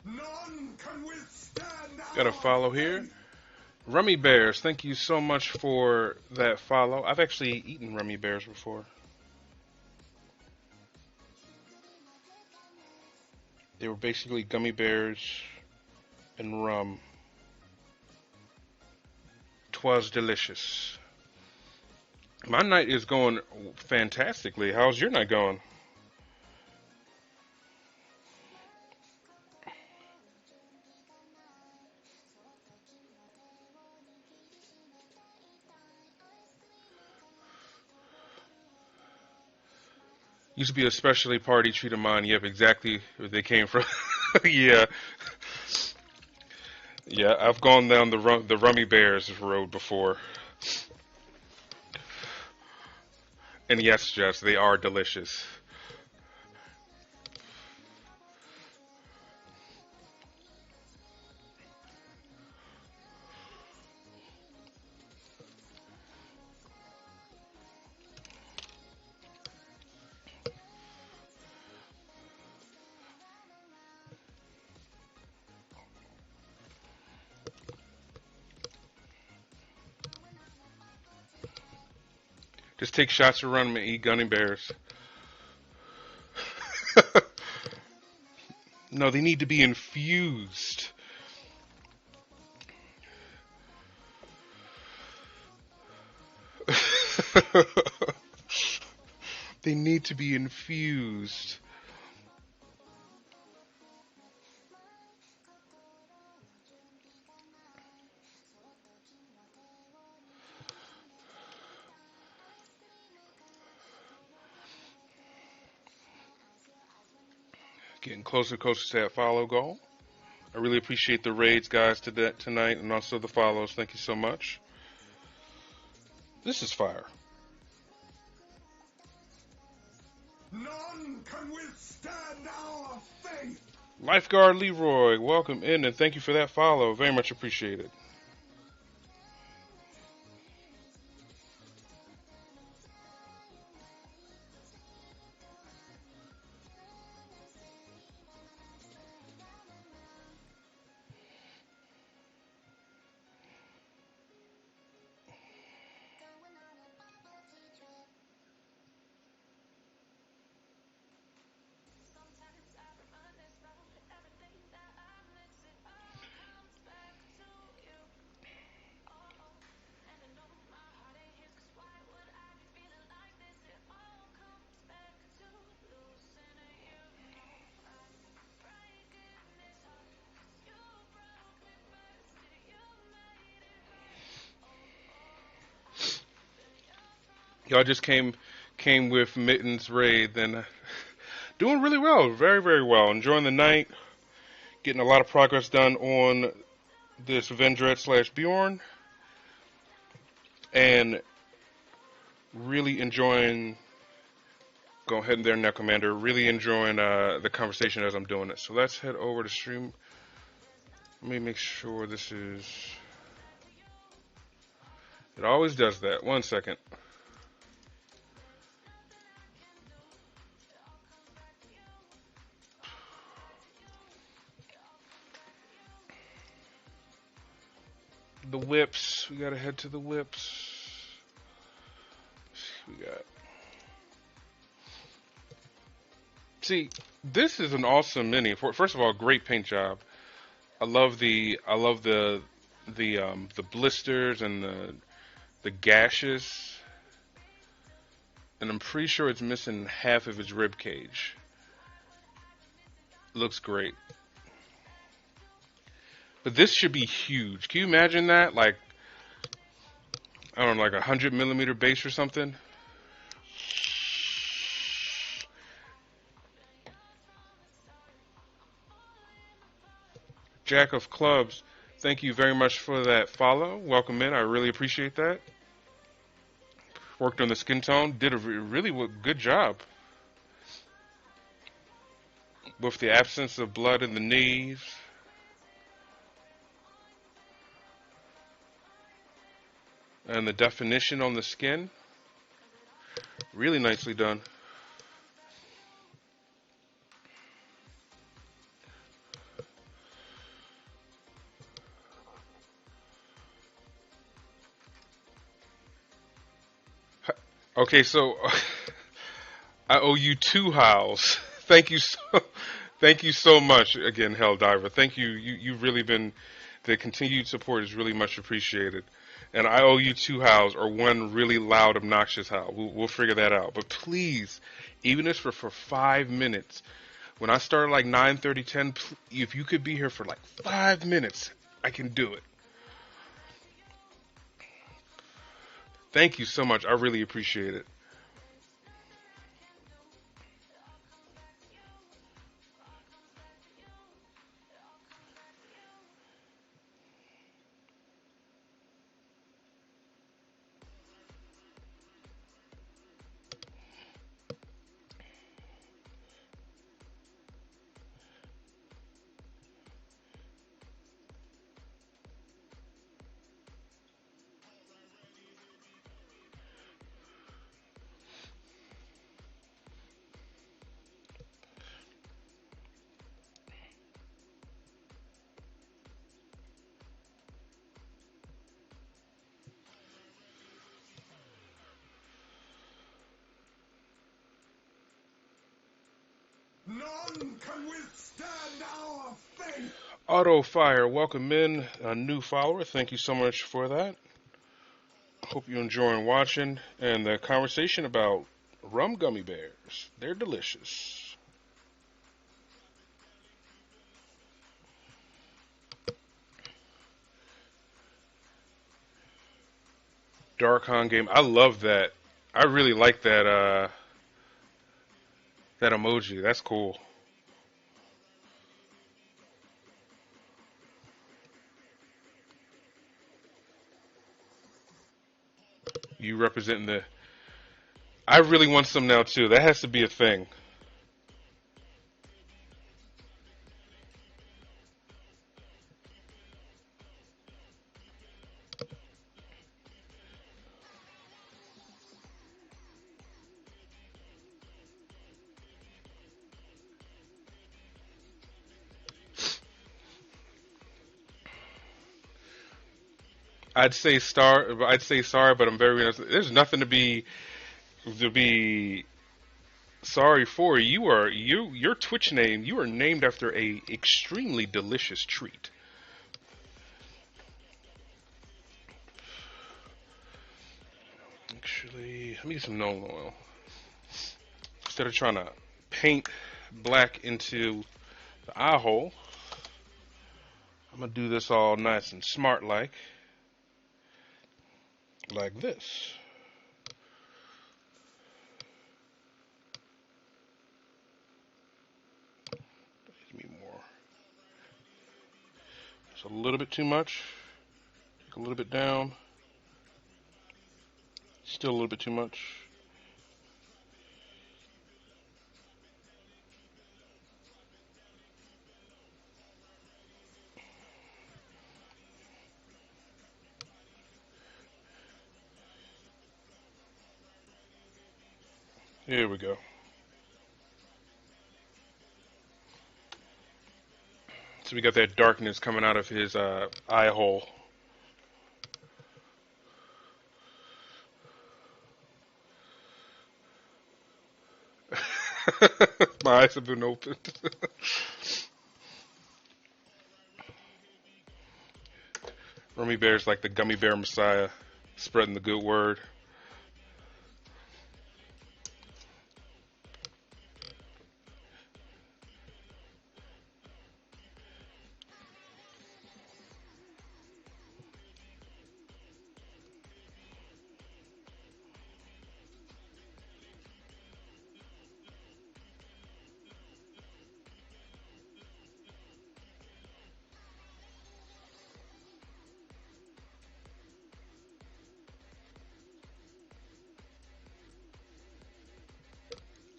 None can withstand Got a our follow here. faith. Rummy Bears, thank you so much for that follow. I've actually eaten Rummy Bears before. They were basically gummy bears and rum. 'Twas delicious. My night is going fantastically. How's your night going? Used to be a specialty party treat of mine. Yep, exactly where they came from. Yeah, yeah. I've gone down the Rummy Bears road before, and yes, Jess, they are delicious. Just take shots around them and eat gummy bears. No, they need to be infused. They need to be infused. Getting closer and closer to that follow goal. I really appreciate the raids, guys, tonight, and also the follows. Thank you so much. This is fire. None can withstand our faith. Lifeguard Leroy, welcome in, and thank you for that follow. Very much appreciated. Y'all just came with Mittens Raid, then doing really well, very very well. Enjoying the night, getting a lot of progress done on this Vendred slash Bjorn, and really enjoying. Go ahead there now, Commander. Really enjoying the conversation as I'm doing it. So let's head over to stream. Let me make sure this is. It always does that. 1 second. The whips. We gotta head to the whips. We got. See, this is an awesome mini. First of all, great paint job. I love the blisters and the gashes, and I'm pretty sure it's missing half of its rib cage. Looks great. But this should be huge. Can you imagine that? Like, I don't know, like 100 millimeter base or something. Jack of Clubs, thank you very much for that follow. Welcome in. I really appreciate that. Worked on the skin tone. Did a really good job. With the absence of blood in the knees. And the definition on the skin. Really nicely done. Okay, so I owe you 2 howls. Thank you so, thank you so much again, Helldiver. Thank you. You've really been the continued support is really much appreciated. And I owe you 2 howls or one really loud, obnoxious howl. We'll figure that out. But please, even if it's for 5 minutes, when I start at like 9:30, 10, if you could be here for like 5 minutes, I can do it. Thank you so much. I really appreciate it. None can withstand our faith. Auto Fire, welcome in, a new follower. Thank you so much for that. Hope you're enjoying watching and the conversation about rum gummy bears. They're delicious. Dark Han game. I love that. I really like that emoji. That's cool. You representing the. I really want some now too. That has to be a thing. I'd say star. I'd say sorry, but I'm very honest. There's nothing to be sorry for. Your Twitch name. You are named after a extremely delicious treat. Actually, let me get some Nolan oil instead of trying to paint black into the eye hole. I'm gonna do this all nice and smart like this. a little bit too much. Take a little bit down. Still a little bit too much. Here we go. So we got that darkness coming out of his eye hole. My eyes have been opened. Rummy Bear's like the gummy bear messiah, spreading the good word.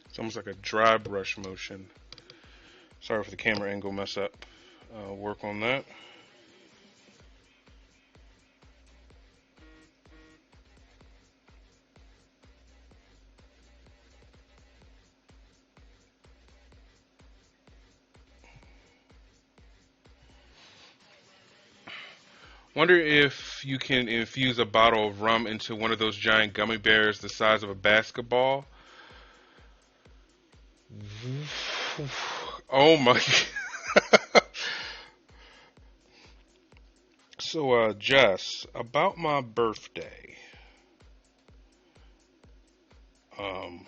It's almost like a dry brush motion. Sorry for the camera angle mess up. Work on that. Wonder if you can infuse a bottle of rum into one of those giant gummy bears the size of a basketball. Oh my. So, Jess, about my birthday. Um,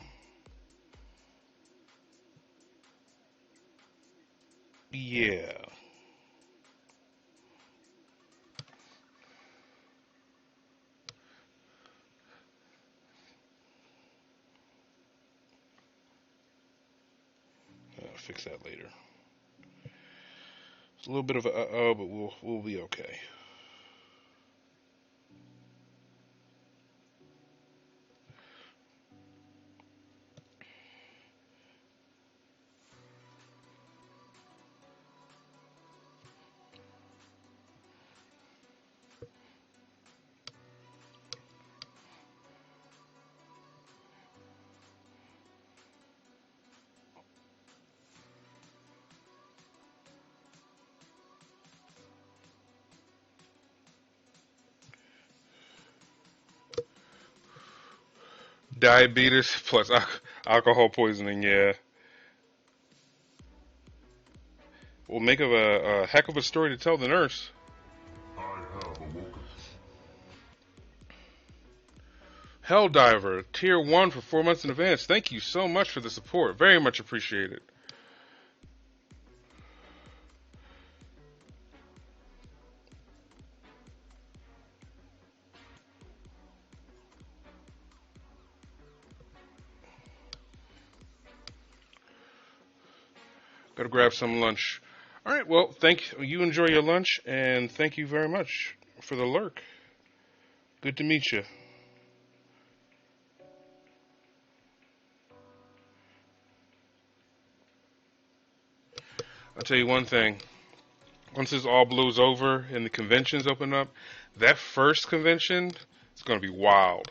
yeah. I'll fix that later. It's a little bit of a uh-oh, but we'll be okay. Diabetes plus alcohol poisoning, yeah. Will make of a heck of a story to tell the nurse. I have awoken. Helldiver, tier 1 for 4 months in advance. Thank you so much for the support. Very much appreciated. Gotta grab some lunch. All right, well, thank you. Enjoy your lunch, and thank you very much for the lurk. Good to meet you. I'll tell you one thing. Once this all blows over and the conventions open up, that first convention is going to be wild.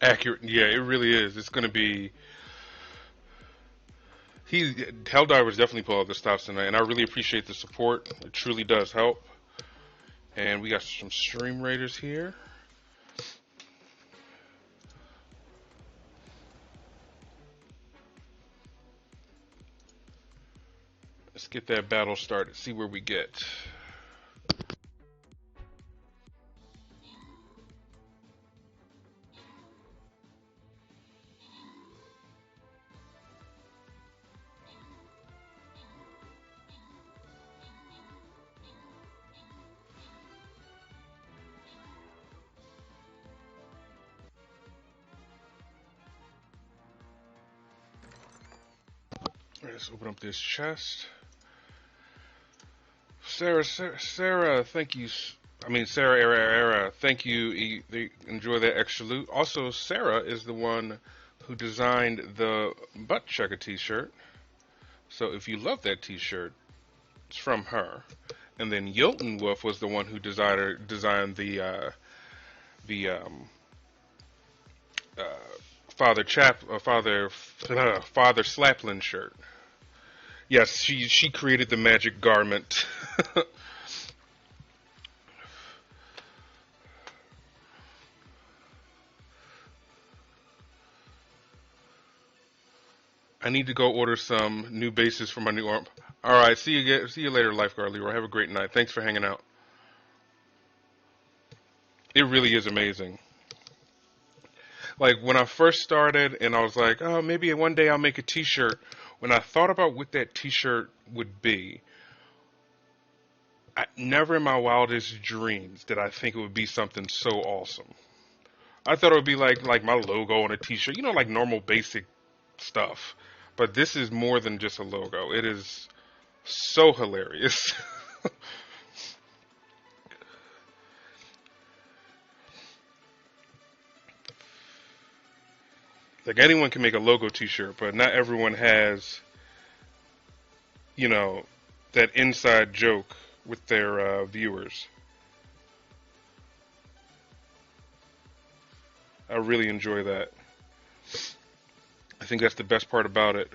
Accurate, yeah, it really is. It's going to be. Helldivers definitely pull out the stops tonight, and I really appreciate the support. It truly does help. And we got some stream raiders here. get that battle started. See where we get. Let's open up this chest. Sarah, thank you. Sarah, Era, thank you. Enjoy that extra loot. Also, Sarah is the one who designed the butt chugga t-shirt. So if you love that t-shirt, it's from her. And then Jotun Wolf was the one who designed the uh, Father Slaplin shirt. Yes, she created the magic garment. I need to go order some new bases for my new arm. All right, see you later, Lifeguard Leroy. Have a great night. Thanks for hanging out. It really is amazing. Like when I first started, and I was like, oh, maybe one day I'll make a T-shirt. When I thought about what that T-shirt would be, never in my wildest dreams did I think it would be something so awesome. I thought it would be like my logo on a T-shirt, like normal basic stuff. But this is more than just a logo. It is so hilarious. Like anyone can make a logo T-shirt, but not everyone has, you know, that inside joke with their viewers. I really enjoy that. I think that's the best part about it.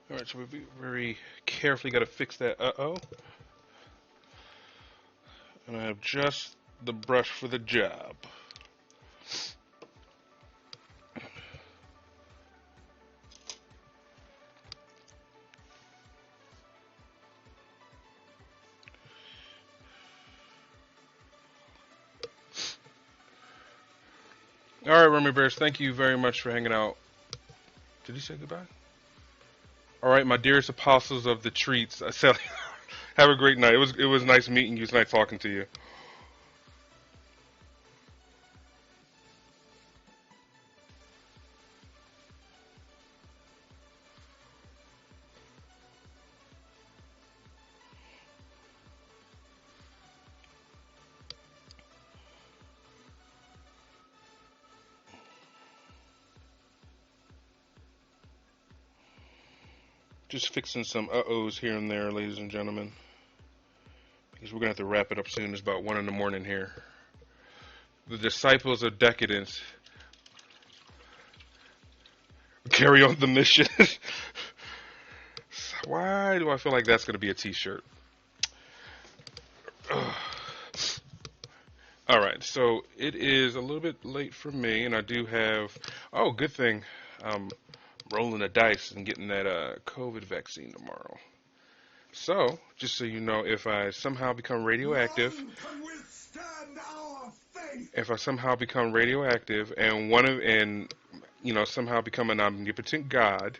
All right, so we very carefully got to fix that. Uh-oh. And I have just the brush for the job. All right, Rummy Bears, thank you very much for hanging out. Did he say goodbye? All right, my dearest apostles of the treats. I said, have a great night. It was nice meeting you. It's nice talking to you. Just fixing some uh-ohs here and there, ladies and gentlemen. Because we're going to have to wrap it up soon. It's about 1 in the morning here. The disciples of decadence carry on the mission. Why do I feel like that's going to be a t-shirt? All right, so it is a little bit late for me, and I do have... Oh, good thing I'm rolling the dice and getting that COVID vaccine tomorrow. So, just so you know, if I somehow become radioactive... None can withstand our faith. If I somehow become radioactive and somehow become an omnipotent god,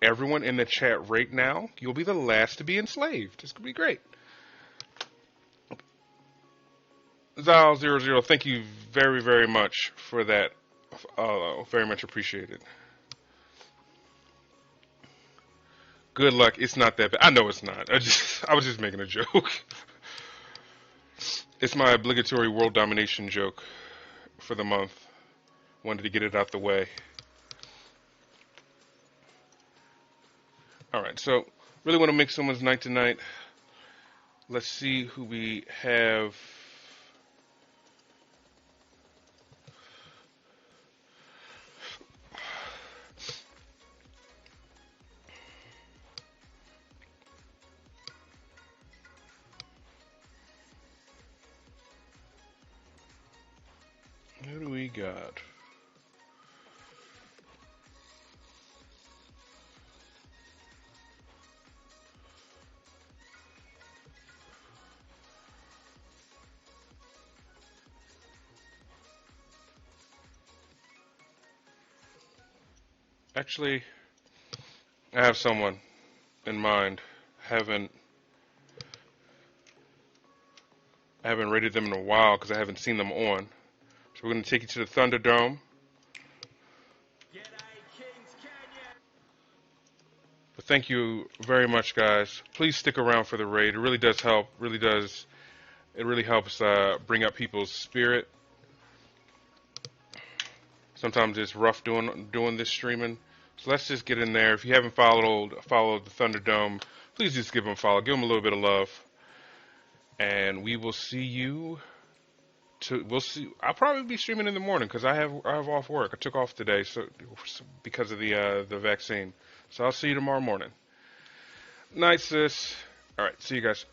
everyone in the chat right now, you'll be the last to be enslaved. It's gonna be great. Zal00, thank you very, very much for that. Very much appreciated. Good luck. It's not that bad. I know it's not. I was just making a joke. It's my obligatory world domination joke for the month. Wanted to get it out the way. All right, so really want to make someone's night tonight. Let's see who we have. Who do we got? Actually, I have someone in mind. Haven't I haven't rated them in a while because I haven't seen them on. So we're going to take you to the Thunderdome. But thank you very much, guys. Please stick around for the raid. It really does help. Really does. It really helps bring up people's spirit. Sometimes it's rough doing this streaming. So let's just get in there. If you haven't followed the Thunderdome, please just give them a follow. Give them a little bit of love. And we will see you. We'll see. I'll probably be streaming in the morning because I have off work. I took off today because of the vaccine. So I'll see you tomorrow morning. Night, sis. All right. See you guys.